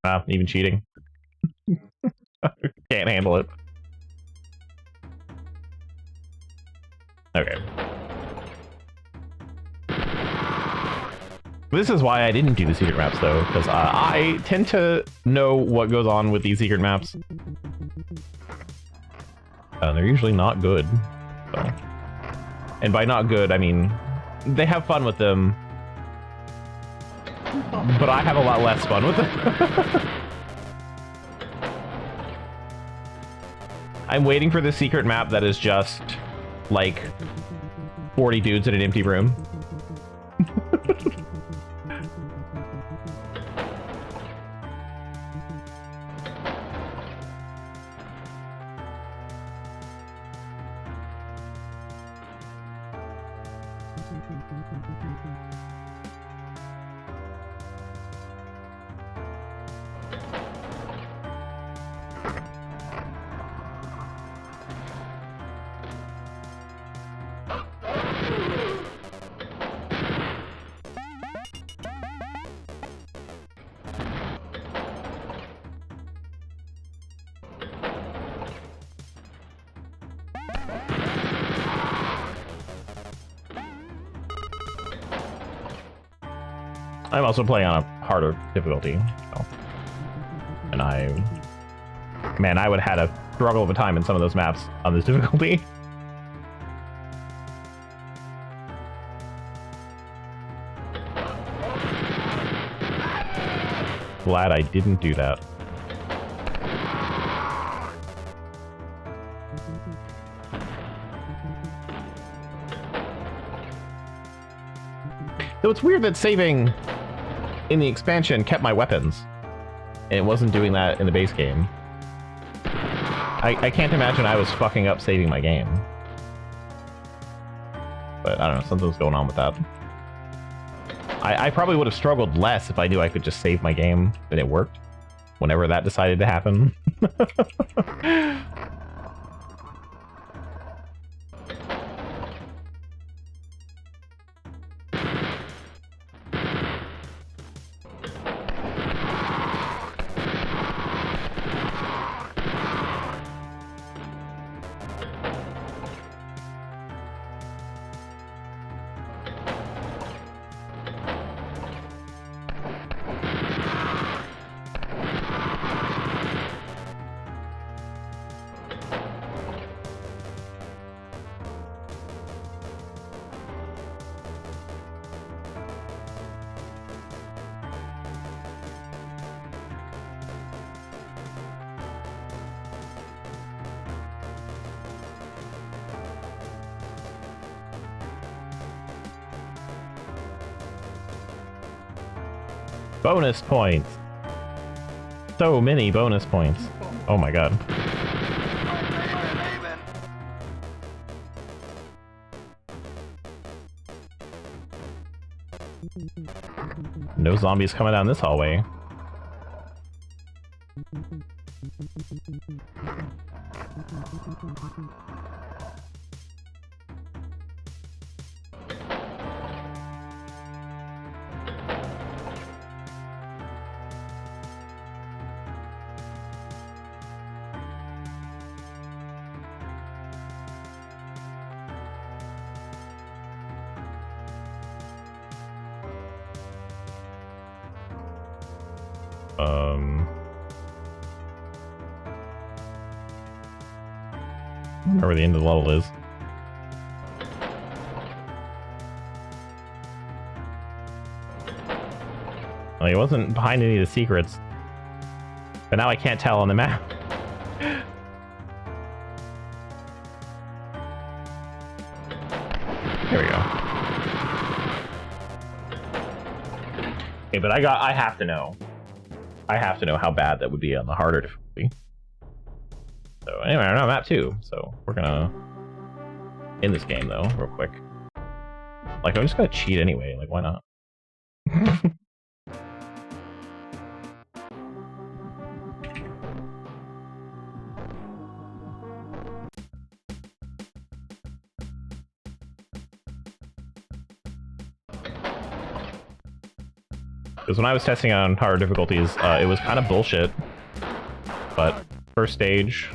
Even cheating. Can't handle it. Okay. This is why I didn't do the secret maps, though, because I tend to know what goes on with these secret maps. They're usually not good. So. And by not good, I mean, they have fun with them, but I have a lot less fun with them. I'm waiting for the secret map that is just, like, 40 dudes in an empty room. I'm also playing on a harder difficulty, so. And man, I would have had a struggle of a time in some of those maps on this difficulty. Glad I didn't do that. So it's weird that saving in the expansion kept my weapons, and it wasn't doing that in the base game. I can't imagine I was fucking up saving my game. But I don't know, something's going on with that. I probably would have struggled less if I knew I could just save my game and it worked, whenever that decided to happen. Bonus points! So many bonus points. Oh my god. No zombies coming down this hallway. I wonder where the end of the level is. Well, he wasn't behind any of the secrets. But now I can't tell on the map. Here we go. Okay, but I have to know. I have to know how bad that would be on the harder difficulty. So anyway, I'm on map 2, so we're gonna end this game though, real quick. Like, I'm just gonna cheat anyway, like, why not? Because when I was testing on harder difficulties, it was kind of bullshit. But first stage...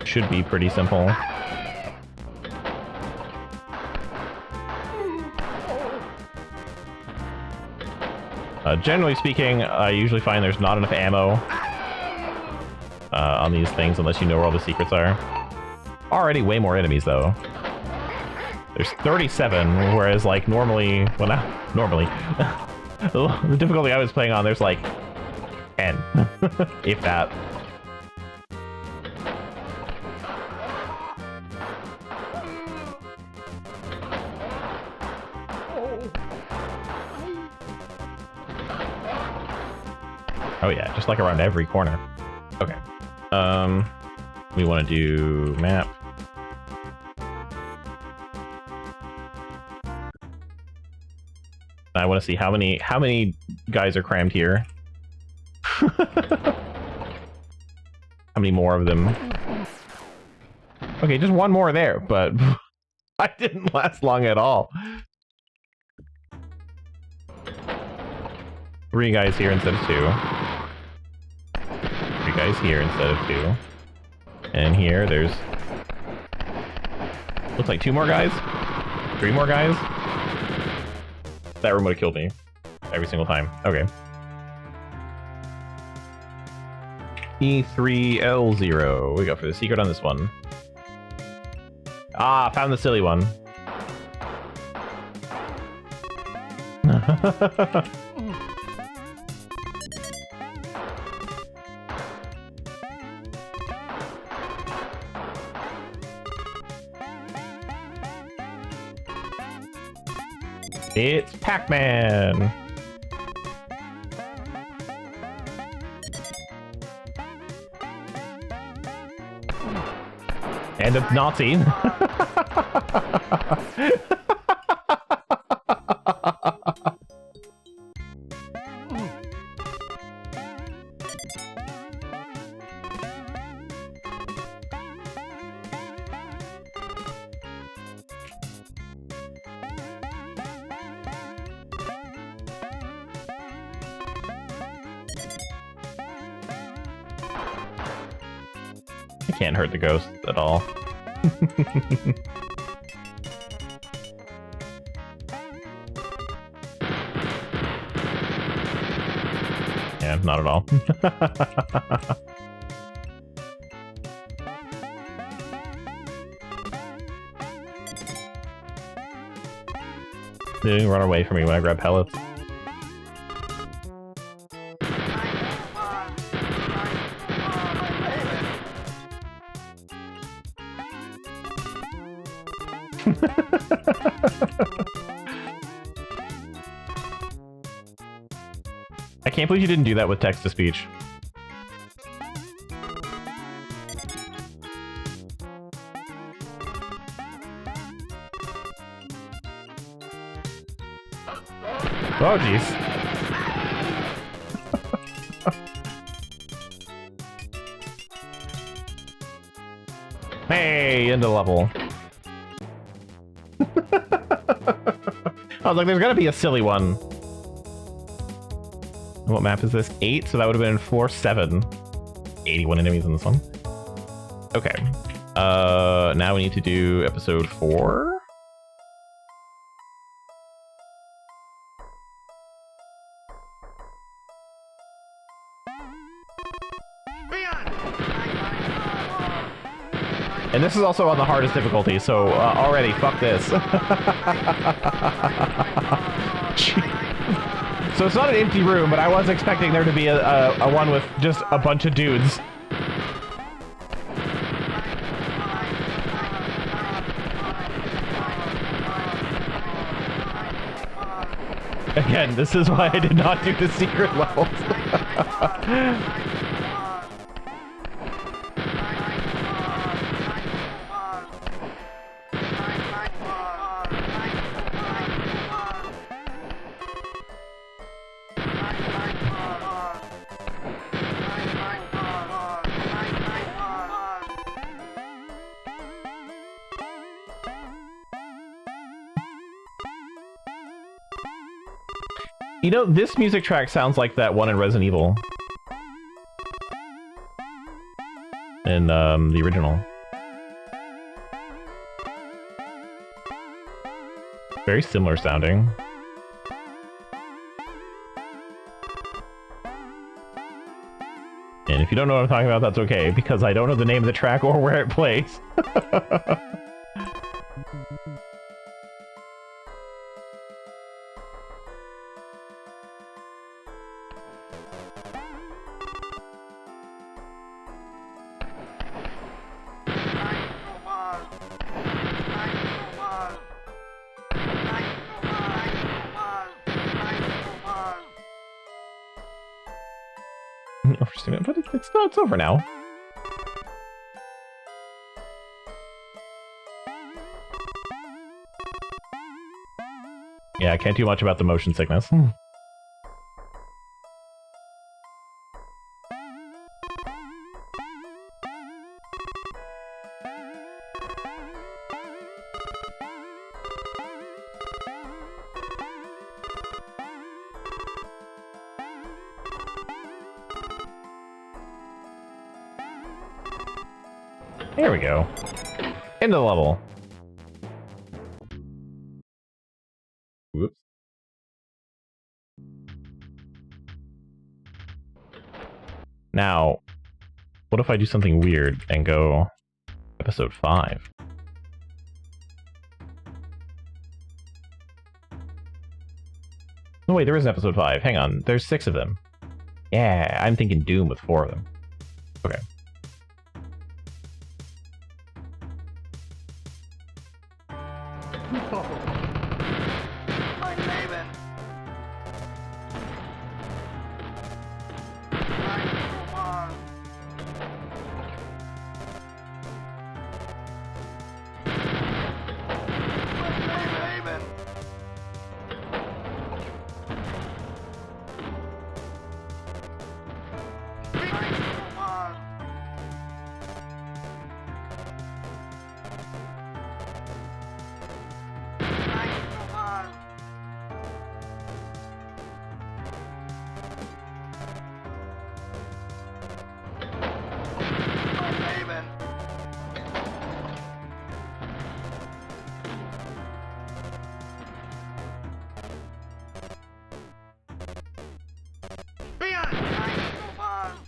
should be pretty simple. Generally speaking, I usually find there's not enough ammo on these things unless you know where all the secrets are. Already way more enemies, though. There's 37, whereas, like, normally... well, not normally. The difficulty I was playing on, there's, like, 10. If that. Oh yeah, just like around every corner. Okay. We want to do map. I want to see how many guys are crammed here. How many more of them? Okay, just one more there, but I didn't last long at all. 3 guys here instead of 2. 3 guys here instead of 2. And here, there's... looks like 2 more guys? 3 more guys? That room would have killed me. Every single time. Okay. E3L0. What we got for the secret on this one? Ah, found the silly one. It's Pac-Man! And a Nazi. I can't hurt the ghost at all. Yeah, not at all. They didn't run away from me when I grabbed pellets. I can't believe you didn't do that with text-to-speech. Oh, jeez. Hey, end of level. I was like, there's gotta be a silly one. What map is this? 8, so that would have been 4, 7. 81 enemies in this one. Okay. Now we need to do episode 4. And this is also on the hardest difficulty, so already, fuck this. So it's not an empty room, but I was expecting there to be a one with just a bunch of dudes. Again, this is why I did not do the secret levels. You know, this music track sounds like that one in Resident Evil. In, the original. Very similar sounding. And if you don't know what I'm talking about, that's okay, because I don't know the name of the track or where it plays. But it's over now. Yeah, I can't do much about the motion sickness. There we go. End of the level. Whoops. Now, what if I do something weird and go episode 5? No, wait, there is an episode 5. Hang on, there's 6 of them. Yeah, I'm thinking Doom with 4 of them. Okay. Mein Leben! Mein Roman! Mein Leben! Mein Roman!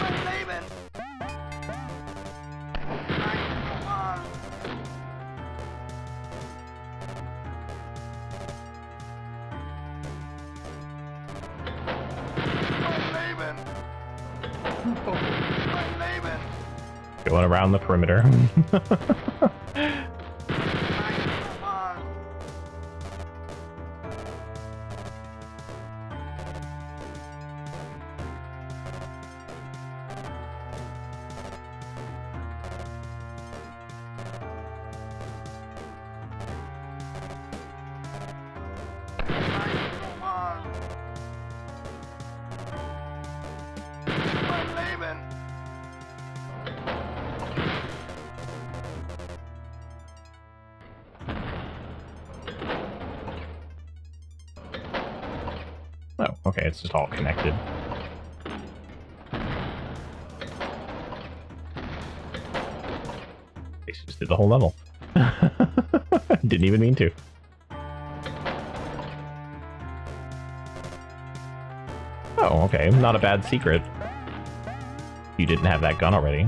Mein Leben! Mein Roman! Mein Leben! Mein Leben! Going around the perimeter. Oh, okay, it's just all connected. They just did the whole level. Didn't even mean to. Oh, okay, not a bad secret. You didn't have that gun already.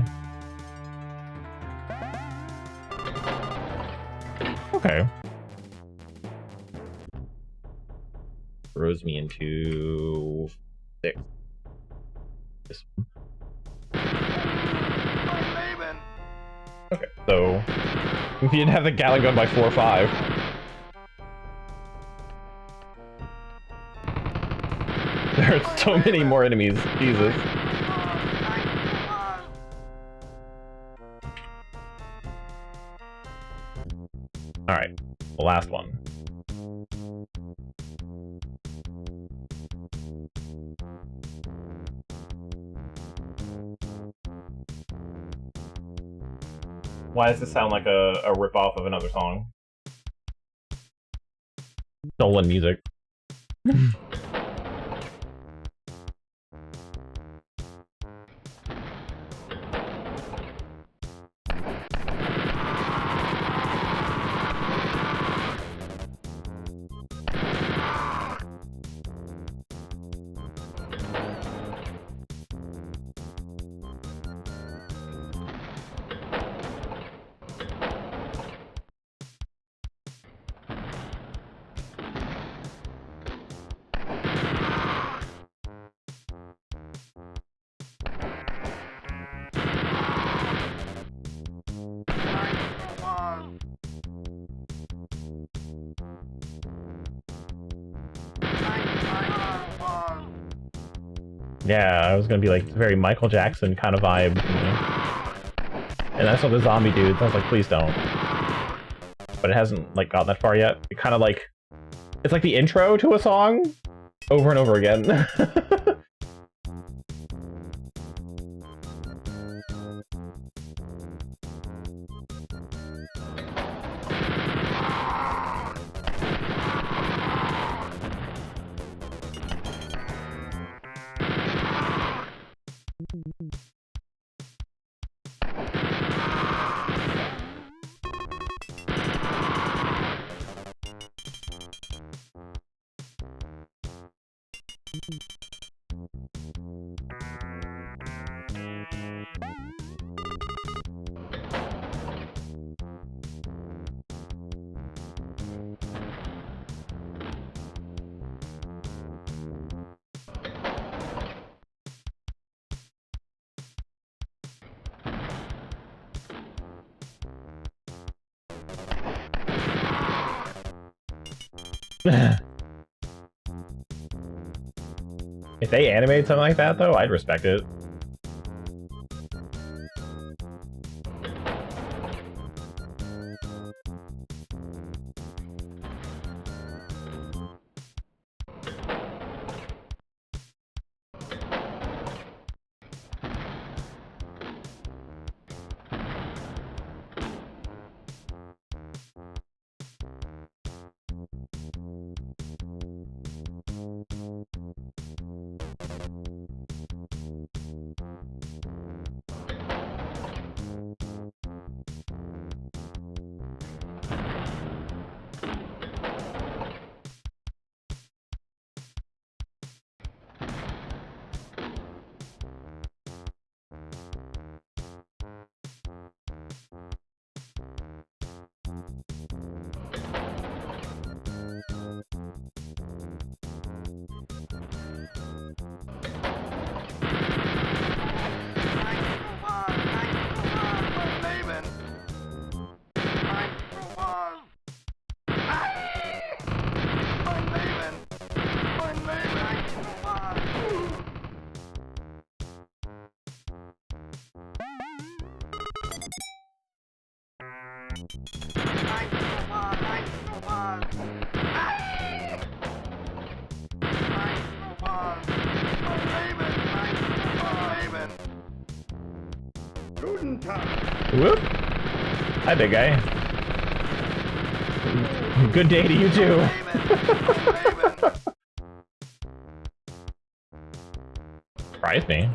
Okay. Throws me into 6. This one. Okay, so if you didn't have the Gatling gun by 4 or 5. There are so many more enemies, Jesus. Alright, the last one. Why does this sound like a rip-off of another song? Stolen music. Yeah, I was gonna be like very Michael Jackson kind of vibe. You know? And I saw the zombie dudes. I was like, please don't. But it hasn't like gotten that far yet. It kind of like it's like the intro to a song over and over again. If they animated something like that, though, I'd respect it. Whoop! Hi, big guy. Good day to you too. Surprised me.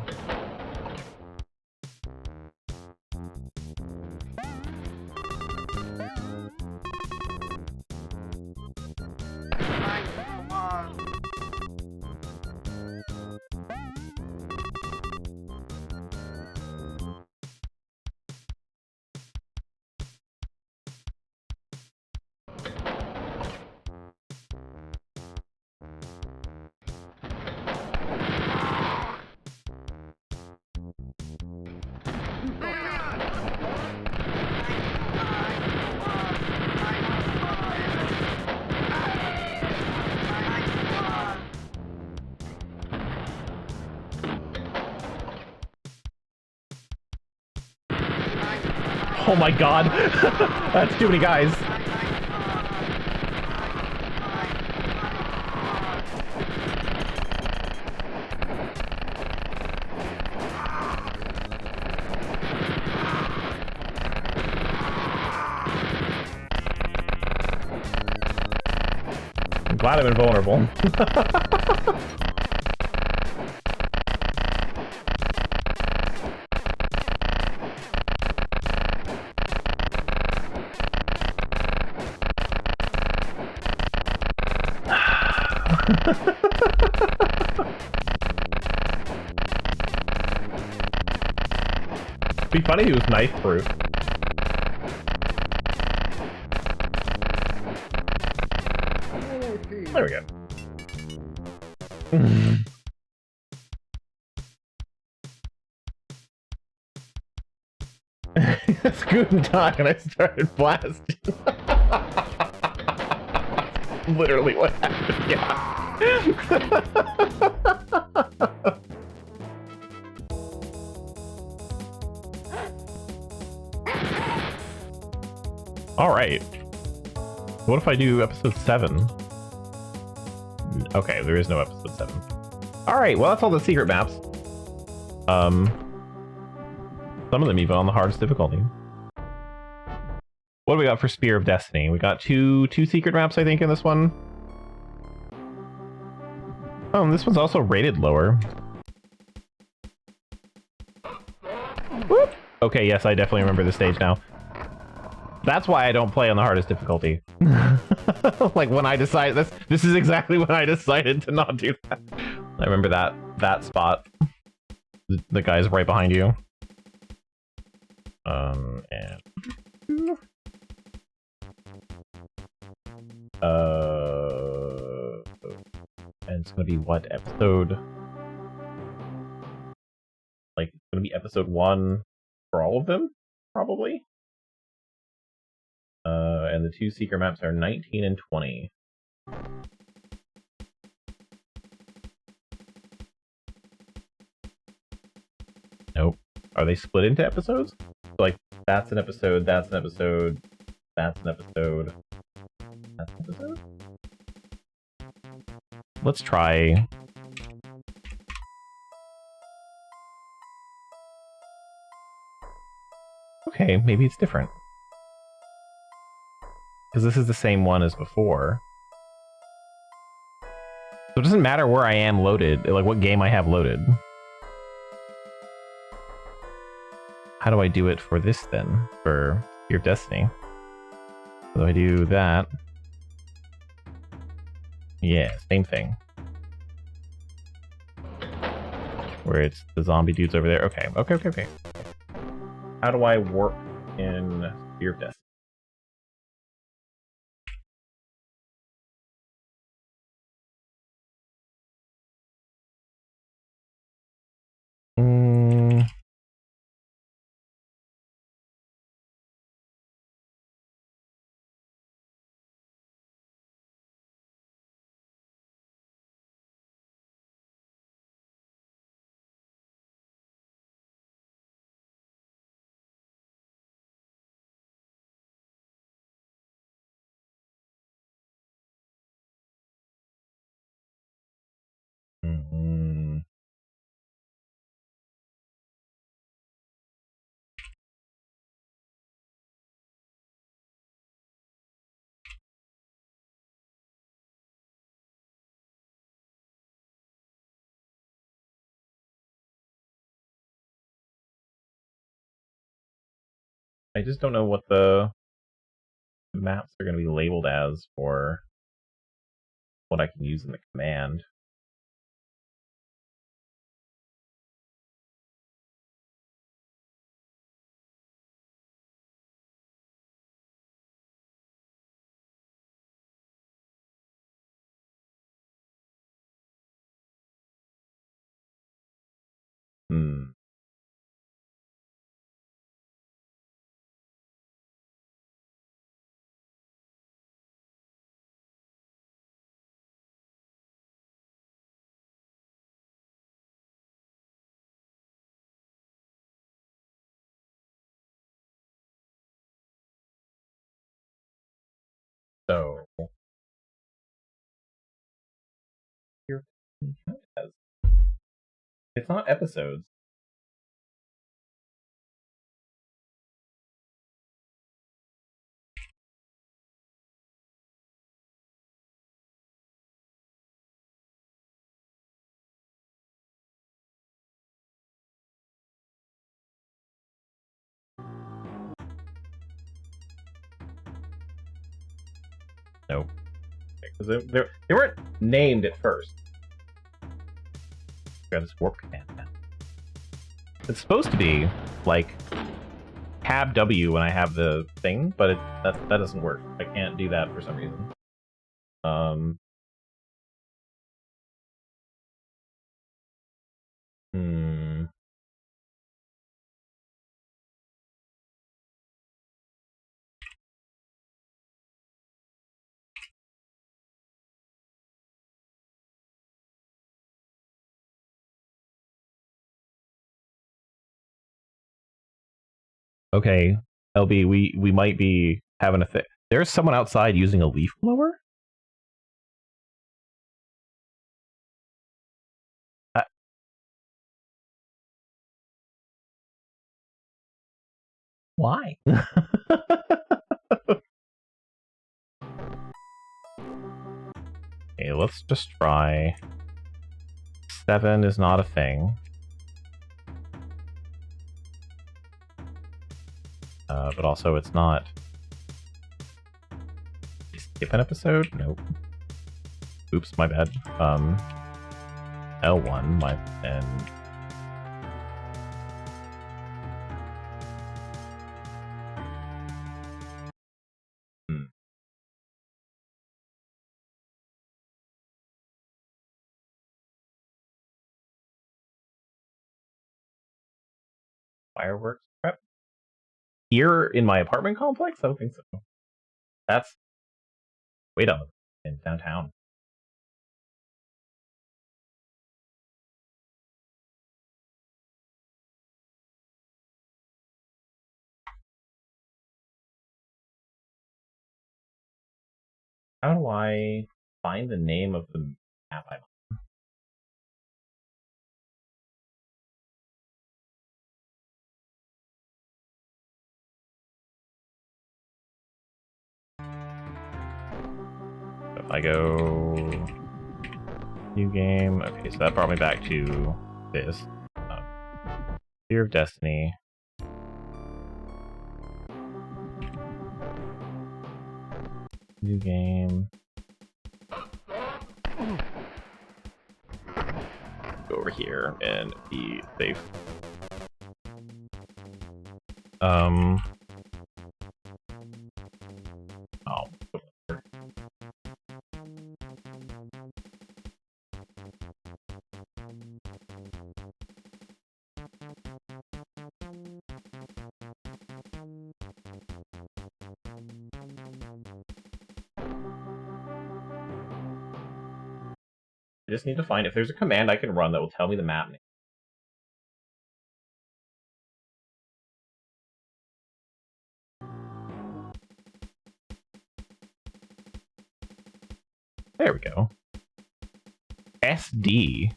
Oh my god! That's too many guys. glad I'm invulnerable. It'd be funny if he was knife proof. There we go. That's Guten Tag, and I started blasting. Literally what happened, yeah. Alright. What if I do episode 7? Okay, there is no episode 7. Alright, well that's all the secret maps. Some of them even on the hardest difficulty. What do we got for Spear of Destiny? We got two secret maps, I think, in this one. Oh, and this one's also rated lower. Whoop. Okay, yes, I definitely remember this stage now. That's why I don't play on the hardest difficulty. Like when I decided this is exactly when I decided to not do that. I remember that spot. The guy's right behind you. And and it's gonna be what episode? Like it's gonna be episode 1 for all of them, probably. And the 2 secret maps are 19 and 20. Nope. Are they split into episodes? Like, that's an episode, that's an episode, that's an episode, that's an episode? Let's try... Okay, maybe it's different. Because this is the same one as before. So it doesn't matter where I am loaded, like what game I have loaded. How do I do it for this then? For Spear of Destiny? So do I do that? Yeah, same thing. Where it's the zombie dudes over there. Okay, okay. How do I warp in Spear of Destiny? I just don't know what the maps are going to be labeled as for what I can use in the command. So here it's not episodes. Nope. Because they weren't named at first. Grab this warp command now. It's supposed to be like Tab W when I have the thing, but that doesn't work. I can't do that for some reason. Okay, LB, we might be having a thing. There's someone outside using a leaf blower? Why? Okay, let's just try. 7 is not a thing. But also it's not. Skip an episode? Nope. Oops, my bad. L1, and fireworks prep? Here in my apartment complex? I don't think so. That's way down in downtown. How do I find the name of the map I'm on? If I go new game, okay, so that brought me back to this. Fear of Destiny. New game. Go over here and be safe. Oh. I just need to find if there's a command I can run that will tell me the map name. There we go. SD.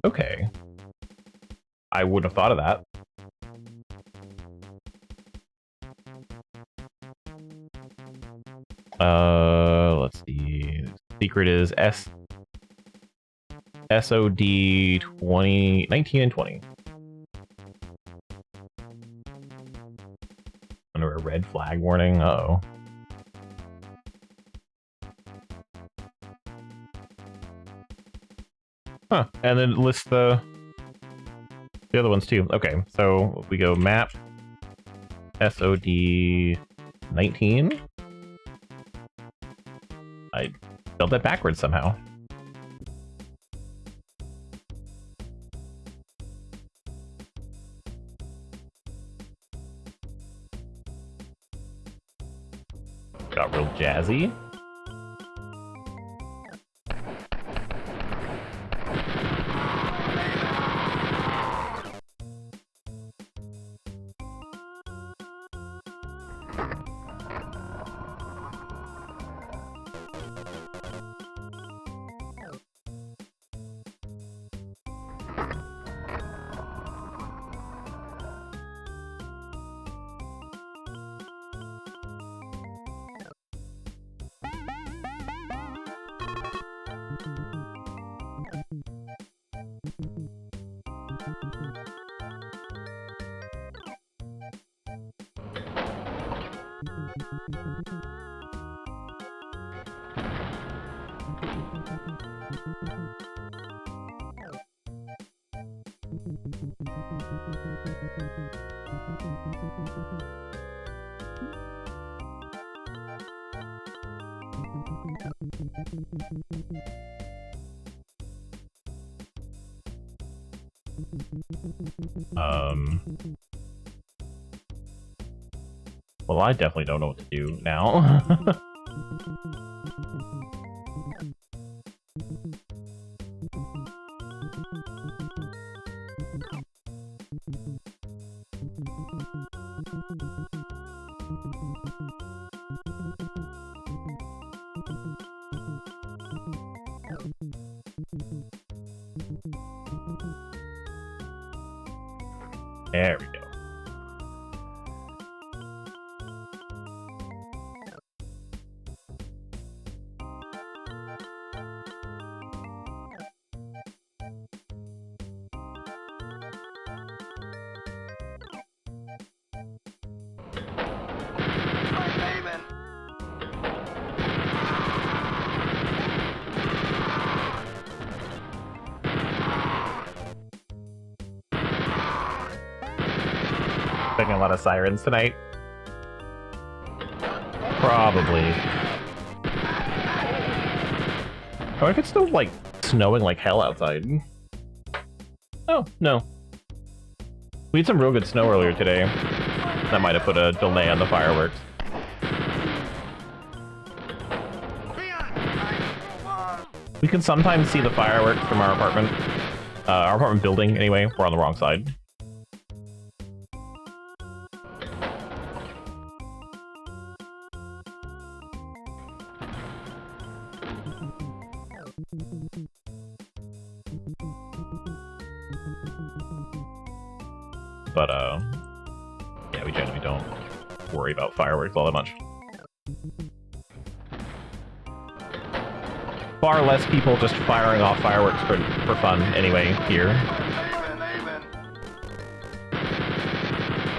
Okay. I wouldn't have thought of that. Let's see. Secret is SOD 20, 19 and 20. Under a red flag warning. Uh-oh. Huh. And then list the other ones too. Okay, so we go map SOD 19. I spelled that backwards somehow. Got real jazzy. Well, I definitely don't know what to do now. There we go. I'm leaving. Expecting a lot of sirens tonight. Probably. Oh, if it's still, like, snowing like hell outside. Oh, no. We had some real good snow earlier today. That might have put a delay on the fireworks. We can sometimes see the fireworks from our apartment building, anyway. We're on the wrong side. But, yeah, we generally don't worry about fireworks all that much. Far less people just firing off fireworks for fun, anyway, here. I'm leaving.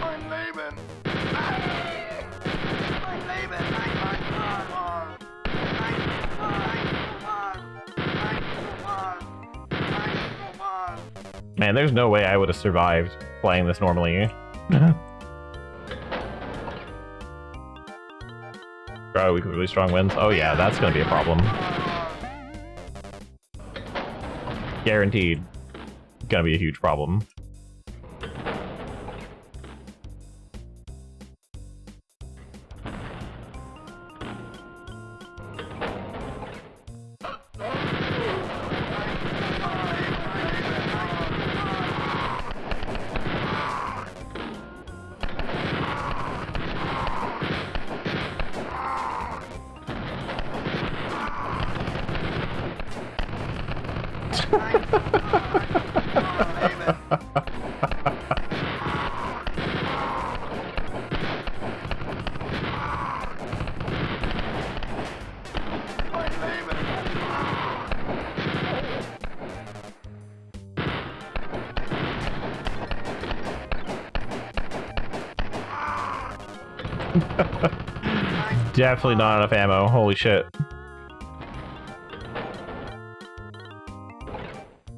I'm leaving. Man, there's no way I would have survived playing this normally. Bro, we could really strong winds. Oh yeah, that's gonna be a problem. Guaranteed. Gonna be a huge problem. Definitely not enough ammo. Holy shit.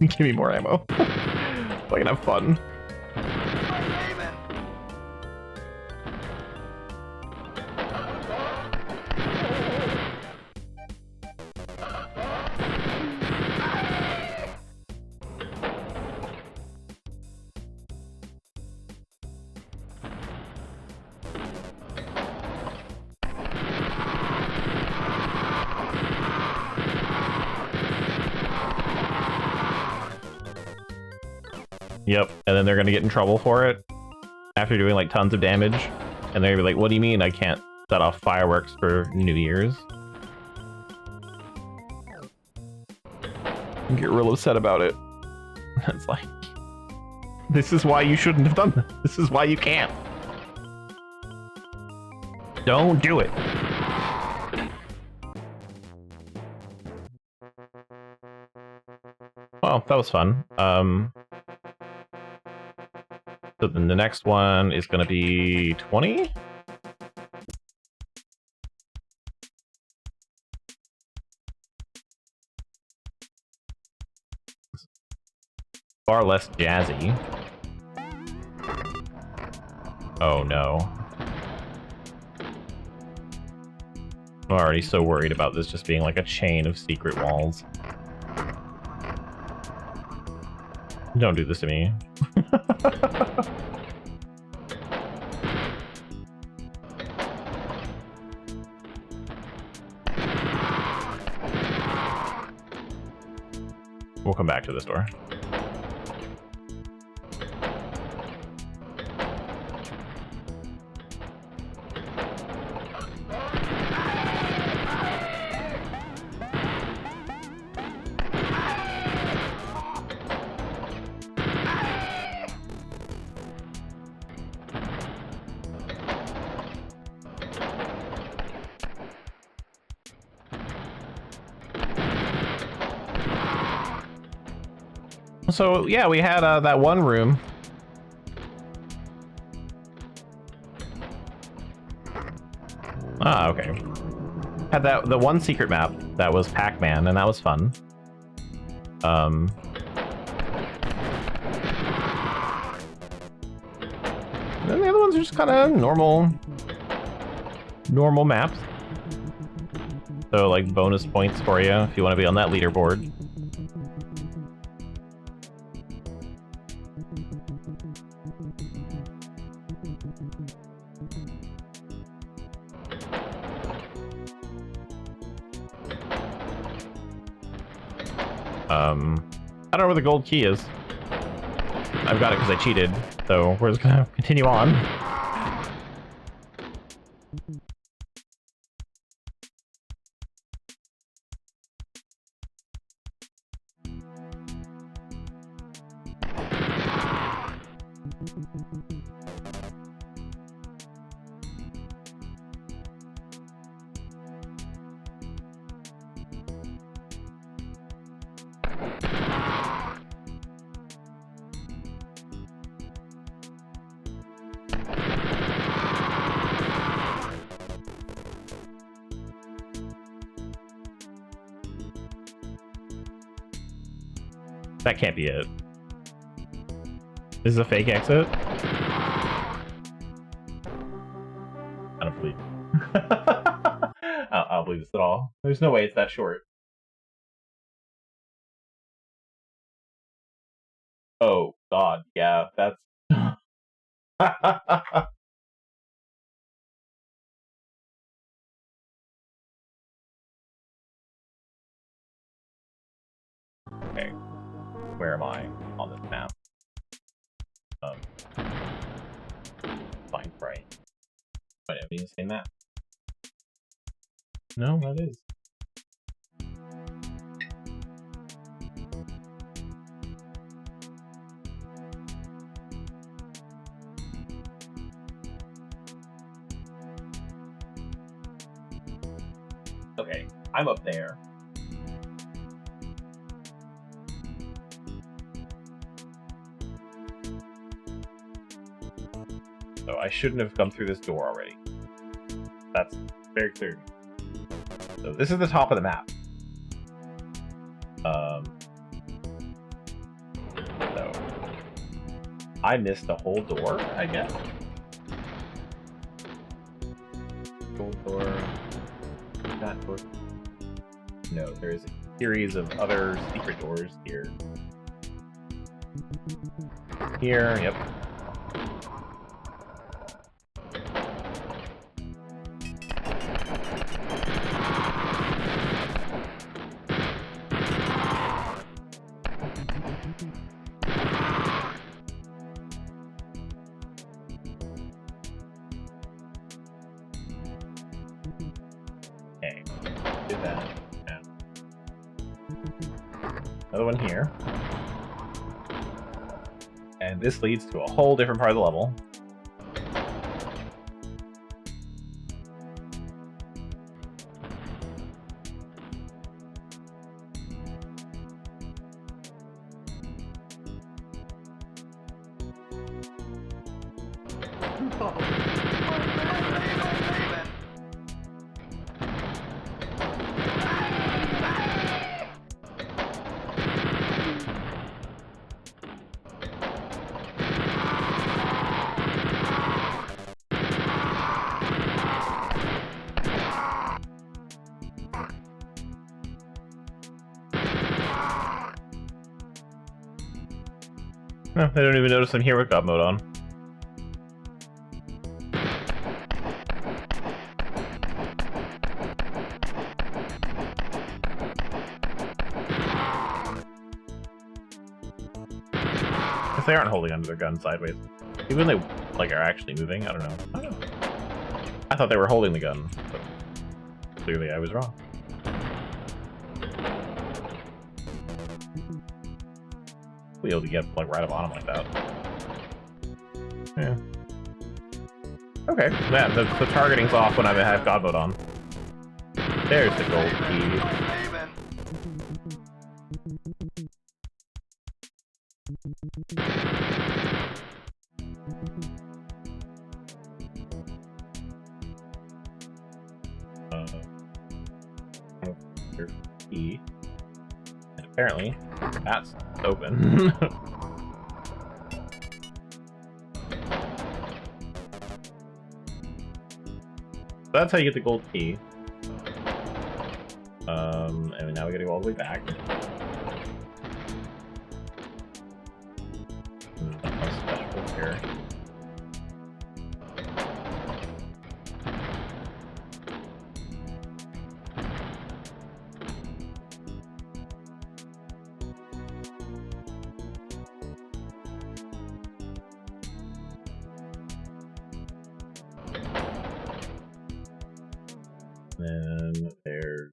Give me more ammo. So I can have fun. Yep, and then they're gonna get in trouble for it after doing like tons of damage, and they're gonna be like, "What do you mean I can't set off fireworks for New Year's?" And get real upset about it. It's like, this is why you shouldn't have done this. This is why you can't. Don't do it. Well, that was fun. So then the next one is going to be 20? Far less jazzy. Oh no. I'm already so worried about this just being like a chain of secret walls. Don't do this to me. We'll come back to this door. So yeah, we had that one room. Ah, okay. Had the one secret map that was Pac-Man, and that was fun. And then the other ones are just kind of normal maps. So like bonus points for you if you want to be on that leaderboard. I don't know where the gold key is. I've got it because I cheated, so we're just gonna continue on. That can't be it. This is a fake exit? I don't believe it. I don't believe this at all. There's no way it's that short. Oh, God, yeah, that's... Okay, where am I on this map? Find right. Wait, am I saying that? No, that is. Okay, I'm up there. So I shouldn't have come through this door already. That's very clear. So this is the top of the map. So I missed a whole door, I guess. Gold door. That door. No, there's a series of other secret doors here. Here, yep. Okay, did that. Yeah. Another one here. And this leads to a whole different part of the level. No, they don't even notice I'm here with God mode on. If they aren't holding onto their gun sideways. Even when they like are actually moving, I don't know. I thought they were holding the gun, but clearly I was wrong. Be able to get like right up on them like that. Yeah. Okay, man, the targeting's off when I have God mode on. There's the gold key. There's the key. And apparently, that's open. That's how you get the gold key. And now we gotta go all the way back. Nothing special here. Then there's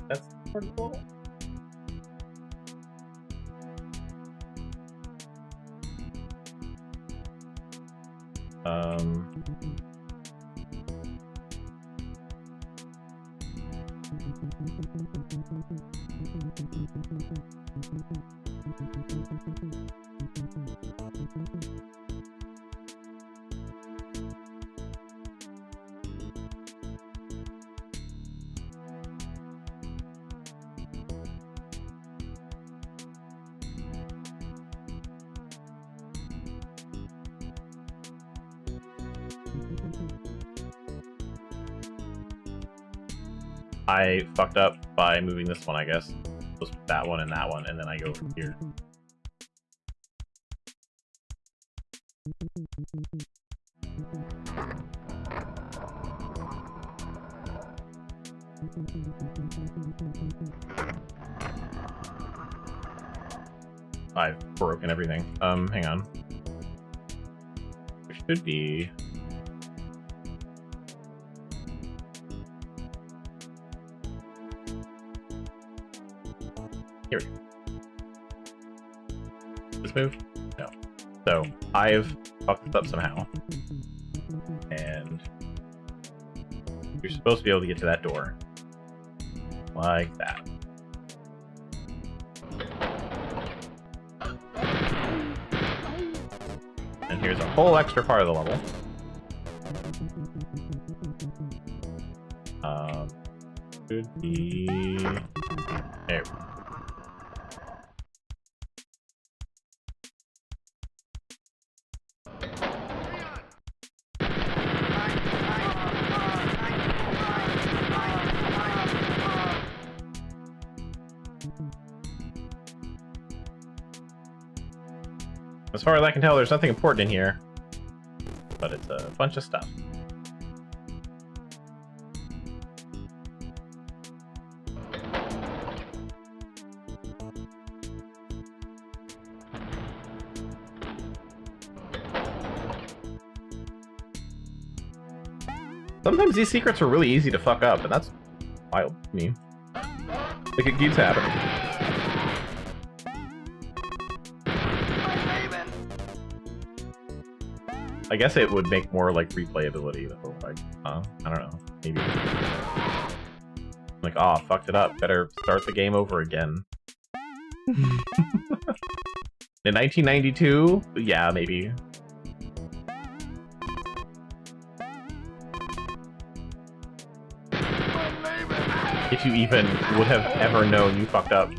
that's pretty cool. I fucked up by moving this one, I guess. Let's put that one, and then I go over here. I've broken everything. Hang on. There should be... Here we go. This move? No. So, I've fucked this up somehow. And you're supposed to be able to get to that door. Like that. And here's a whole extra part of the level. Should be... There we go. As far as I can tell, there's nothing important in here, but it's a bunch of stuff. Sometimes these secrets are really easy to fuck up, and that's wild to me. Like, it keeps happening. I guess it would make more, like, replayability, though. Like, I don't know. Maybe. Like, oh, fucked it up. Better start the game over again. In 1992? Yeah, maybe. If you even would have ever known you fucked up.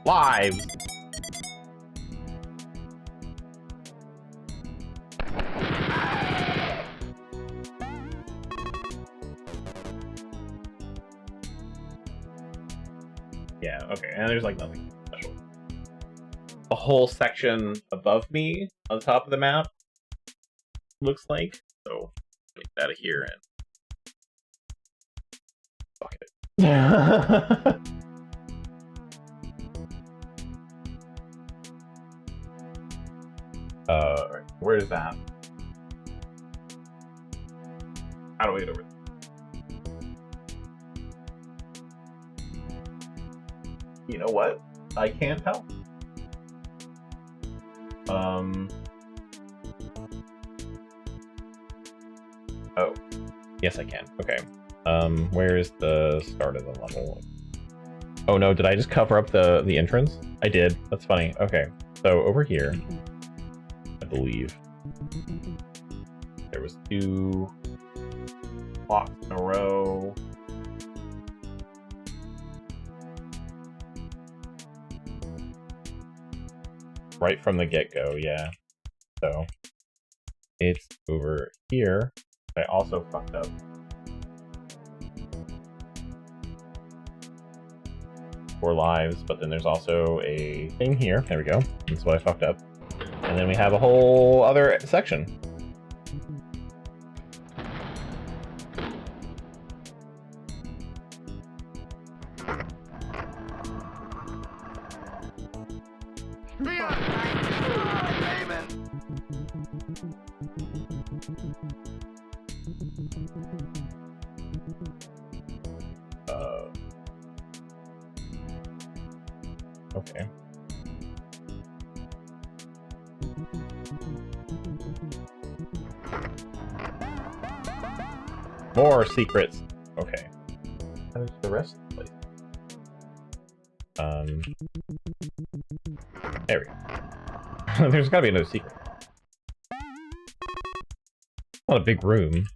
Lives! Yeah, okay, and there's like nothing special. A whole section above me on top of the map looks like. So get out of here and fuck it. Where is that? How do we get over there? You know what? I can't tell. Oh. Yes, I can. Okay. Where is the start of the level? Oh no, did I just cover up the entrance? I did. That's funny. Okay. So over here, I believe there was 2 blocks in a row. Right from the get-go, yeah. So it's over here. I also fucked up. 4 lives, but then there's also a thing here. There we go. That's what I fucked up. And then we have a whole other section. Okay. More secrets. Okay. How's the rest of the place? There we go. There's gotta be another secret. Not a big room.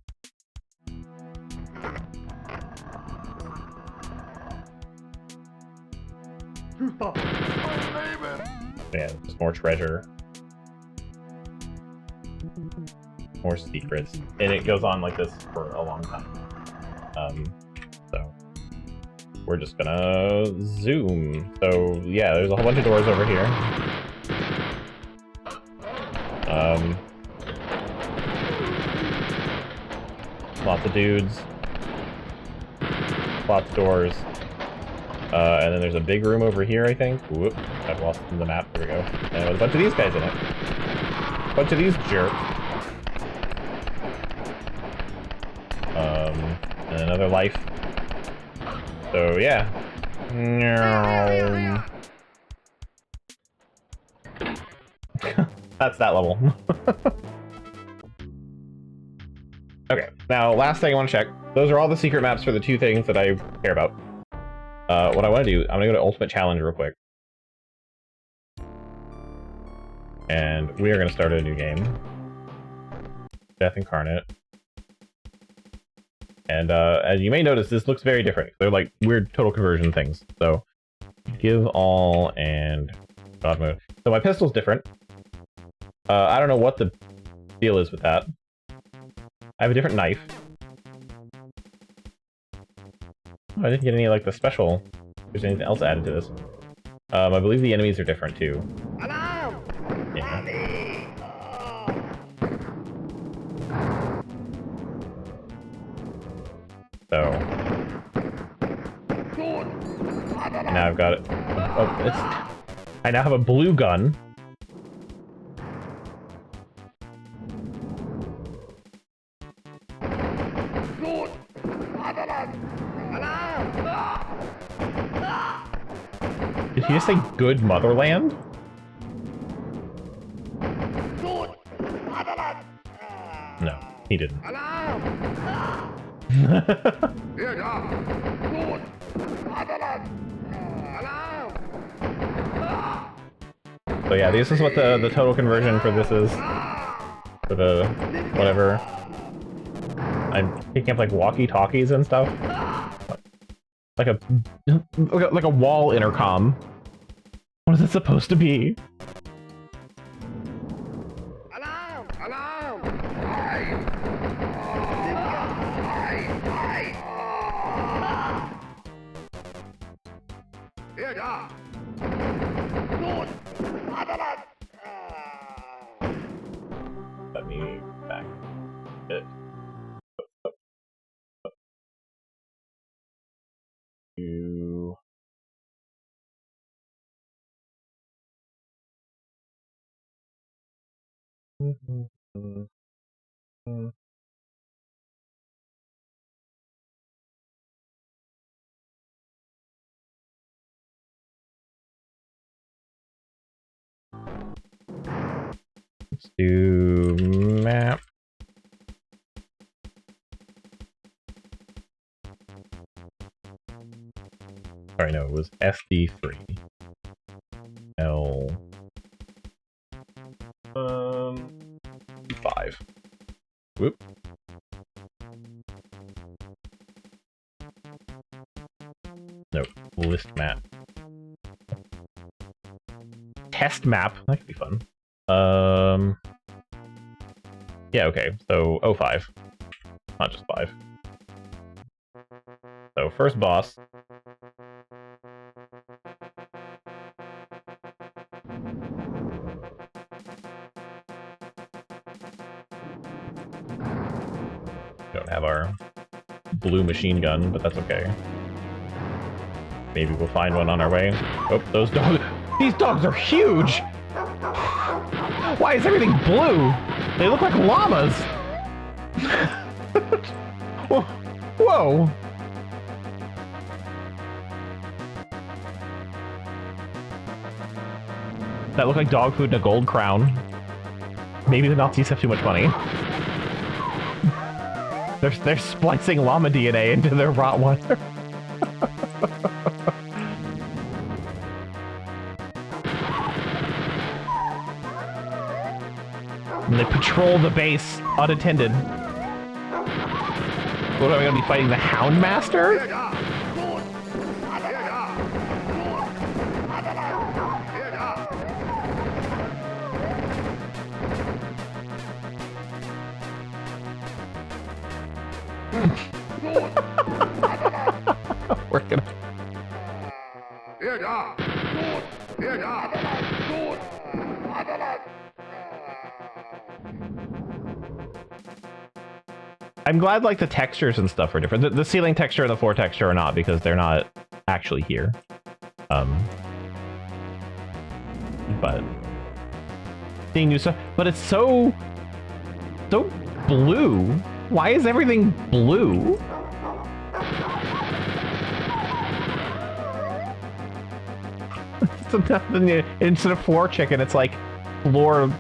Yeah, just more treasure. More secrets. And it goes on like this for a long time. So we're just gonna zoom. So yeah, there's a whole bunch of doors over here. Lots of dudes. Lots of doors. And then there's a big room over here, I think. Whoop, I've lost the map. There we go. And with a bunch of these guys in it. A bunch of these jerks. And another life. So, yeah. That's that level. Okay, now last thing I want to check. Those are all the secret maps for the 2 things that I care about. What I want to do, I'm going to go to Ultimate Challenge real quick. And we are going to start a new game. Death Incarnate. And as you may notice, this looks very different. They're like weird total conversion things. So, give all and God mode. So my pistol's different. I don't know what the deal is with that. I have a different knife. Oh, I didn't get any like the special. If there's anything else added to this. I believe the enemies are different too. Yeah. So now I've got it. Oh, I now have a blue gun. Did he just say good motherland? No, he didn't. So yeah, this is what the total conversion for this is. For the whatever. I'm picking up like walkie-talkies and stuff. Like a wall intercom. What is it supposed to be? Alarm! Alarm! Here, da! Gut! Let me back it. You. Let's do map. Sorry, no, it was SD3. L. 5. Whoop. Nope. List map. Test map. That could be fun. Yeah, okay. So 05. Not just 5. So first boss. Don't have our blue machine gun, but that's okay. Maybe we'll find one on our way. Oh, those dogs. These dogs are huge! Why is everything blue? They look like llamas! Whoa! That looked like dog food in a gold crown. Maybe the Nazis have too much money. They're splicing llama DNA into their Rottweiler. And they patrol the base unattended. What, am I gonna be fighting the Houndmaster? We're gonna... I'm glad like the textures and stuff are different. The ceiling texture and the floor texture are not because they're not actually here. But seeing new stuff, but it's so blue. Why is everything blue? Instead of floor chicken, it's like floor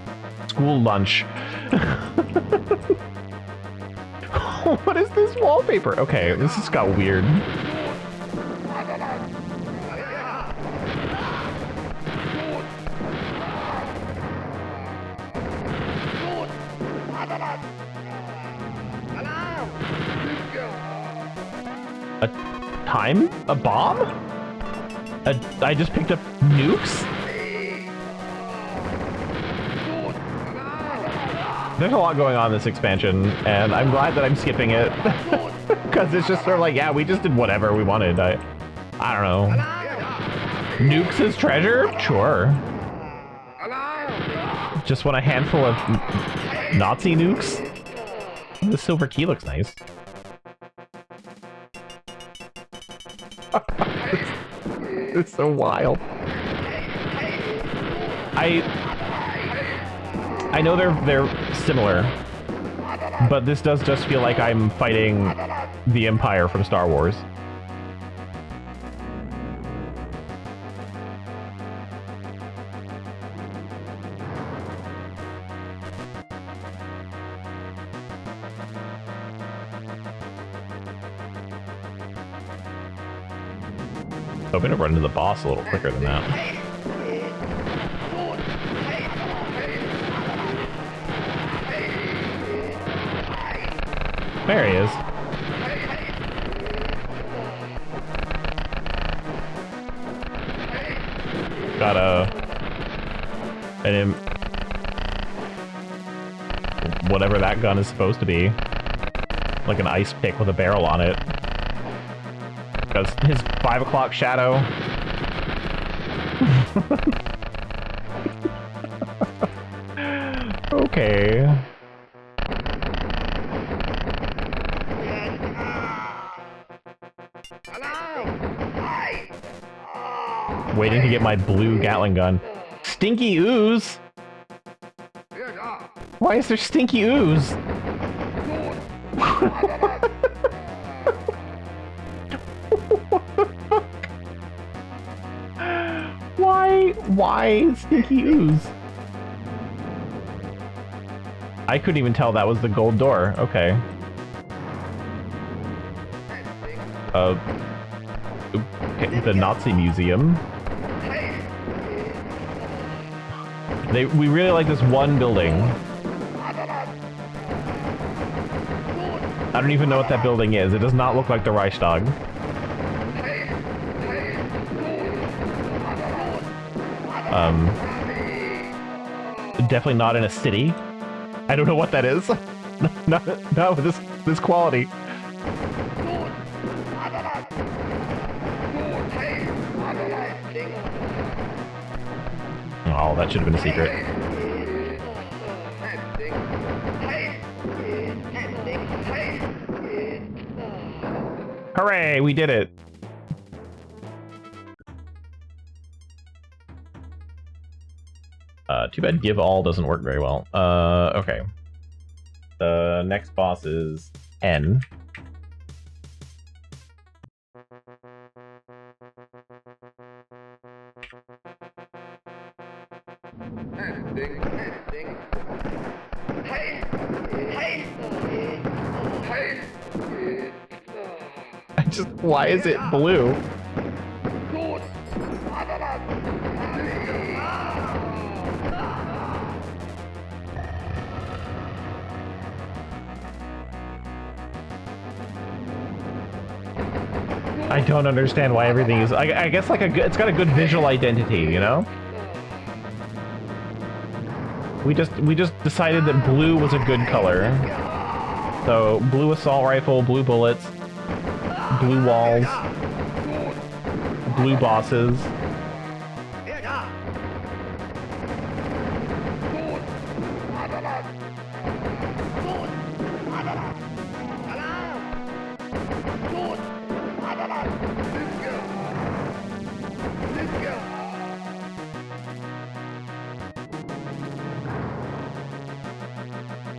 school lunch. What is this wallpaper? Okay, this has got weird. A time? A bomb? I just picked up nukes? There's a lot going on in this expansion, and I'm glad that I'm skipping it. Because it's just sort of like, yeah, we just did whatever we wanted. I don't know. Nukes his treasure? Sure. Just want a handful of Nazi nukes? The silver key looks nice. It's so wild. I know they're similar, but this does just feel like I'm fighting the Empire from Star Wars. Hoping to run into the boss a little quicker than that. There he is. Got whatever that gun is supposed to be. Like an ice pick with a barrel on it. Because his 5 o'clock shadow. Okay. Waiting to get my blue Gatling gun. Stinky ooze? Why is there stinky ooze? Why stinky ooze? I couldn't even tell that was the gold door. Okay. Okay, the Nazi museum. We really like this one building. I don't even know what that building is. It does not look like the Reichstag. Definitely not in a city. I don't know what that is. not with this quality. Oh, that should have been a secret. Hooray, we did it. Too bad give all doesn't work very well. Okay. The next boss is N. Why is it blue? I don't understand why everything is. I guess like it's got a good visual identity, you know. We just decided that blue was a good color. So blue assault rifle, blue bullets, blue walls, blue bosses.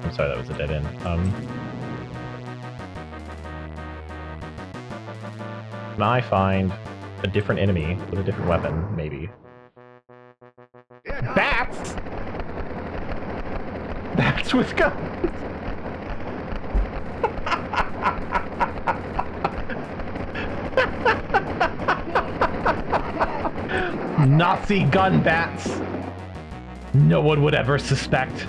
I'm sorry, that was a dead end. Can I find a different enemy with a different weapon, maybe? Bats! Bats with guns! Nazi gun bats! No one would ever suspect.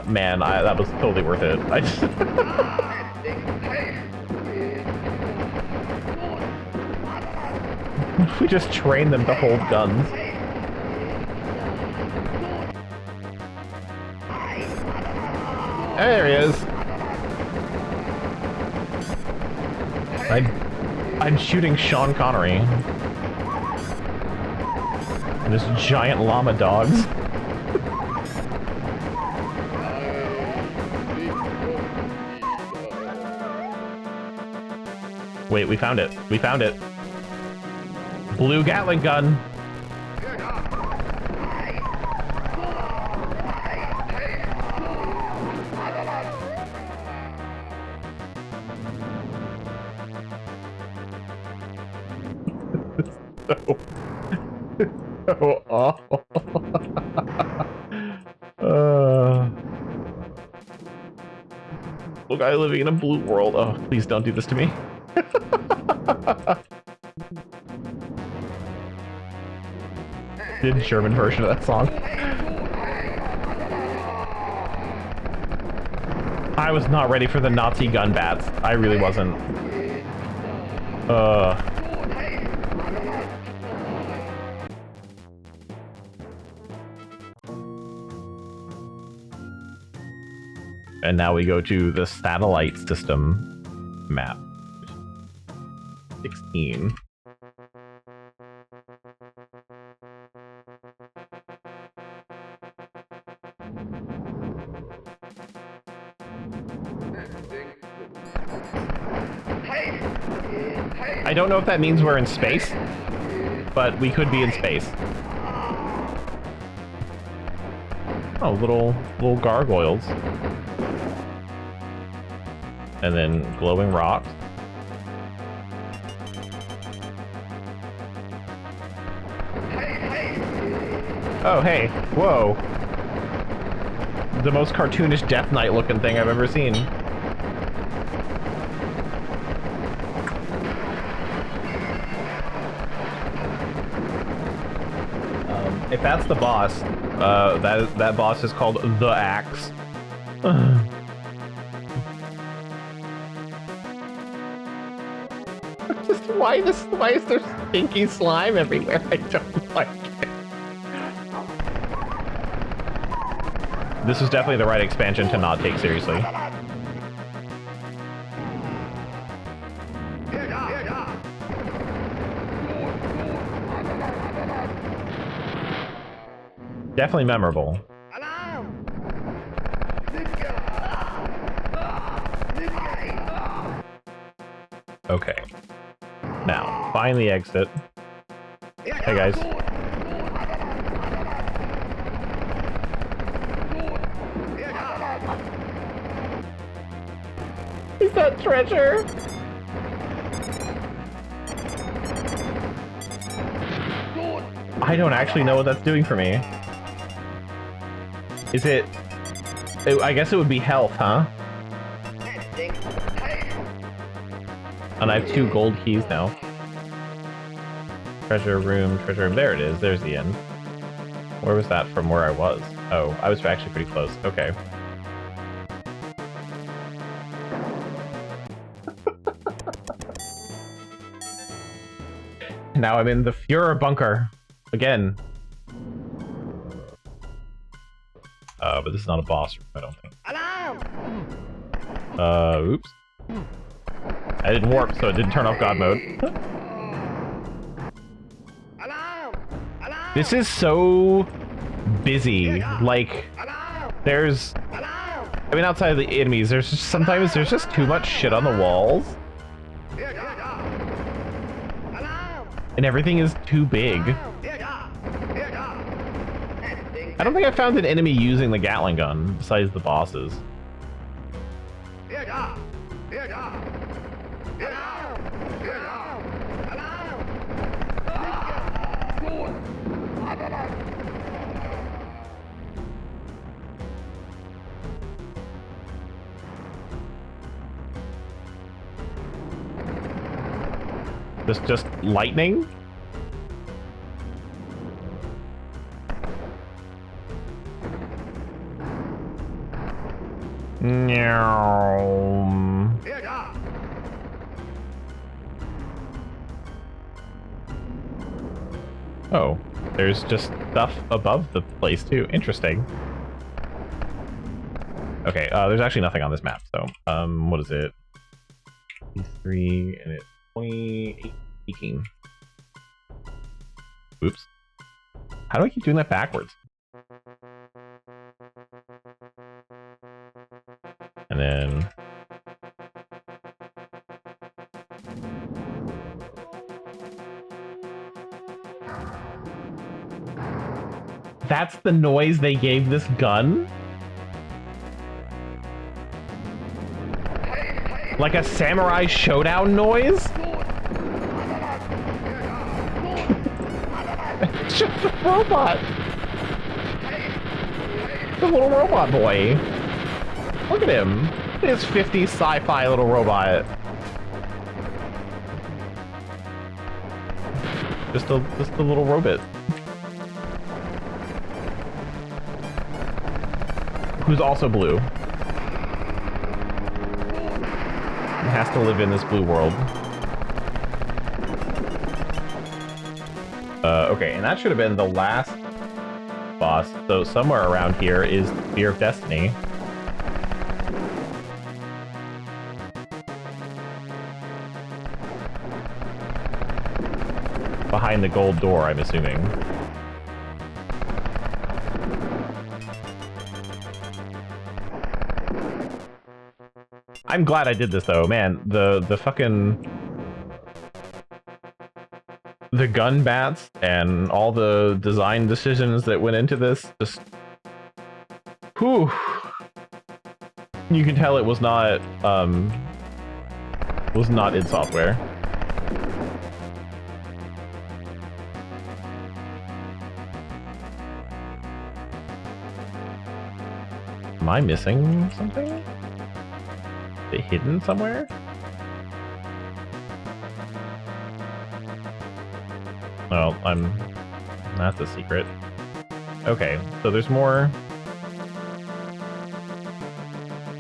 Man, that was totally worth it. I just... We just trained them to hold guns. There he is. I'm shooting Sean Connery. And his giant llama dogs. Wait, we found it. We found it. Blue Gatling gun. So awful. Look, I'm living in a blue world. Oh, please don't do this to me. The German version of that song. I was not ready for the Nazi gun bats. I really wasn't. And now we go to the satellite system map. 16. I don't know if that means we're in space, but we could be in space. Oh, little gargoyles. And then glowing rocks. Oh, hey. Whoa. The most cartoonish Death Knight looking thing I've ever seen. If that's the boss, that boss is called the Axe. Just why is there stinky slime everywhere? I don't like it. This was definitely the right expansion to not take seriously. Definitely memorable. Okay. Now, find the exit. Hey guys. Is that treasure? I don't actually know what that's doing for me. Is it... I guess it would be health, huh? And I have 2 gold keys now. Treasure room. There it is. There's the end. Where was that from where I was? Oh, I was actually pretty close. Okay. Now I'm in the Führer bunker. Again. But this is not a boss room, I don't think. Oops. I didn't warp, so it didn't turn off God mode. This is so busy. Like, there's... I mean, outside of the enemies, there's just, sometimes there's just too much shit on the walls. And everything is too big. I don't think I found an enemy using the Gatling gun, besides the bosses. Just lightning? Oh, there's just stuff above the place too. Interesting. Okay, there's actually nothing on this map, so what is it? 3 and it's 18. Oops. How do I keep doing that backwards? And then... That's the noise they gave this gun? Like a samurai showdown noise? It's just a robot! The little robot boy. Look at him. His 50s sci-fi little robot. Just a little robot. Who's also blue. Has to live in this blue world. Okay, and that should have been the last boss. So somewhere around here is Spear of Destiny. Behind the gold door, I'm assuming. I'm glad I did this though, man. The fucking the gun bats and all the design decisions that went into this, just whew. You can tell it was not id Software. Am I missing something? Is it hidden somewhere? Well, that's a secret. Okay, so there's more.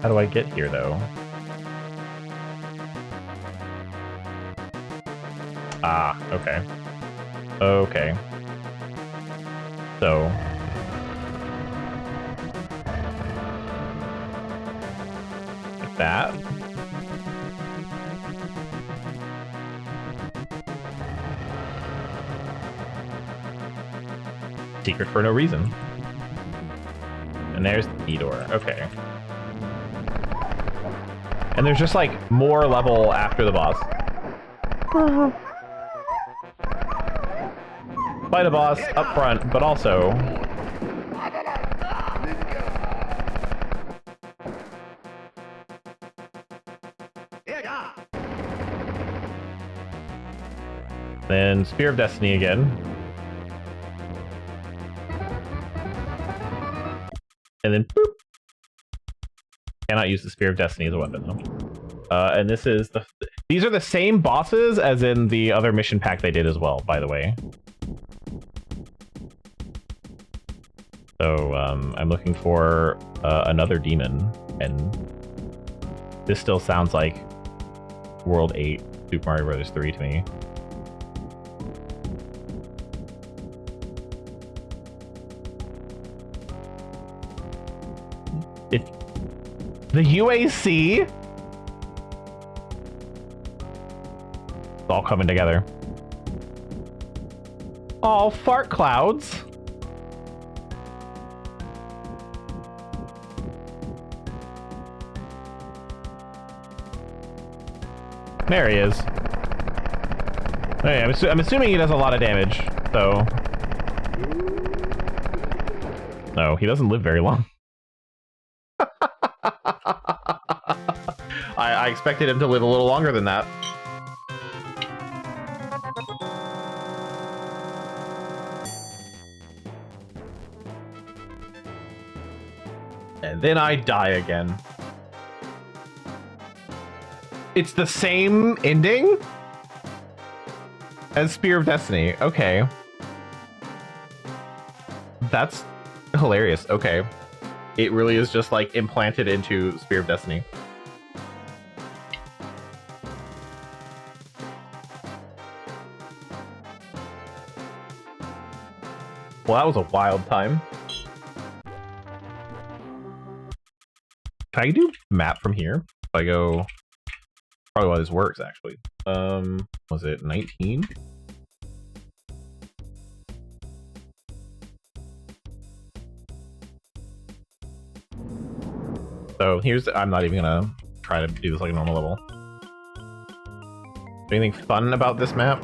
How do I get here, though? Ah, okay. Okay. So... like that. Secret for no reason. And there's the key door. Okay. And there's just like more level after the boss. Fight a boss up front, but also then Spear of Destiny again. And then boop. Cannot use the Spear of Destiny as a weapon though. And this is these are the same bosses as in the other mission pack they did as well, by the way. So I'm looking for another demon, and this still sounds like World 8 Super Mario Bros. 3 to me. The UAC? It's all coming together. Oh, fart clouds. There he is. Hey, I'm assuming he does a lot of damage, so... No, he doesn't live very long. I expected him to live a little longer than that. And then I die again. It's the same ending as Spear of Destiny. Okay. That's hilarious. Okay. It really is just like implanted into Spear of Destiny. Well, that was a wild time. Can I do map from here? If I go... Probably why this works, actually. Was it 19? So here's... I'm not even gonna try to do this like a normal level. Anything fun about this map?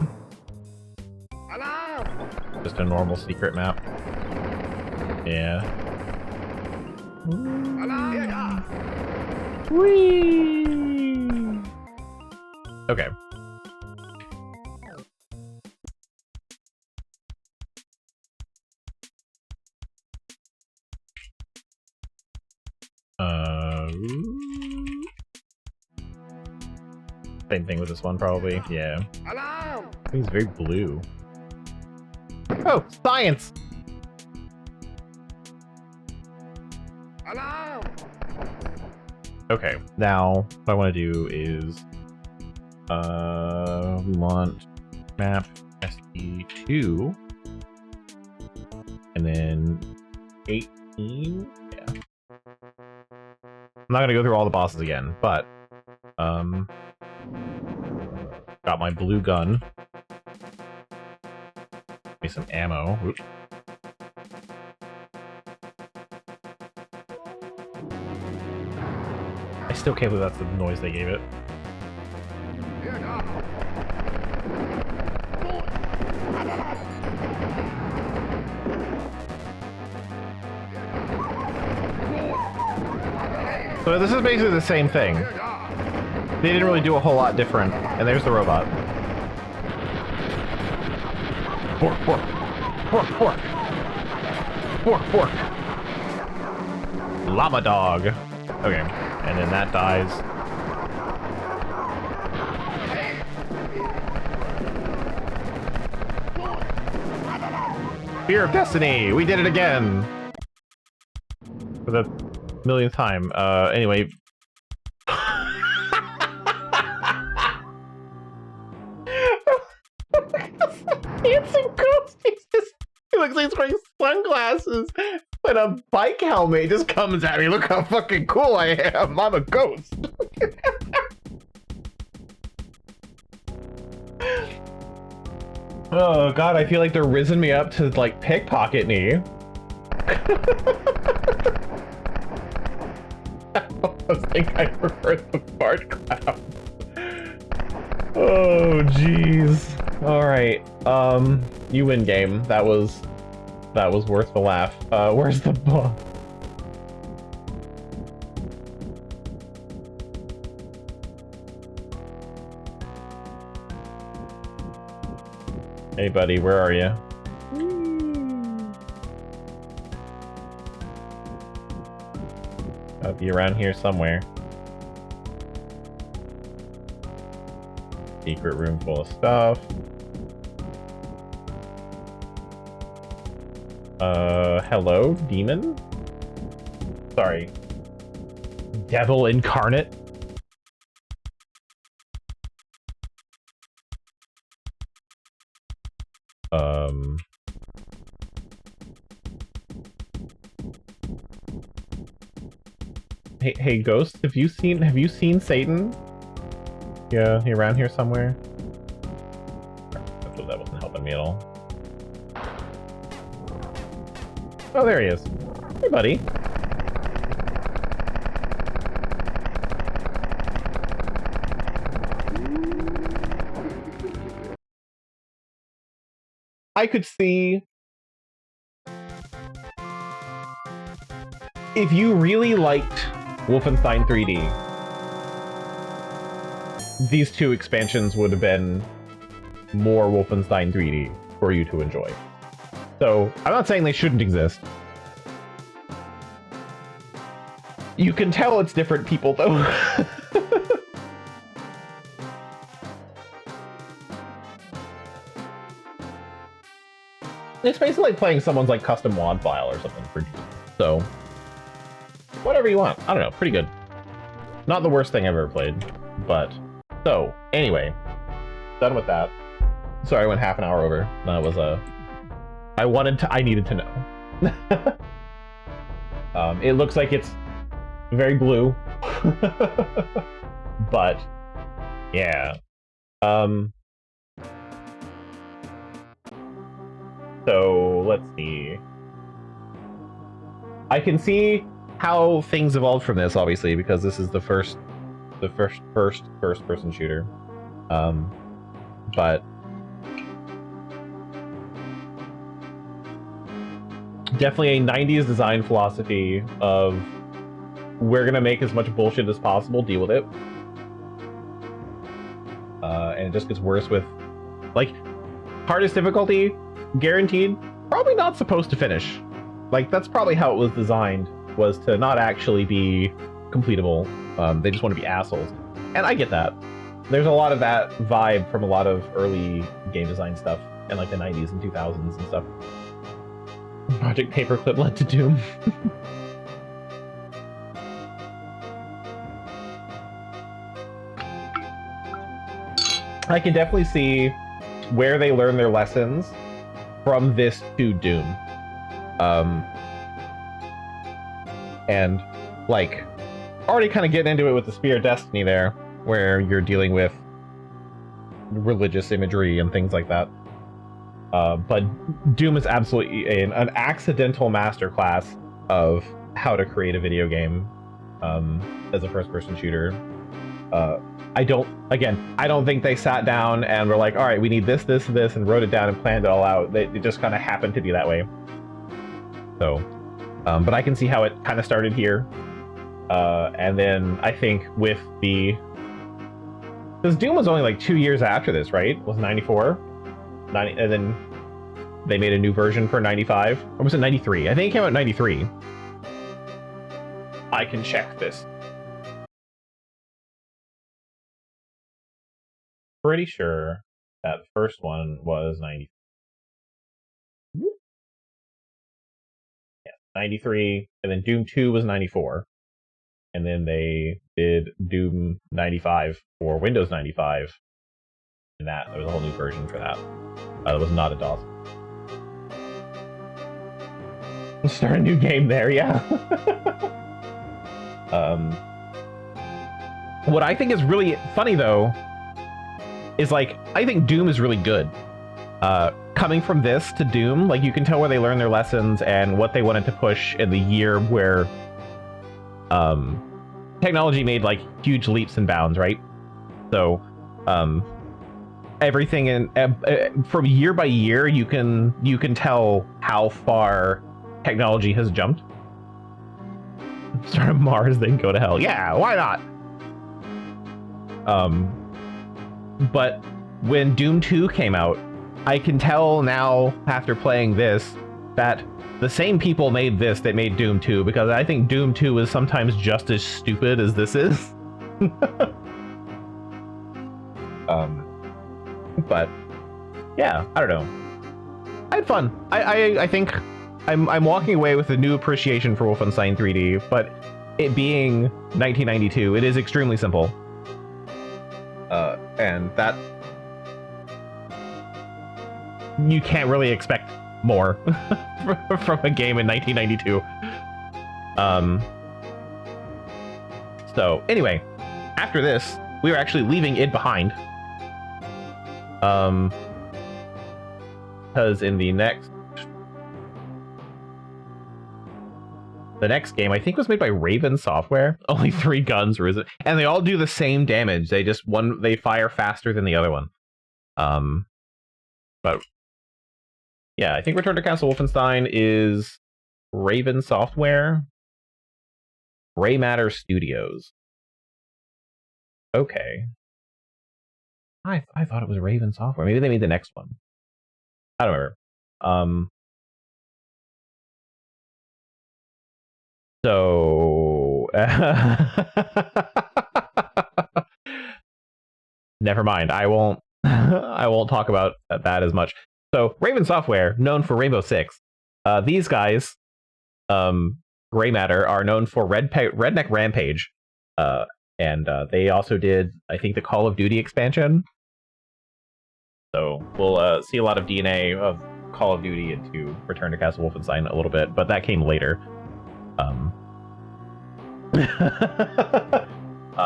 Just a normal secret map. Yeah. Whee! Okay. Same thing with this one, probably. Yeah. I think it's very blue. Oh, science! Okay, now what I want to do is we want map SD2 And then 18? Yeah. I'm not gonna go through all the bosses again, but got my blue gun. Give me some ammo. Oops. I still can't believe that's the noise they gave it. So this is basically the same thing. They didn't really do a whole lot different. And there's the robot. Fork, fork. Fork, fork. Fork, fork. Llama dog. Okay. And then that dies. Fear of Destiny! We did it again! For the millionth time. Anyway. Handsome ghost! He looks like he's wearing sunglasses and a bike helmet. He just comes at me. Look how fucking cool I am. I'm a ghost. Oh god, I feel like they're rizzing me up to like pickpocket me. I think I prefer the fart cloud. Oh jeez. Alright, you win game. That was worth the laugh. Where's the boss? Hey buddy, where are you? I'll be around here somewhere. Secret room full of stuff. Hello, demon? Sorry. Devil incarnate? Hey, Ghost, have you seen Satan? Yeah, he around here somewhere. That wasn't helping me at all. Oh, there he is. Hey, buddy. I could see if you really liked Wolfenstein 3D, these two expansions would have been more Wolfenstein 3D for you to enjoy. So, I'm not saying they shouldn't exist. You can tell it's different people, though. It's basically like playing someone's like custom WAD file or something for you. So, whatever you want. I don't know. Pretty good. Not the worst thing I've ever played, but... So, anyway. Done with that. Sorry, I went half an hour over. That was I needed to know. It looks like it's very blue. But, yeah. So, let's see. I can see how things evolved from this, obviously, because this is the first first-person shooter. But definitely a 90s design philosophy of we're gonna make as much bullshit as possible, deal with it. And it just gets worse with, like, hardest difficulty, guaranteed, probably not supposed to finish. Like, that's probably how it was designed, was to not actually be completable. They just want to be assholes. And I get that. There's a lot of that vibe from a lot of early game design stuff in like the 90s and 2000s and stuff. Project Paperclip led to Doom. I can definitely see where they learn their lessons from this to Doom. And like already kind of getting into it with the Spear of Destiny there, where you're dealing with religious imagery and things like that. But Doom is absolutely an accidental masterclass of how to create a video game as a first-person shooter. I don't think they sat down and were like, all right, we need this, this, this, and wrote it down and planned it all out. It just kind of happened to be that way. So, but I can see how it kind of started here. And then I think with the... Because Doom was only like 2 years after this, right? It was 94? And then they made a new version for 95? Or was it 93? I think it came out in 93. I can check this. Pretty sure that the first one was 90. Yeah, 93, and then Doom 2 was 94. And then they did Doom 95 for Windows 95. And there was a whole new version for that. It was not a DOS. Start a new game there, yeah. What I think is really funny, though, is like, I think Doom is really good. Coming from this to Doom, like, you can tell where they learned their lessons and what they wanted to push in the year where technology made like huge leaps and bounds, right? So everything in from year by year, you can tell how far technology has jumped. Start of Mars, then go to hell. Yeah, why not? But when Doom 2 came out, I can tell now after playing this that the same people made this that made Doom 2, because I think Doom 2 is sometimes just as stupid as this is. But yeah, I don't know. I had fun. I think I'm walking away with a new appreciation for Wolfenstein 3D, but it being 1992, it is extremely simple. And that you can't really expect more from a game in 1992. So anyway, after this, we were actually leaving it behind. Because in the next game, I think was made by Raven Software. Only 3 guns, or is it? And they all do the same damage. They fire faster than the other one. But yeah, I think Return to Castle Wolfenstein is Raven Software, Gray Matter Studios. Okay. I thought it was Raven Software. Maybe they made the next one. I don't remember. So never mind. I won't talk about that as much. So Raven Software, known for Rainbow Six. These guys, Gray Matter, are known for Redneck Rampage. And they also did, I think, the Call of Duty expansion. So we'll see a lot of DNA of Call of Duty into Return to Castle Wolfenstein a little bit, but that came later.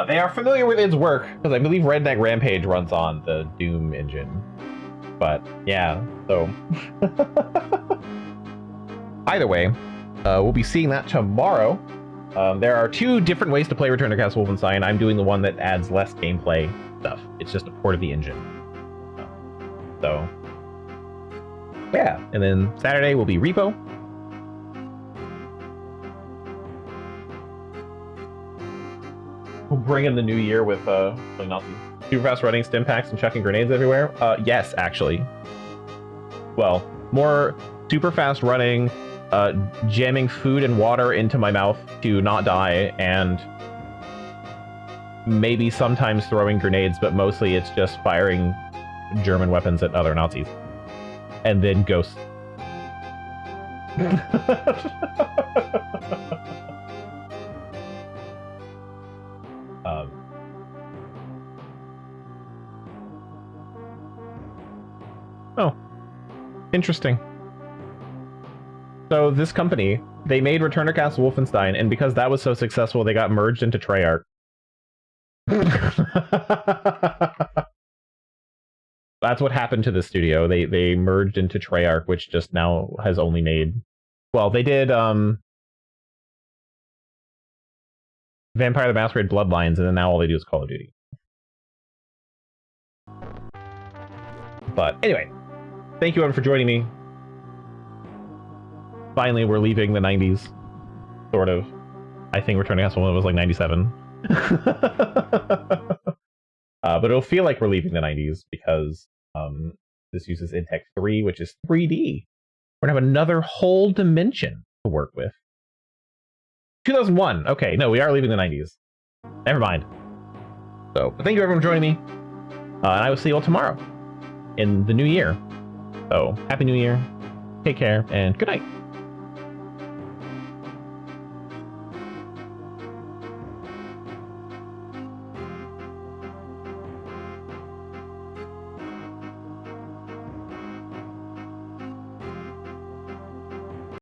They are familiar with its work, because I believe Redneck Rampage runs on the Doom engine. But yeah, so either way, we'll be seeing that tomorrow. There are 2 different ways to play Return to Castle Wolfenstein. I'm doing the one that adds less gameplay stuff. It's just a port of the engine. So yeah, and then Saturday will be Repo. We'll bring in the new year with super fast running stim packs and chucking grenades everywhere. Yes, actually. Well, more super fast running, jamming food and water into my mouth to not die, and maybe sometimes throwing grenades, but mostly it's just firing German weapons at other Nazis. And then ghosts. Oh, interesting. So this company, they made Return to Castle Wolfenstein, and because that was so successful, they got merged into Treyarch. That's what happened to the studio. They merged into Treyarch, which just now has only made... Well, they did Vampire the Masquerade Bloodlines, and then now all they do is Call of Duty. But anyway, thank you everyone for joining me. Finally, we're leaving the 90s. Sort of. I think Return to Castle was like 97. But it'll feel like we're leaving the 90s because this uses Intech 3, which is 3D. We're going to have another whole dimension to work with. 2001. Okay, no, we are leaving the 90s. Never mind. So, thank you everyone for joining me. And I will see you all tomorrow in the new year. So, Happy New Year. Take care, and good night.